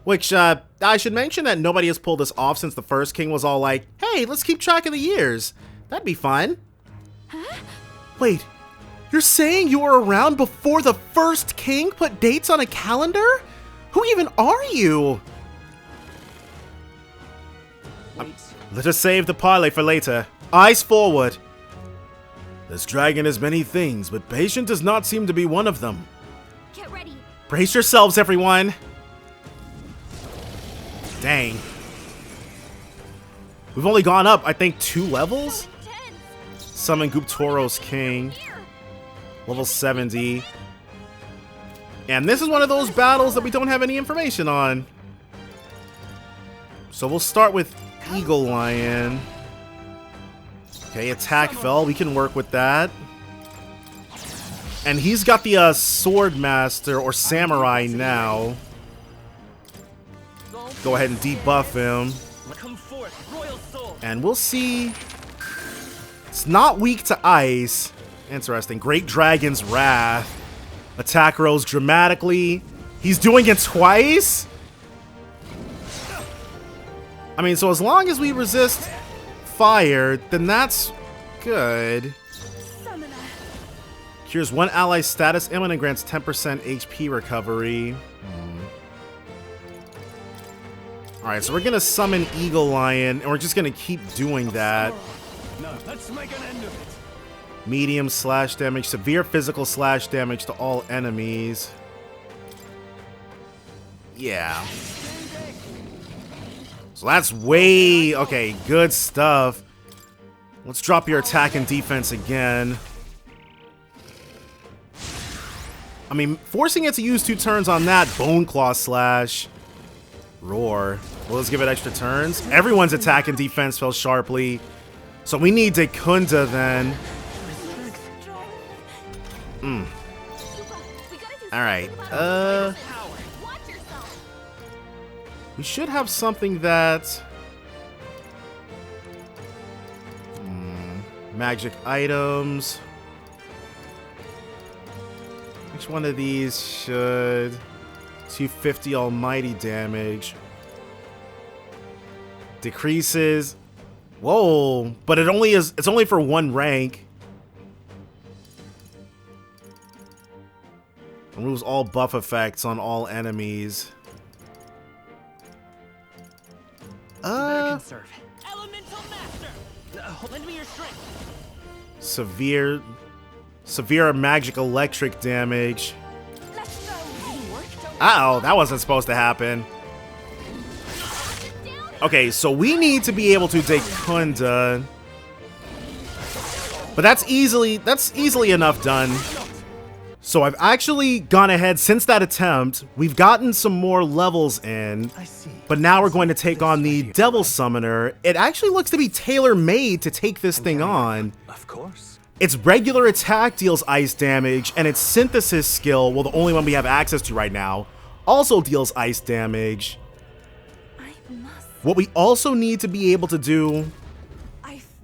S1: Which, I should mention that nobody has pulled this off since the first king was all like, hey, let's keep track of the years. That'd be fun.
S6: Huh?
S1: Wait, you're saying you were around before the first king put dates on a calendar? Who even are you? Let us save the parley for later. Eyes forward. This dragon is many things, but patient does not seem to be one of them.
S6: Get ready.
S1: Brace yourselves, everyone. Dang. We've only gone up, I think, 2 levels? Summon Guptoros King. Level 70. And this is one of those battles that we don't have any information on. So we'll start with Eagle Lion. Okay, attack fell. We can work with that. And he's got the Sword Master or Samurai now. Go ahead and debuff him. And we'll see. It's not weak to ice. Interesting. Great Dragon's Wrath. Attack rose dramatically. He's doing it twice? I mean, so as long as we resist fire, then that's good. Cures 1 ally status ailment and grants 10% HP recovery. Alright, so we're gonna summon Eagle Lion, and we're just gonna keep doing that.
S20: No, let's make an end of it.
S1: Medium slash damage, severe physical slash damage to all enemies. Yeah. So that's way... Okay, good stuff. Let's drop your attack and defense again. I mean, forcing it to use 2 turns on that Bone Claw Slash. Roar. Well, let's give it extra turns. Everyone's attack and defense fell sharply. So we need Dekunda then. Alright. We should have something that... Magic items. Which one of these should... 250 almighty damage. Decreases. Whoa, but it only is, it's only for 1 rank. Removes all buff effects on all enemies.
S13: Conserve. Elemental Master. Lend me your strength.
S1: Severe magic electric damage. Uh-oh, that wasn't supposed to happen. Okay, so we need to be able to Dekunda. But that's easily enough done. So I've actually gone ahead since that attempt. We've gotten some more levels in. But now we're going to take on the Devil Summoner. It actually looks to be tailor-made to take this thing on.
S2: Of course.
S1: Its regular attack deals ice damage, and its synthesis skill, well, the only one we have access to right now, also deals ice damage. What we also need to be able to do...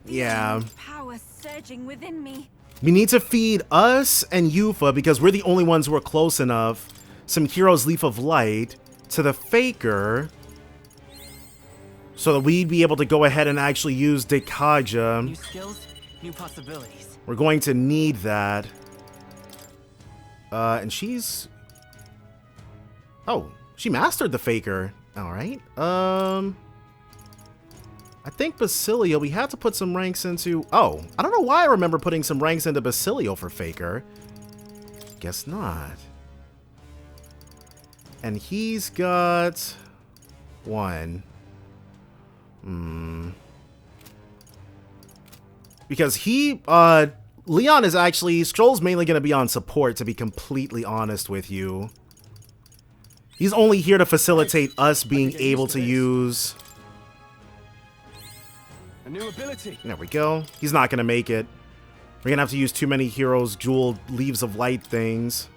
S1: Yeah.
S4: Power surging within me.
S1: We need to feed us and Yufa, because we're the only ones who are close enough, some Hero's Leaf of Light to the Faker, so that we'd be able to go ahead and actually use Dekaja.
S13: New skills, new possibilities.
S1: We're going to need that. And she's... Oh, she mastered the Faker. Alright. I think Basilio, we had to put some ranks into... Oh, I don't know why I remember putting some ranks into Basilio for Faker. Guess not. And he's got... 1. Because he... Leon is actually... Stroll's mainly going to be on support, to be completely honest with you. He's only here to facilitate us being able to use...
S21: A new ability.
S1: There we go. He's not going to make it. We're going to have to use too many Heroes Jewel Leaves of Light things.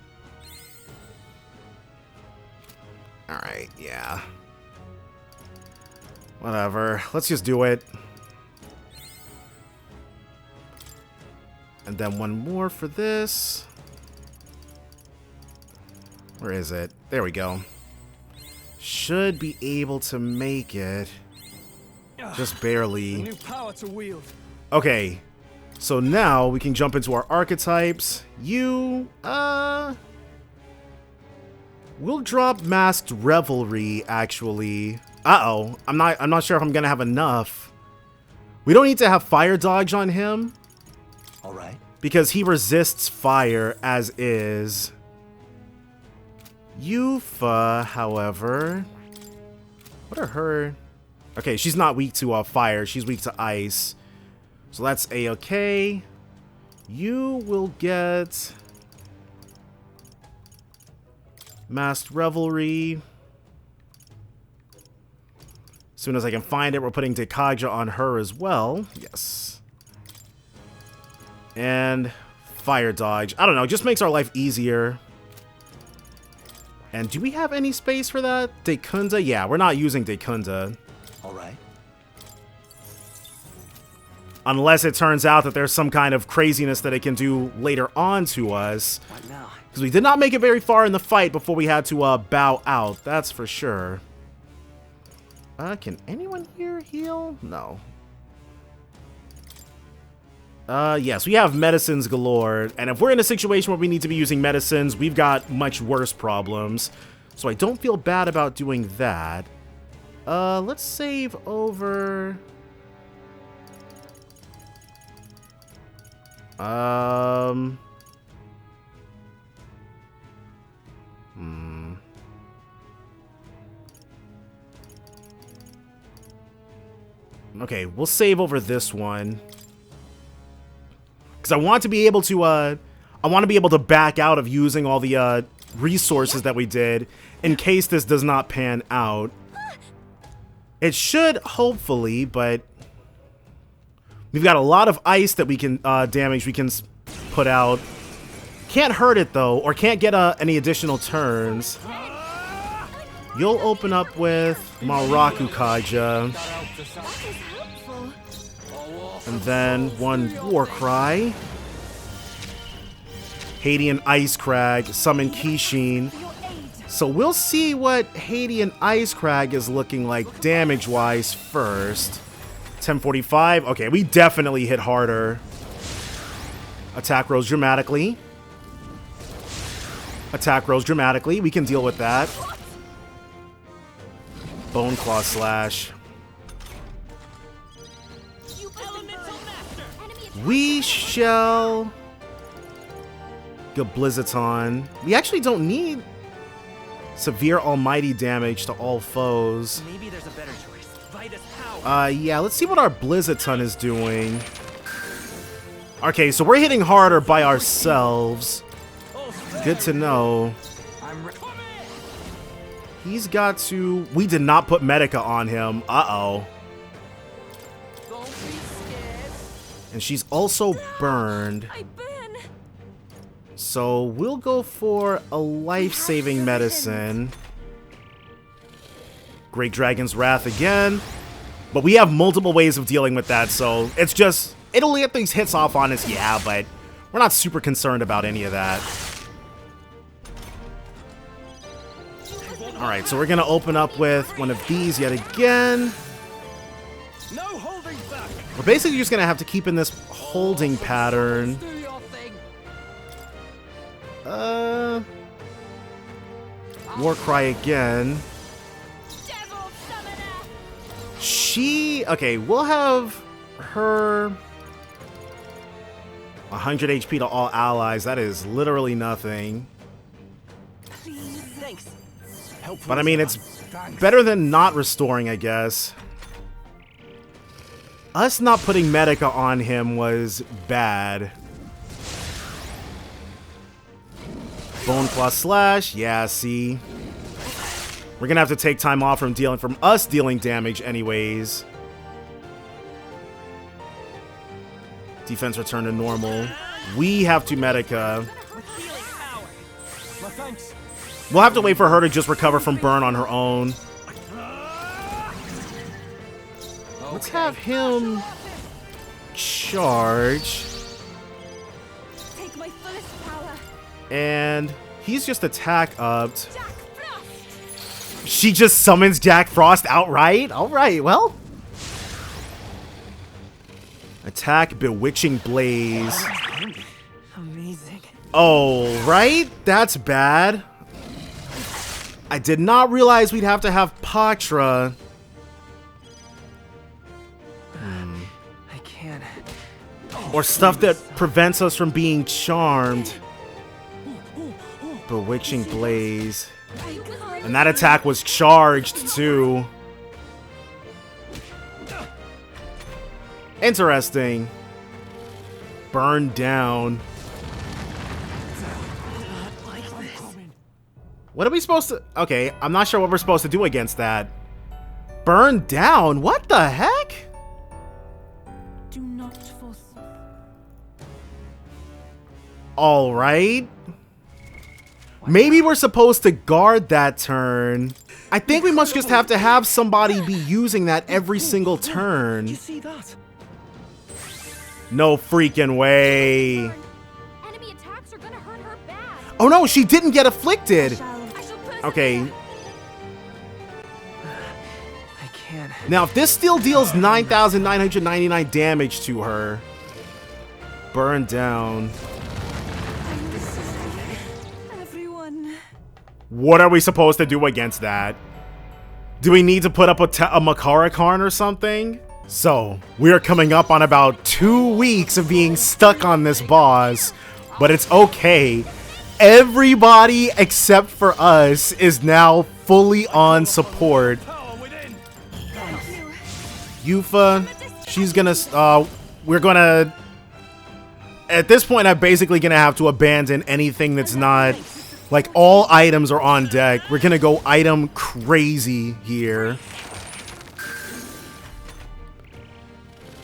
S1: Alright, yeah. Whatever. Let's just do it. And then 1 more for this. Where is it? There we go. Should be able to make it. Just barely.
S21: A new power to wield.
S1: Okay. So now we can jump into our archetypes. We'll drop Masked Revelry, actually. Uh-oh. I'm not sure if I'm gonna have enough. We don't need to have Fire Dodge on him.
S2: Alright.
S1: Because he resists fire as is. Yufa, however... What are her... Okay, she's not weak to fire. She's weak to ice. So that's A-okay. You will get... Masked Revelry. As soon as I can find it, we're putting Dekaja on her as well. Yes. And Fire Dodge. I don't know, just makes our life easier. And do we have any space for that? Dekunda? Yeah, we're not using Dekunda.
S2: Alright.
S1: Unless it turns out that there's some kind of craziness that it can do later on to us.
S2: What now?
S1: Because we did not make it very far in the fight before we had to bow out. That's for sure. Can anyone here heal? No. Yes, we have medicines galore. And if we're in a situation where we need to be using medicines, we've got much worse problems. So I don't feel bad about doing that. Let's save over... Okay, we'll save over this one. Because I want to be able to, I want to be able to back out of using all the, resources that we did in case this does not pan out. It should, hopefully, but we've got a lot of ice that we can, damage we can put out. Can't hurt it, though, or can't get, any additional turns. You'll open up with Maraku Kaja. And then one War Cry. Hadean Ice Crag, summon Kishin. So we'll see what Hadean Ice Crag is looking like damage-wise first. 1045. Okay, we definitely hit harder. Attack rose dramatically. Attack rose dramatically. We can deal with that. Bone Claw Slash. We shall get Blizzaton. We actually don't need severe almighty damage to all foes.
S13: Maybe there's a better choice. Vitus power.
S1: Yeah, let's see what our Blizzaton is doing. Okay, so we're hitting harder by ourselves. Good to know. He's got to... We did not put Medica on him. Uh-oh. And she's also burned. So we'll go for a life-saving medicine. Great Dragon's Wrath again. But we have multiple ways of dealing with that, so it's just... It'll get these hits off on us, yeah, but we're not super concerned about any of that. Alright, so we're going to open up with one of these yet again. We're basically just going to have to keep in this holding pattern. War Cry again. Okay, we'll have her 100 HP to all allies. That is literally nothing.
S13: Thanks.
S1: But I mean, it's better than not restoring, I guess. Us not putting Medica on him was bad. Bone Claw Slash. Yeah, see. We're gonna have to take time off from us dealing damage anyways. Defense return to normal. We have to Medica. We'll have to wait for her to just recover from burn on her own. Let's have him charge.
S4: Take my fullest power.
S1: And he's just attack upped. She just summons Jack Frost outright? Alright, well. Attack Bewitching Blaze.
S8: Amazing.
S1: Oh, right? That's bad. I did not realize we'd have to have Patra.
S8: I can't.
S1: Or stuff that prevents us from being charmed. Bewitching Blaze. And that attack was charged too. Interesting. Burn down. What are we supposed to... Okay, I'm not sure what we're supposed to do against that. Burn down? What the heck?
S16: Do not force.
S1: Alright. Maybe we're supposed to guard that turn. I think we must just have to have somebody be using that every single turn.
S8: You see that?
S1: No freaking way.
S17: Enemy attacks are gonna hurt her bad.
S1: Oh no, she didn't get afflicted. Okay.
S13: I can't.
S1: Now, if this still deals 9,999 damage to her, burn down.
S16: Everyone.
S1: What are we supposed to do against that? Do we need to put up a Makara Karn or something? So, we are coming up on about 2 weeks of being stuck on this boss, but it's okay. Everybody except for us is now fully on support. Yufa, she's gonna, we're gonna, at this point I'm basically gonna have to abandon anything that's not, like all items are on deck. We're gonna go item crazy here.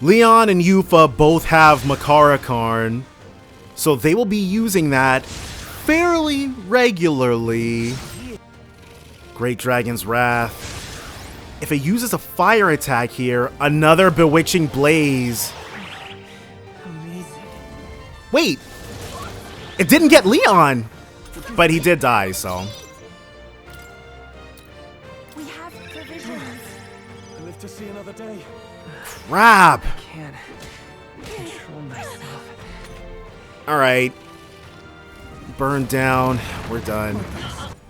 S1: Leon and Yufa both have Makara Karn, so they will be using that fairly regularly. Great Dragon's Wrath. If it uses a fire attack here, another Bewitching Blaze. Wait! It didn't get Leon! But he did die, so.
S23: We have provisions.
S21: I live to see another day.
S1: Crap!
S13: I can't control myself.
S1: Alright. Burn down. We're done.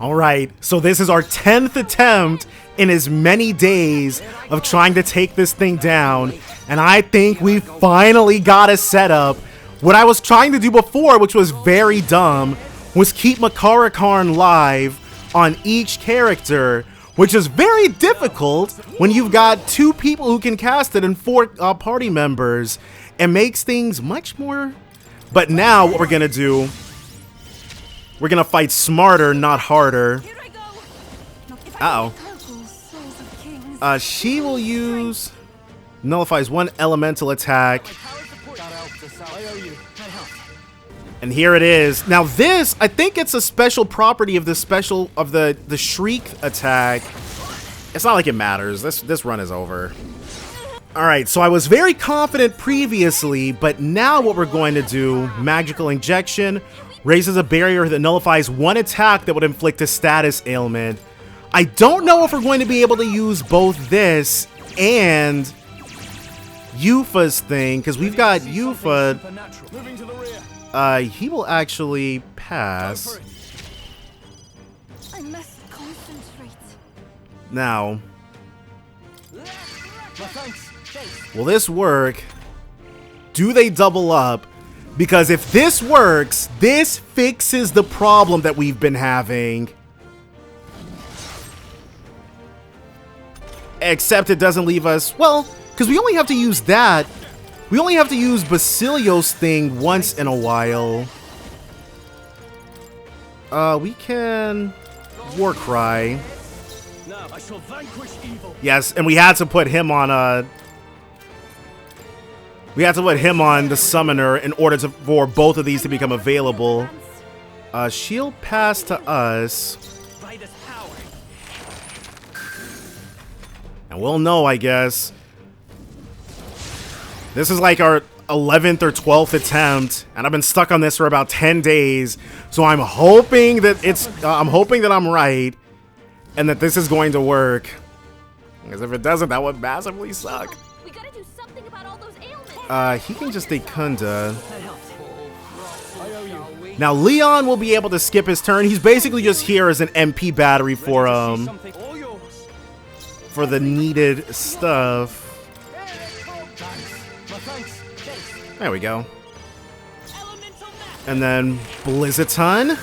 S1: Alright, so this is our 10th attempt in as many days of trying to take this thing down. And I think we finally got a setup. What I was trying to do before, which was very dumb, was keep Makara Karn live on each character, which is very difficult when you've got 2 people who can cast it and 4 party members. It makes things much more... But now what we're gonna do, we're gonna fight smarter, not harder. Uh-oh. She will use... Nullifies 1 elemental attack. And here it is. Now this, I think it's a special property of the the Shriek attack. It's not like it matters. This run is over. Alright, so I was very confident previously, but now what we're going to do, Magical Injection, raises a barrier that nullifies 1 attack that would inflict a status ailment. I don't know if we're going to be able to use both this and Yufa's thing, because we've got Yufa. He will actually pass.
S17: I must concentrate.
S1: Now, will this work? Do they double up? Because if this works, this fixes the problem that we've been having. Except it doesn't leave us, well, because we only have to use that. We only have to use Basilio's thing once in a while. We can Warcry.
S20: Now I shall vanquish evil.
S1: Yes, and we had to put him on we had to put him on the summoner in order for both of these to become available. She'll pass to us. And we'll know, I guess. This is like our 11th or 12th attempt, and I've been stuck on this for about 10 days. So I'm hoping that I'm right, and that this is going to work. Because if it doesn't, that would massively suck.
S17: We gotta do something about all those ailments.
S1: He can just take Kunda. Now Leon will be able to skip his turn. He's basically just here as an MP battery for the needed stuff. There we go. And then Blizzaton.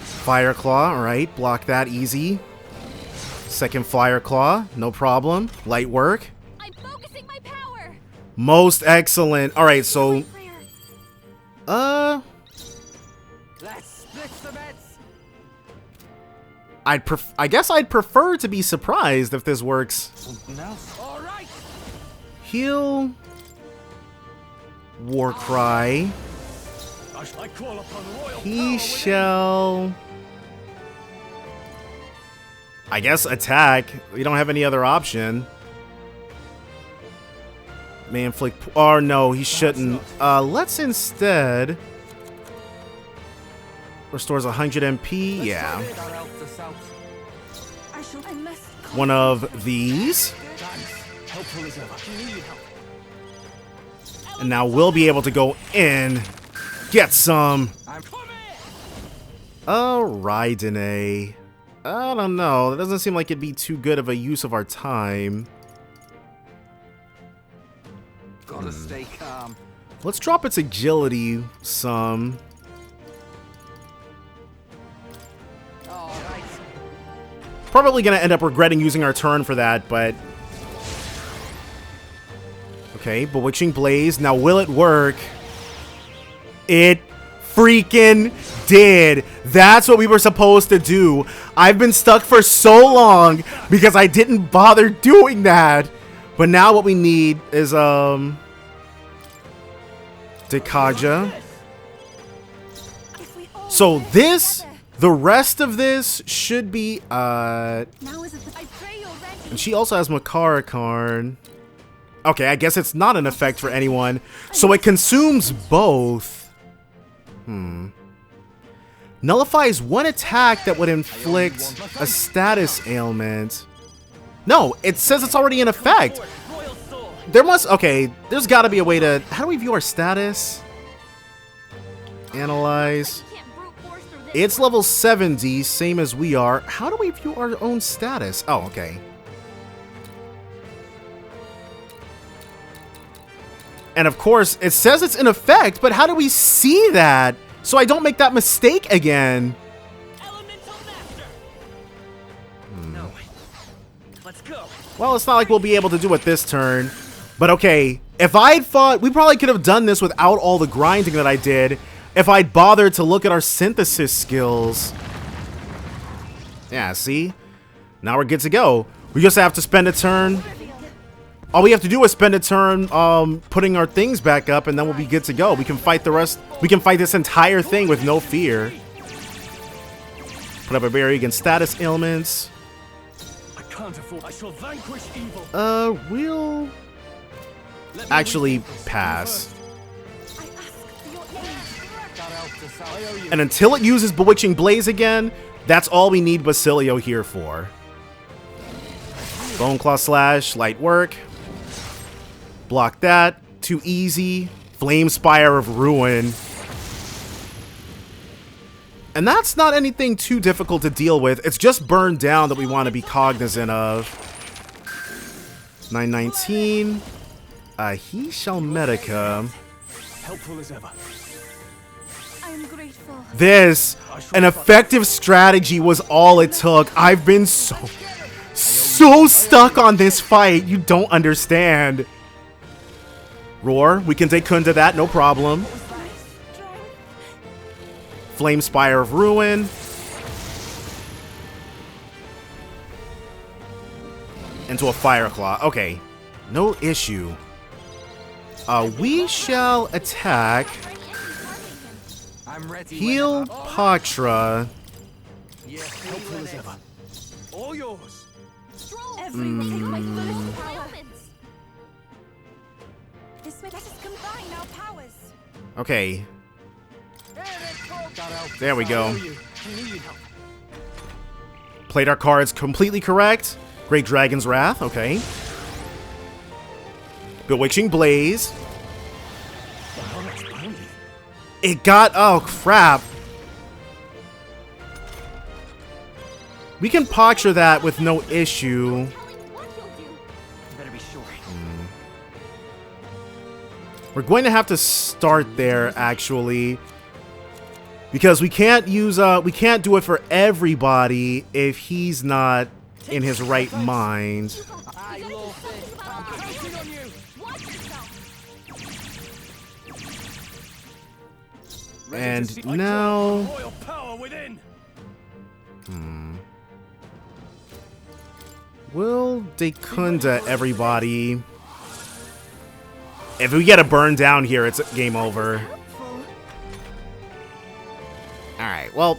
S1: Fire Claw, alright, block that easy. Second Fire Claw, no problem. Light work. Most excellent. All right, so
S8: Let's split the bets.
S1: I guess I'd prefer to be surprised if this works.
S8: Something else. All right.
S1: Heal. War cry.
S20: I call upon royal
S1: He shall, I guess, attack. We don't have any other option. May inflict. Oh no, he shouldn't. Let's instead. Restores 100 MP. Yeah. One of these. And now we'll be able to go in. Get some. Raidene. I don't know. That doesn't seem like it'd be too good of a use of our time.
S8: Gotta stay calm.
S1: Let's drop its agility some. Probably gonna end up regretting using our turn for that, but... Okay, Bewitching Blaze. Now, will it work? It freaking did. That's what we were supposed to do. I've been stuck for so long because I didn't bother doing that. But now what we need is, Dekaja. So this, the rest of this should be, and she also has Makara card. Okay, I guess it's not an effect for anyone. So it consumes both. Nullifies one attack that would inflict a status ailment. No, it says it's already in effect. There must... Okay, there's got to be a way to... How do we view our status? Analyze. It's level 70, same as we are. How do we view our own status? Oh, okay. And of course, it says it's in effect, but how do we see that? So I don't make that mistake again.
S20: No. Let's go.
S1: Well, it's not like we'll be able to do it this turn. But okay, if I'd thought... We probably could have done this without all the grinding that I did if I'd bothered to look at our synthesis skills. Yeah, see? Now we're good to go. We just have to spend a turn. All we have to do is spend a turn putting our things back up, and then we'll be good to go. We can fight the rest. We can fight this entire thing with no fear. Put up a barrier against status ailments.
S20: I can't afford. I shall vanquish evil.
S1: We'll actually pass. And until it uses Bewitching Blaze again, that's all we need Basilio here for. Bone Claw Slash, light work. Block that. Too easy. Flame Spire of Ruin. And that's not anything too difficult to deal with. It's just Burn Down that we want to be cognizant of. 919. He shall Medica.
S20: Helpful as ever.
S4: I'm grateful.
S1: This, an effective strategy was all it took. I've been so stuck on this fight. You don't understand. Roar. We can take Kunda that, no problem. Flame Spire of Ruin. Into a Fire Claw. Okay. No issue. We shall attack. Heal Patra.
S20: Yes, helpful as ever. All yours.
S4: Everyone take my fullest power. This makes us combine our powers.
S1: Okay. There we go. Played our cards completely correct. Great Dragon's Wrath. Okay. Bewitching Blaze. It got... Oh, crap. We can Patra that with no issue.
S13: Better be sure.
S1: We're going to have to start there, actually. Because we can't use... we can't do it for everybody if he's not in his right mind. And now... We'll Dekunda everybody. If we get a burn down here, it's game over. Alright, well...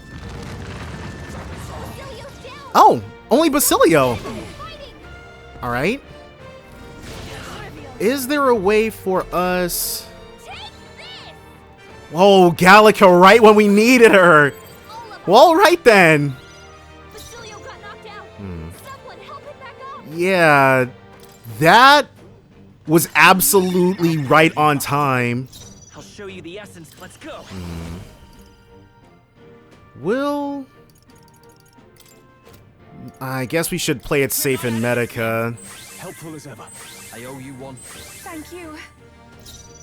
S1: Oh! Only Basilio! Alright. Is there a way for us... Whoa, Gallica right when we needed her! Well, alright then! Yeah, that was absolutely right on time.
S13: I'll show you the essence. Let's go.
S1: Will... I guess we should play it safe in Medica.
S21: Helpful as ever.
S13: I owe you one.
S4: Thank you.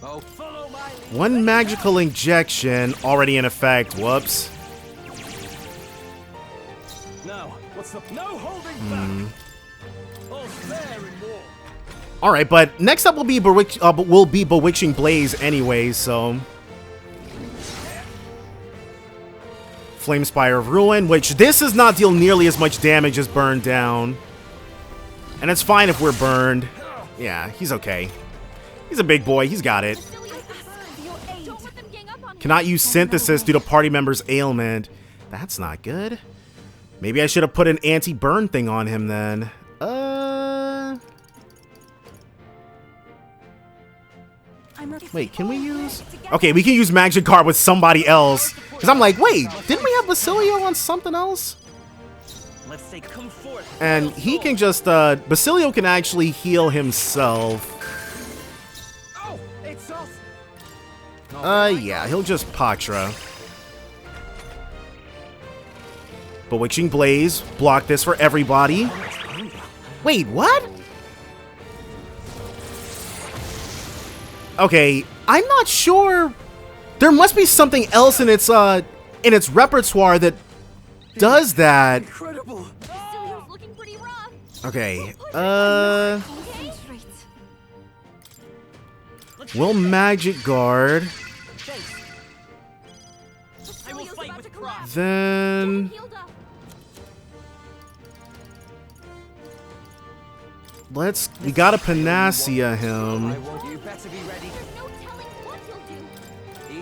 S13: Oh, follow my lead.
S1: One magical injection already in effect. Whoops.
S21: Now, what's the no holding back? All fair in war.
S1: All right, but next up will be Bewitching Blaze anyway, so Flame Spire of Ruin, which this does not deal nearly as much damage as Burn Down, and it's fine if we're burned. Yeah, he's okay. He's a big boy. He's got it. Cannot use Synthesis due to party member's ailment. That's not good. Maybe I should have put an anti-burn thing on him then. Wait, can we use... Okay, we can use Magic Guard with somebody else. Because I'm like, wait, didn't we have Basilio on something else?
S13: Let's say come forth.
S1: And he can just, Basilio can actually heal himself.
S21: Oh, it's off.
S1: Yeah, he'll just Patra. Bewitching Blaze, block this for everybody. Wait, what? Okay, I'm not sure. There must be something else in its repertoire that does that.
S21: Incredible.
S1: Okay, we'll Magic Guard. Then we gotta Panacea him.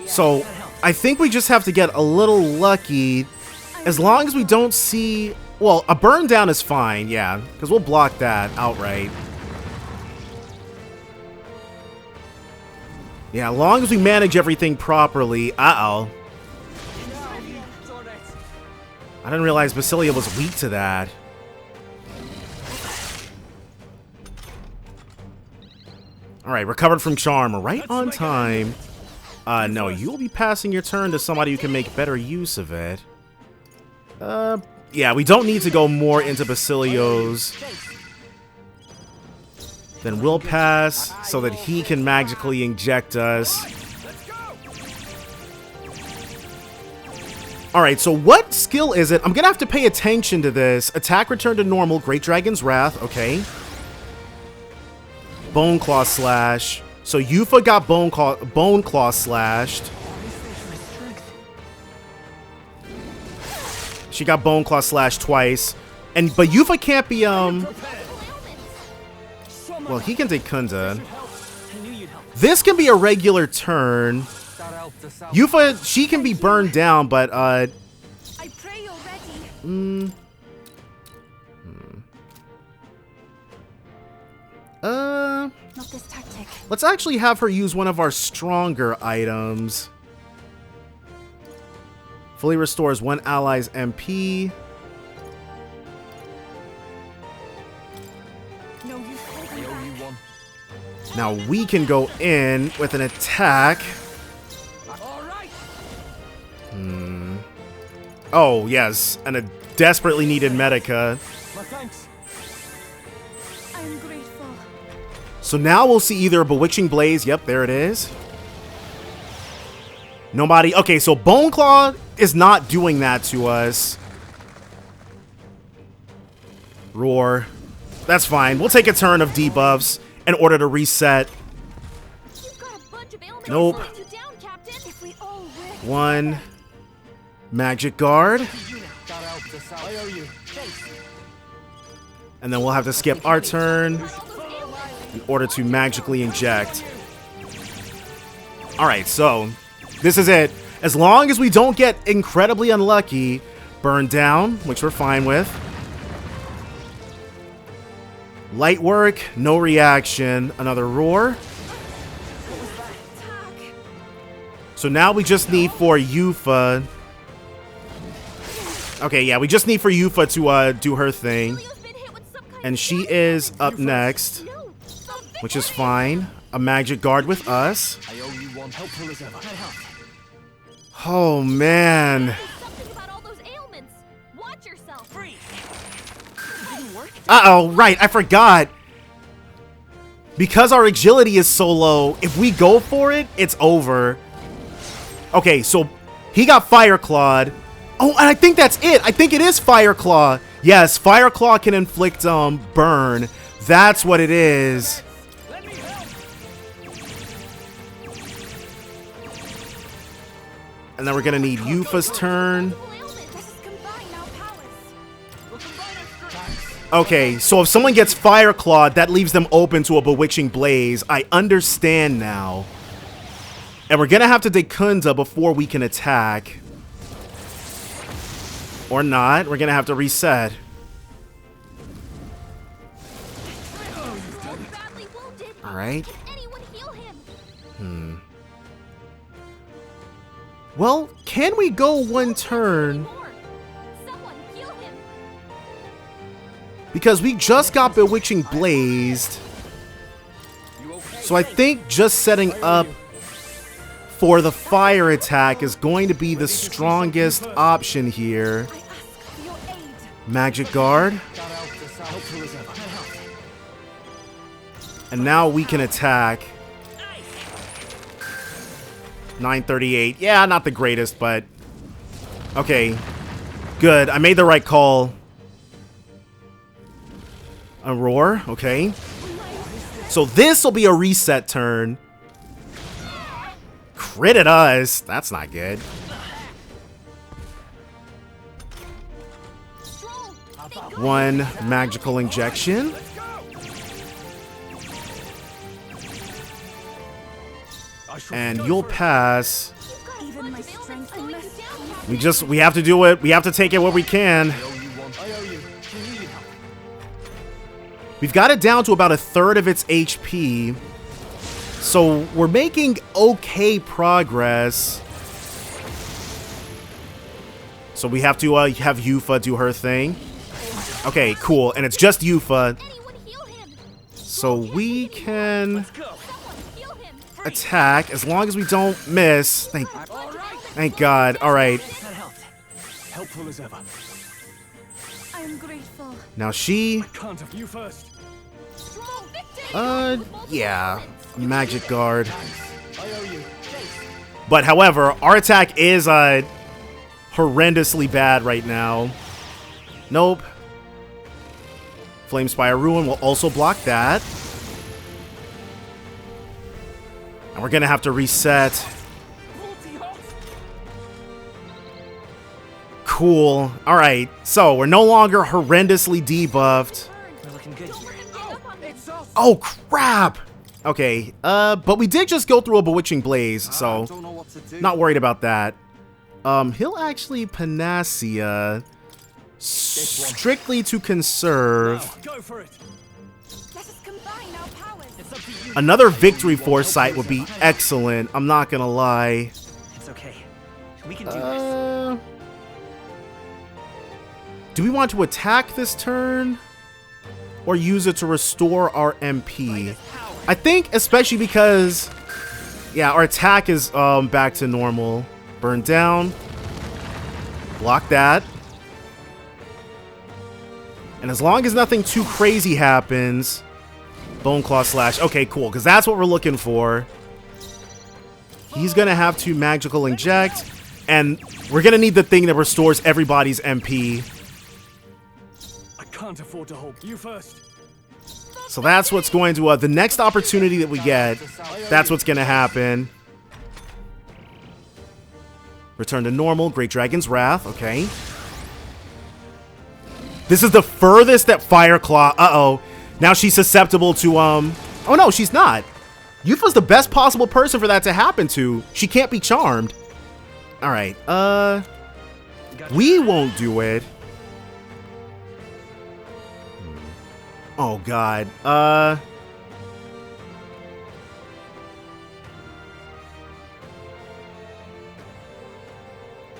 S1: So I think we just have to get a little lucky. As long as we don't see... Well, a burn down is fine, yeah. Because we'll block that outright. Yeah, as long as we manage everything properly. Uh-oh. I didn't realize Basilio was weak to that. Alright, recovered from Charm. Right on time. No, you'll be passing your turn to somebody who can make better use of it. Yeah, we don't need to go more into Basilio's. Then we'll pass so that he can magically inject us. Alright, so what skill is it? I'm gonna have to pay attention to this. Attack return to normal, Great Dragon's Wrath, okay. Bone Claw Slash. So Yuffie got Bone Claw slashed. She got Bone Claw slashed twice. But Yuffie can't be, well, he can take Kunda. This can be a regular turn. Yuffie, she can be burned down, but,
S4: I pray you're ready.
S17: Not this tactic.
S1: Let's actually have her use one of our stronger items. Fully restores one ally's MP. Now we can go in with an attack. Oh, yes. And a desperately needed Medica.
S4: I'm grateful.
S1: So now we'll see either a Bewitching Blaze. Yep, there it is. Nobody. Okay, so Bone Claw is not doing that to us. Roar. That's fine. We'll take a turn of debuffs in order to reset. Nope. One magic guard. And then we'll have to skip our turn in order to magically inject. Alright, so this is it. As long as we don't get incredibly unlucky, burn down, which we're fine with. Light work, no reaction, another roar. So now we just need for Yufa. Okay, yeah, we just need for Yufa to do her thing. And she is up next, which is fine. A magic guard with us. Oh, man. Uh-oh, right, I forgot. Because our agility is so low, if we go for it, it's over. Okay, so he got Fire Clawed. Oh, and I think that's it. I think it is Fire Claw. Yes, Fire Claw can inflict burn. That's what it is. And then we're gonna need Yufa's turn. Okay, so if someone gets Fire Clawed, that leaves them open to a Bewitching Blaze. I understand now. And we're gonna have to Dekunda before we can attack. Or not. We're gonna have to reset. Alright. Well, can we go one turn? Because we just got Bewitching Blazed. So I think just setting up for the fire attack is going to be the strongest option here. Magic Guard. And now we can attack. 938. Yeah, not the greatest, but okay. Good. I made the right call. A roar. Okay. So this will be a reset turn. Critted us. That's not good. One magical injection. And you'll pass. We have to do it. We have to take it where we can. We've got it down to about 1/3 of its HP. So we're making okay progress. So we have to have Yufa do her thing. Okay, cool. And it's just Yufa. So we can attack as long as we don't miss. Thank God. All right.
S20: Helpful as ever.
S4: I'm grateful.
S1: Now she.
S20: You first.
S1: Yeah. Magic Guard. But however, our attack is horrendously bad right now. Nope. Flame Spire Ruin will also block that. And we're gonna have to reset. Cool. Alright, so we're no longer horrendously debuffed.
S13: We're looking good here.
S1: Oh, crap! Okay, but we did just go through a Bewitching Blaze, so not worried about that. He'll actually Panacea strictly to conserve. Another Victory Foresight would be excellent. I'm not gonna lie.
S13: It's okay. We can do this.
S1: Do we want to attack this turn? Or use it to restore our MP? I think especially because, yeah, our attack is back to normal. Burn down. Block that. And as long as nothing too crazy happens, Bone Claw Slash. Okay, cool, because that's what we're looking for. He's going to have to Magical Inject, and we're going to need the thing that restores everybody's MP.
S20: I can't afford to hold you first.
S1: So that's what's going to, the next opportunity that we get, that's what's going to happen. Return to normal. Great Dragon's Wrath. Okay. This is the furthest that Fireclaw... Uh-oh. Now she's susceptible to, Oh, no, she's not. Yufa's the best possible person for that to happen to. She can't be charmed. All right. We won't do it. Oh, God.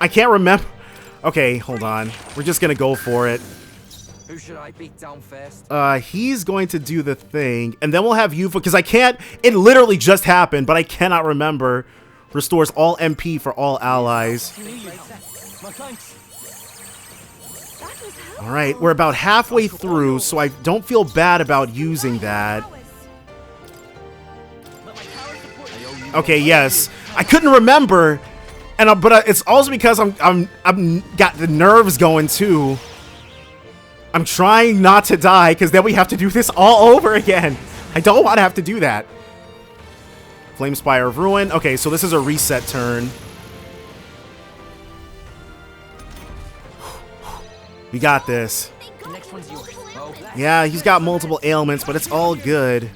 S1: I can't remember. Okay, hold on. We're just gonna go for it.
S8: Who should I beat down first?
S1: He's going to do the thing, and then we'll have Yufa, because I can't... It literally just happened, but I cannot remember. Restores all MP for all allies. Alright, we're about halfway through, so I don't feel bad about using that. Okay, yes. I couldn't remember, and but it's also because I'm got the nerves going too. I'm trying not to die, because then we have to do this all over again. I don't want to have to do that. Flame Spire of Ruin. Okay, so this is a reset turn. We got this.
S13: The next one's yours.
S1: Yeah, he's got multiple ailments, but it's all good.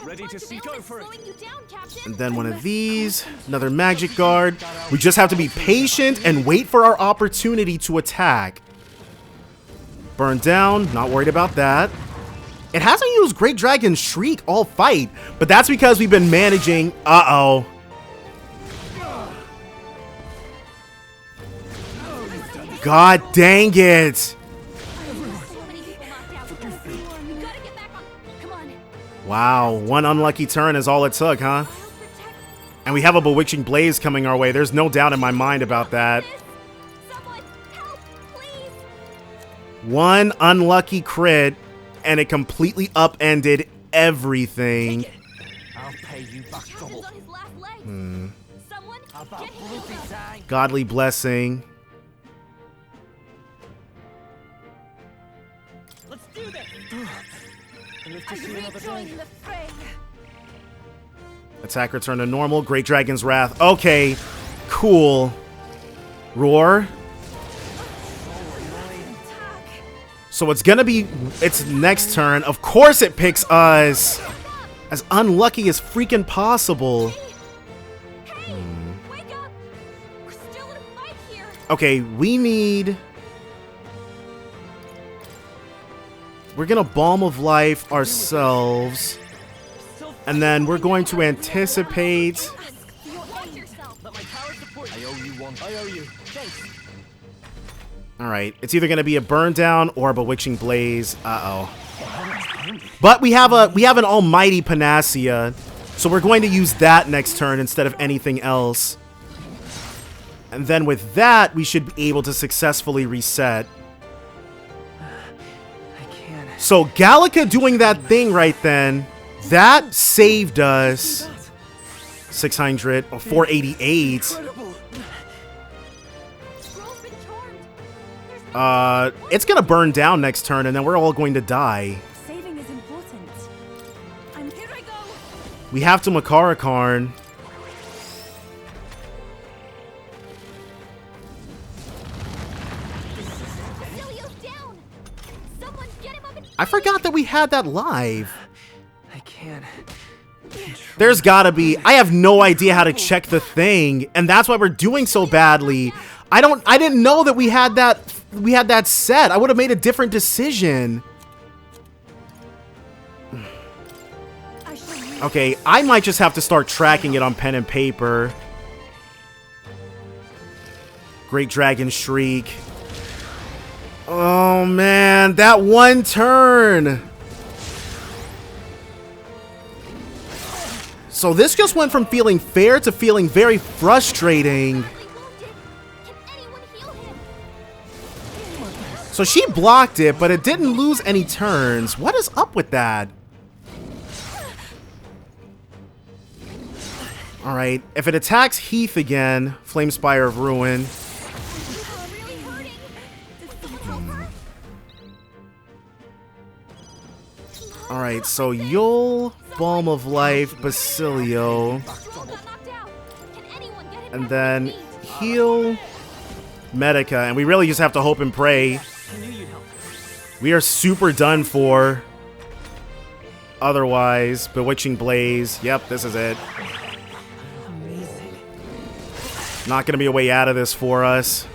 S20: Ready to see, go for it.
S1: And then one of these, another Magic Guard. We just have to be patient and wait for our opportunity to attack. Burn down, not worried about that. It hasn't used Great Dragon Shriek all fight, but that's because we've been managing. Uh-oh. God dang it. Wow, one unlucky turn is all it took, huh? And we have a Bewitching Blaze coming our way. There's no doubt in my mind about that. One unlucky crit, and it completely upended everything.
S8: I'll pay you back double.
S1: Godly Blessing.
S20: Let's do this.
S1: Attack return to normal. Great Dragon's Wrath. Okay, cool. Roar. So it's gonna be its next turn. Of course it picks us. As unlucky as freaking possible. Okay, we need... We're gonna Balm of Life ourselves. And then we're going to anticipate... Alright, it's either gonna be a Burn Down or a Bewitching Blaze. Uh-oh. But we have an Almighty Panacea, so we're going to use that next turn instead of anything else. And then with that, we should be able to successfully reset. So Gallica doing that thing right then, that saved us 600 or 488. It's gonna burn down next turn, and then we're all going to die.
S4: Saving is important. Here I go.
S1: We have to Makara Karn. I forgot that we had that live.
S13: I can't.
S1: There's gotta be. I have no idea how to check the thing, and that's why we're doing so badly. I didn't know that we had that. We had that set. I would have made a different decision. Okay, I might just have to start tracking it on pen and paper. Great Dragon Shriek. Oh man, that one turn. So this just went from feeling fair to feeling very frustrating. So she blocked it, but it didn't lose any turns. What is up with that? Alright, if it attacks Heath again, Flame Spire of Ruin. Alright, so you'll Balm of Life, Basilio. And then heal Medica. And we really just have to hope and pray. We are super done for. Otherwise, Bewitching Blaze. Yep, this is it. Not going to be a way out of this for us.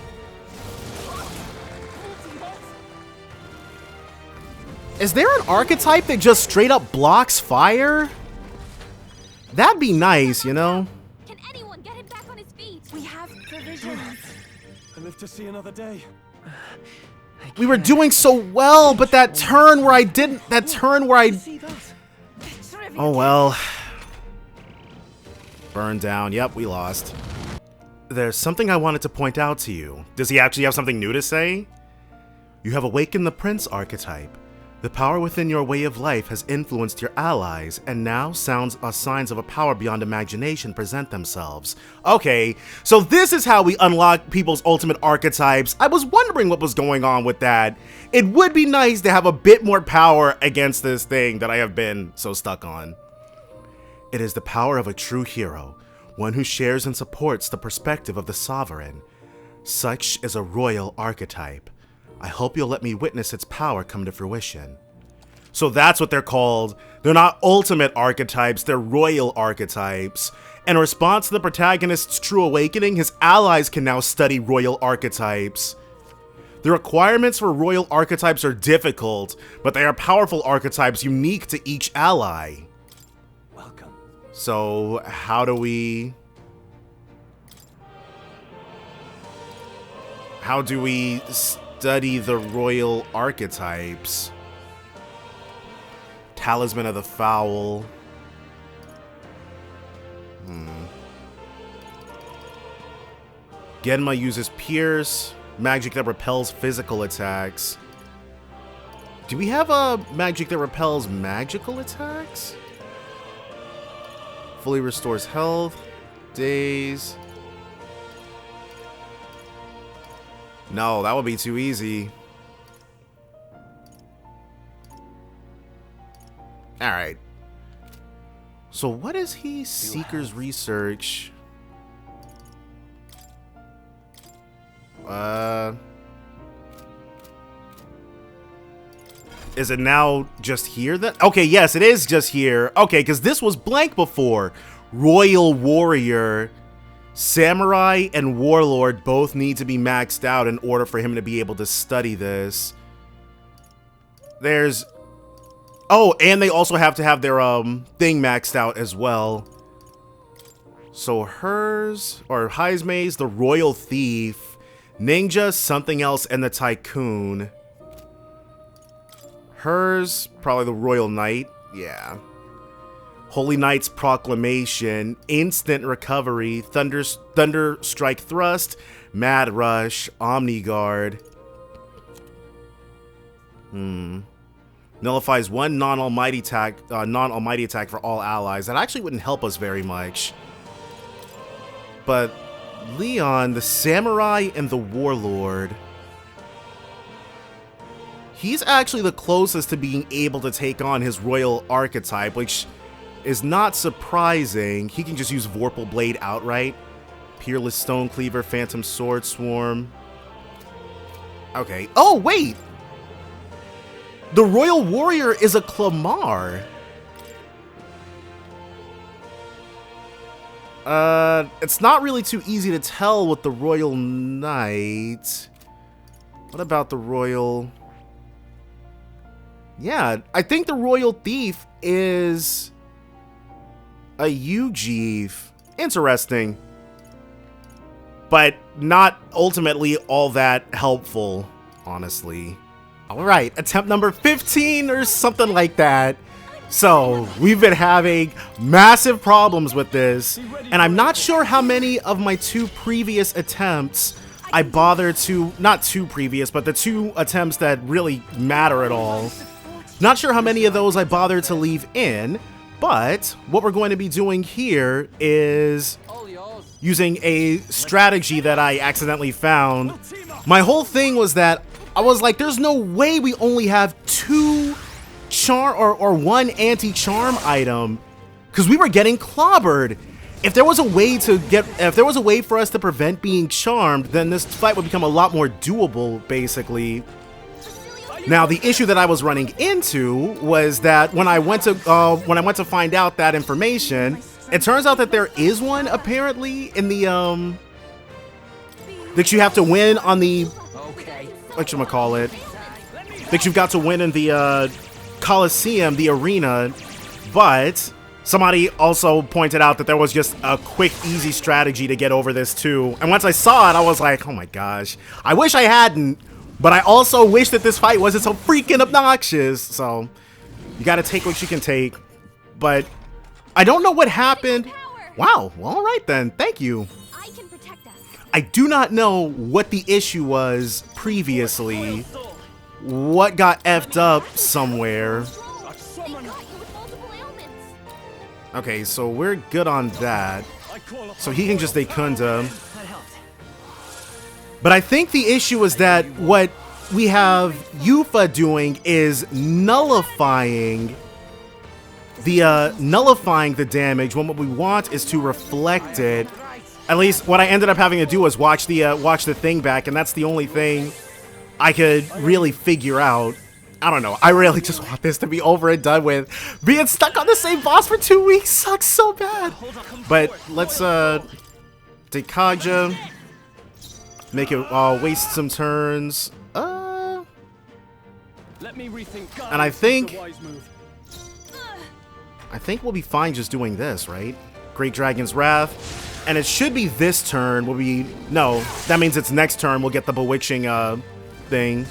S1: Is there an archetype that just straight up blocks fire? That'd be nice, you know?
S4: Can anyone get him back on his feet? We have provisions.
S21: I live to see another day.
S1: We were doing so well, but that turn where I didn't... Oh, well. Burned down. Yep, we lost. There's something I wanted to point out to you. Does he actually have something new to say? You have awakened the Prince archetype. The power within your way of life has influenced your allies, and now signs of a power beyond imagination present themselves. Okay, so this is how we unlock people's ultimate archetypes. I was wondering what was going on with that. It would be nice to have a bit more power against this thing that I have been so stuck on. It is the power of a true hero, one who shares and supports the perspective of the sovereign. Such is a royal archetype. I hope you'll let me witness its power come to fruition. So that's what they're called. They're not ultimate archetypes, they're royal archetypes. In response to the protagonist's true awakening, his allies can now study royal archetypes. The requirements for royal archetypes are difficult, but they are powerful archetypes unique to each ally.
S2: Welcome.
S1: So how do we study the royal archetypes? Talisman of the Foul. Genma uses Pierce, magic that repels physical attacks. Do we have a magic that repels magical attacks? Fully restores health, days. No, that would be too easy. Alright. So what is he? Seeker's Research. Is it now just here then? Okay, yes, it is just here. Okay, because this was blank before. Royal Warrior. Samurai and Warlord both need to be maxed out in order for him to be able to study this. There's... Oh, and they also have to have their thing maxed out as well. So hers, or Heismei's the Royal Thief. Ninja, something else, and the Tycoon. Hers, probably the Royal Knight. Yeah. Holy Knight's Proclamation, Instant Recovery, Thunder Strike Thrust, Mad Rush, Omni Guard. Nullifies one non-almighty attack for all allies. That actually wouldn't help us very much. But Leon, the Samurai and the Warlord, he's actually the closest to being able to take on his royal archetype, which is not surprising. He can just use Vorpal Blade outright. Peerless Stone Cleaver, Phantom Sword Swarm. Okay. Oh, wait! The Royal Warrior is a Clamar. It's not really too easy to tell with the Royal Knight. What about the Royal... Yeah, I think the Royal Thief is a Ugeef. Interesting. But not ultimately all that helpful, honestly. Alright, attempt number 15 or something like that. So, we've been having massive problems with this, and I'm not sure how many of my two previous attempts I bothered to, not two previous, but the two attempts that really matter at all. Not sure how many of those I bothered to leave in, but what we're going to be doing here is using a strategy that I accidentally found. My whole thing was that I was like, there's no way we only have two charm or one anti-charm item, because we were getting clobbered. If there was a way for us to prevent being charmed, then this fight would become a lot more doable, basically. Now, the issue that I was running into was that when I went to find out that information, it turns out that there is one apparently in the that you have to win on the whatchamacallit, that you've got to win in the Coliseum, the arena, but somebody also pointed out that there was just a quick, easy strategy to get over this too. And once I saw it, I was like, oh my gosh, I wish I hadn't, but I also wish that this fight wasn't so freaking obnoxious. So you gotta take what you can take. But I don't know what happened. Wow, well, all right then, thank you. I do not know what the issue was previously. What got effed up somewhere. Okay, so we're good on that. So he can just Ekunda. But I think the issue is that what we have Yufa doing is nullifying the damage, when what we want is to reflect it. At least what I ended up having to do was watch the thing back, and that's the only thing I could really figure out. I don't know. I really just want this to be over and done with. Being stuck on the same boss for 2 weeks sucks so bad. But let's take Kaja, make it waste some turns. And I think we'll be fine just doing this, right? Great Dragon's Wrath. And it should be this turn no, that means it's next turn we'll get the Bewitching thing.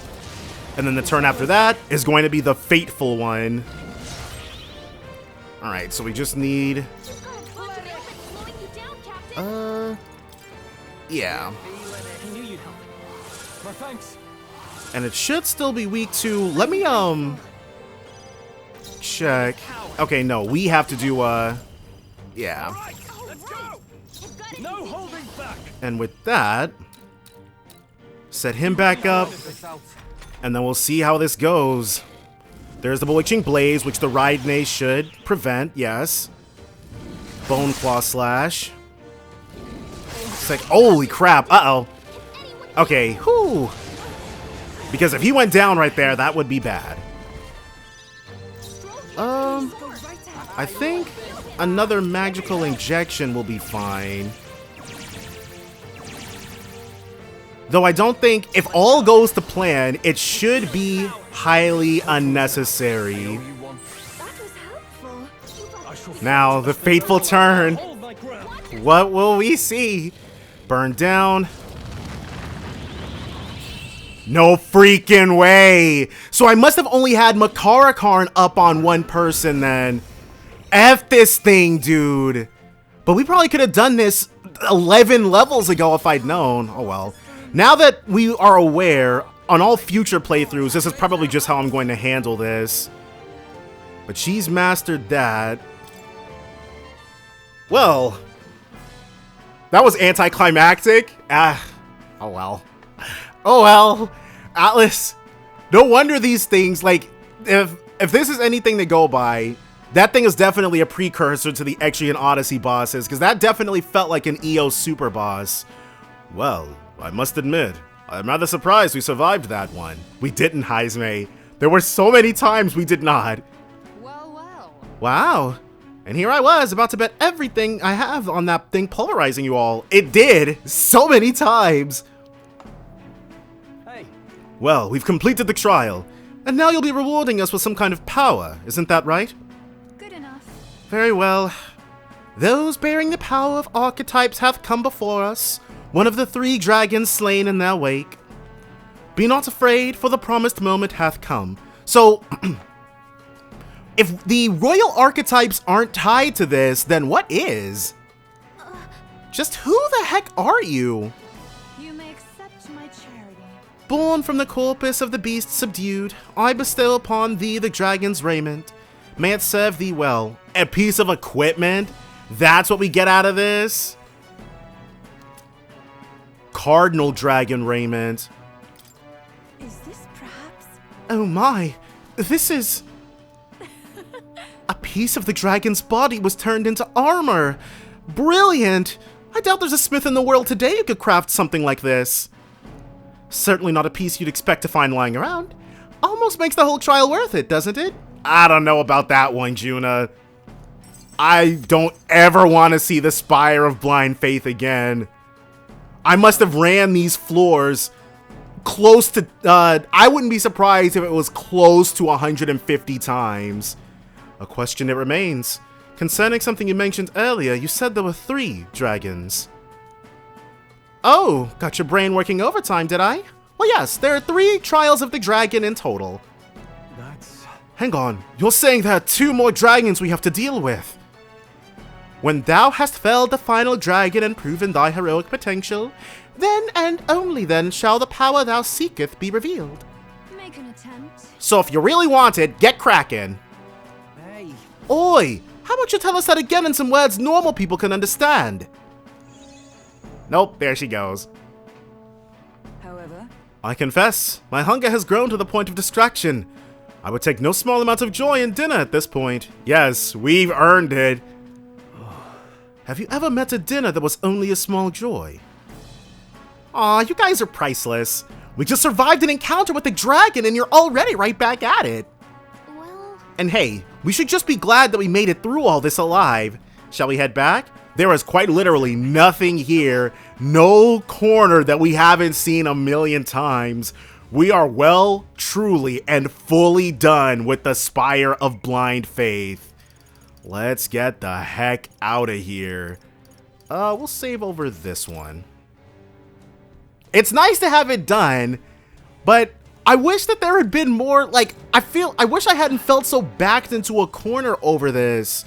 S1: And then the turn after that is going to be the fateful one. Alright, so we just need... yeah. And it should still be weak to... Let me, check. Okay, no, we have to do, yeah. And with that, set him back up. And then we'll see how this goes. There's the Bewitching Blaze, which the Raidne should prevent, yes. Bone Claw Slash. It's like, holy crap, uh-oh. Okay, whew. Because if he went down right there, that would be bad. I think another magical injection will be fine. Though I don't think, if all goes to plan, it should be highly unnecessary. Now, the fateful turn. What will we see? Burn down. No freaking way. So I must have only had Makarakarn up on one person then. F this thing, dude. But we probably could have done this 11 levels ago if I'd known. Oh well. Now that we are aware, on all future playthroughs, this is probably just how I'm going to handle this. But she's mastered that. Well, that was anticlimactic. Oh well. Oh well. Atlas, no wonder these things, like, if this is anything to go by, that thing is definitely a precursor to the Etrian Odyssey bosses, because that definitely felt like an EO super boss. Well, I must admit, I'm rather surprised we survived that one. We didn't, Heisme. There were so many times we did not. Wow. And here I was, about to bet everything I have on that thing polarizing you all. It did! So many times! Hey. Well, we've completed the trial, and now you'll be rewarding us with some kind of power, isn't that right?
S5: Good enough.
S1: Very well. Those bearing the power of archetypes have come before us, one of the 3 dragons slain in their wake. Be not afraid, for the promised moment hath come. So, if the royal archetypes aren't tied to this, then what is? Just who the heck are you?
S4: You may accept my charity.
S1: Born from the corpus of the beast subdued, I bestow upon thee the dragon's raiment. May it serve thee well. A piece of equipment? That's what we get out of this? Cardinal dragon raiment.
S4: Is this perhaps?
S1: Oh my, this is... piece of the dragon's body was turned into armor. Brilliant! I doubt there's a smith in the world today who could craft something like this. Certainly not a piece you'd expect to find lying around. Almost makes the whole trial worth it, doesn't it? I don't know about that one, Juna. I don't ever want to see the Spire of Blind Faith again. I must have ran these floors close to, I wouldn't be surprised if it was close to 150 times. A question that remains. Concerning something you mentioned earlier, you said there were 3 dragons. Oh, got your brain working overtime, did I? Well, yes, there are 3 trials of the dragon in total. Hang on, you're saying there are 2 more dragons we have to deal with? When thou hast felled the final dragon and proven thy heroic potential, then and only then shall the power thou seeketh be revealed.
S5: Make an attempt.
S1: So if you really want it, get cracking.
S8: Hey.
S1: Oi, how about you tell us that again in some words normal people can understand? Nope, there she goes.
S3: However,
S1: I confess, my hunger has grown to the point of distraction. I would take no small amount of joy in dinner at this point. Yes, we've earned it. Have you ever met a dinner that was only a small joy? Aw, you guys are priceless. We just survived an encounter with the dragon and you're already right back at it.
S9: Well...
S1: And hey, we should just be glad that we made it through all this alive. Shall we head back? There is quite literally nothing here, no corner that we haven't seen a million times. We are well, truly, and fully done with the Spire of Blind Faith. Let's get the heck out of here. We'll save over this one. It's nice to have it done, but I wish that there had been more, like, I wish I hadn't felt so backed into a corner over this.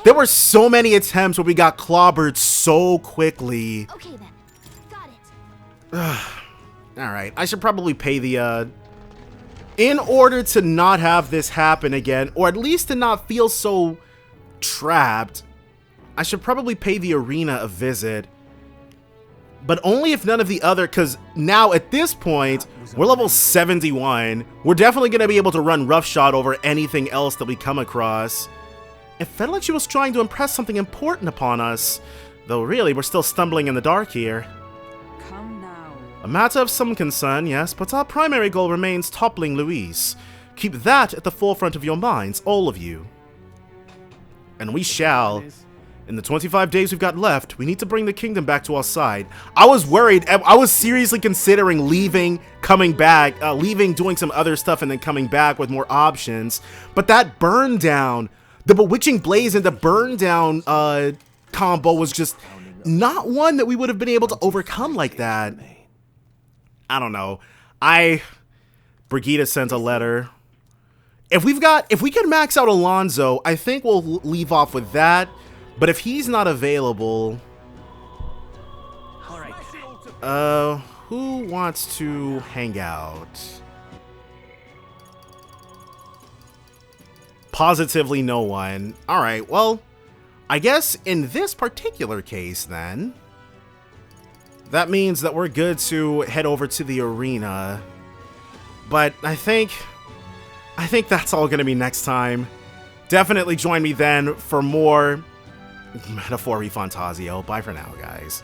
S1: There were so many attempts where we got clobbered so quickly.
S9: Okay then, got it.
S1: Alright, I should probably pay the, in order to not have this happen again, or at least to not feel so trapped, I should probably pay the arena a visit. But only if none of the other, because now at this point, we're level 71. We're definitely going to be able to run roughshod over anything else that we come across. It felt like she was trying to impress something important upon us. Though really, we're still stumbling in the dark here.
S3: come now.
S1: A matter of some concern, yes, but our primary goal remains toppling Luis. Keep that at the forefront of your minds, all of you. And we shall. In the 25 days we've got left, we need to bring the kingdom back to our side. I was worried. I was seriously considering leaving, coming back, leaving, doing some other stuff, and then coming back with more options. But that burn down, the Bewitching Blaze and the burn down combo was just not one that we would have been able to overcome like that. I don't know. Brigitte sent a letter. If we can max out Alonso, I think we'll leave off with that. But if he's not available, who wants to hang out? Positively no one. All right, well, I guess in this particular case then, that means that we're good to head over to the arena. But I think that's all gonna be next time. Definitely join me then for more Metaphor ReFantazio. Bye for now, guys.